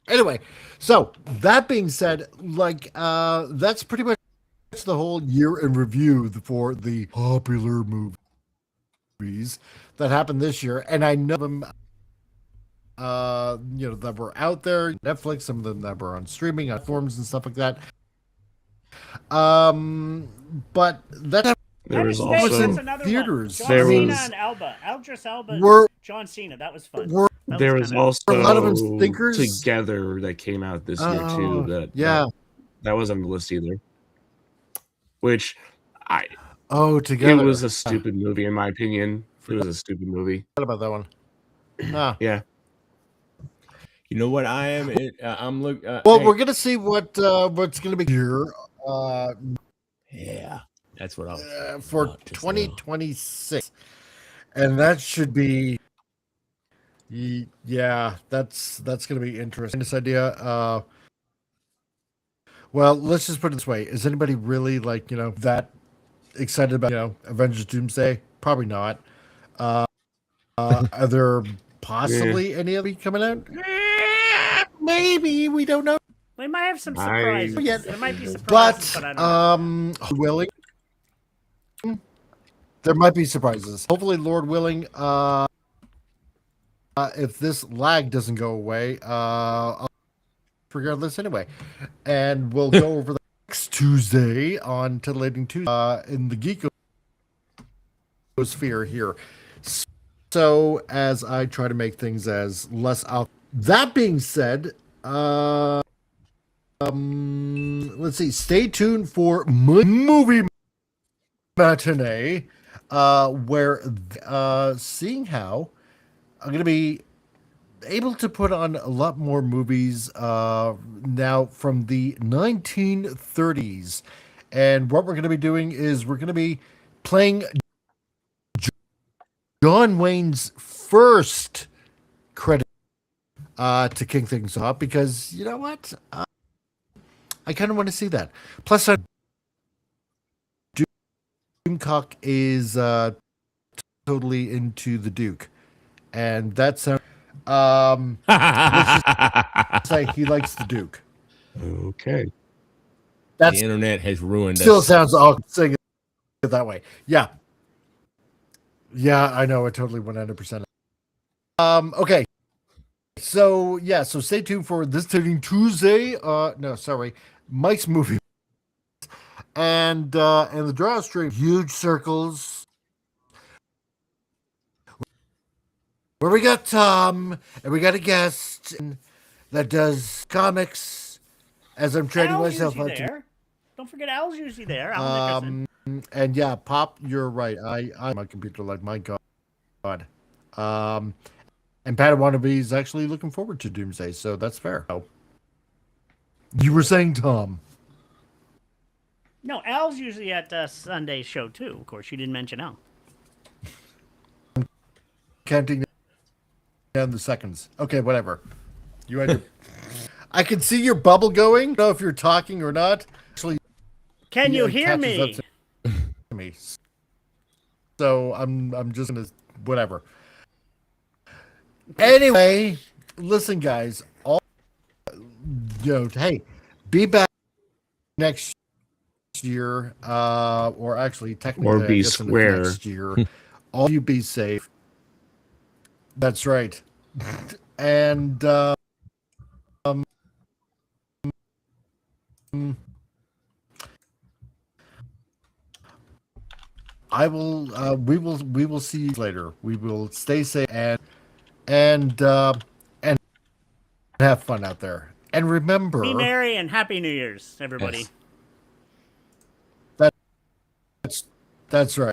Anyway, so that being said, like that's pretty much the whole year in review for the popular movies that happened this year, and I know them. That were out there, Netflix, some of them that were on streaming on forums and stuff like that. But that There was United States, also that's another theaters. One. There John Cena was- and Elba, Aldris Elba, and were John Cena. That was fun. were That there was kinda- also a lot of them stinkers. Together that came out this year too. That was on the list either. Which together. it was a stupid movie in my opinion. It was a stupid movie. What about that one? Yeah. You know what? I'm looking. Well, we're gonna see what's gonna be here Yeah, that's what I was for about just now. 2026, and that should be. Yeah, that's gonna be interesting. This idea. Well, let's just put it this way: is anybody really that excited about Avengers Doomsday? Probably not. Are there possibly any of you coming out? Maybe, we don't know. We might have some I- surprises. Yeah. There might be surprises, But but I don't know. willing, there might be surprises. Hopefully, Lord willing, if this lag doesn't go away, I'll regardless anyway. And we'll go over the next Tuesday on Titillating Tuesday in the geekosphere here. So as I try to make things as less out. That being said, let's see. Stay tuned for movie matinee, where seeing how I'm going to be able to put on a lot more movies now from the 1930s. And what we're going to be doing is we're going to be playing John Wayne's first credit to kick things off, because you know what? I kind of want to see that. Plus, Doomcock is totally into the Duke, and that's let's just say he likes the Duke. Okay. That's the internet has ruined still us. sounds awkward saying it that way. Yeah, I know it totally 100%. Okay. So yeah, so stay tuned for this Tuesday. No, sorry, Mike's movie, and the draw stream, huge circles, where we got Tom and we got a guest that does comics. As I'm trading Al's myself usually out there. Don't forget Al's usually there. Al Nickerson. and yeah, Pop, you're right. I'm on computer like my God. And Pat Wannabe is actually looking forward to Doomsday, so that's fair. Oh. You were saying Tom. No, Al's usually at Sunday's show too. Of course, you didn't mention Al. Counting down the seconds. Okay, whatever. You had your... I can see your bubble going. I don't know if you're talking or not. Actually, Can you it hear catches me? up to me. So I'm just gonna whatever. Anyway, listen, guys. Hey, be back next year, or actually technically, Or be I guess square. next year. All you be safe. That's right. And I will. We will see you later. We will stay safe and have fun out there. And remember, Be merry and happy New Year's, everybody. Yes. that's right.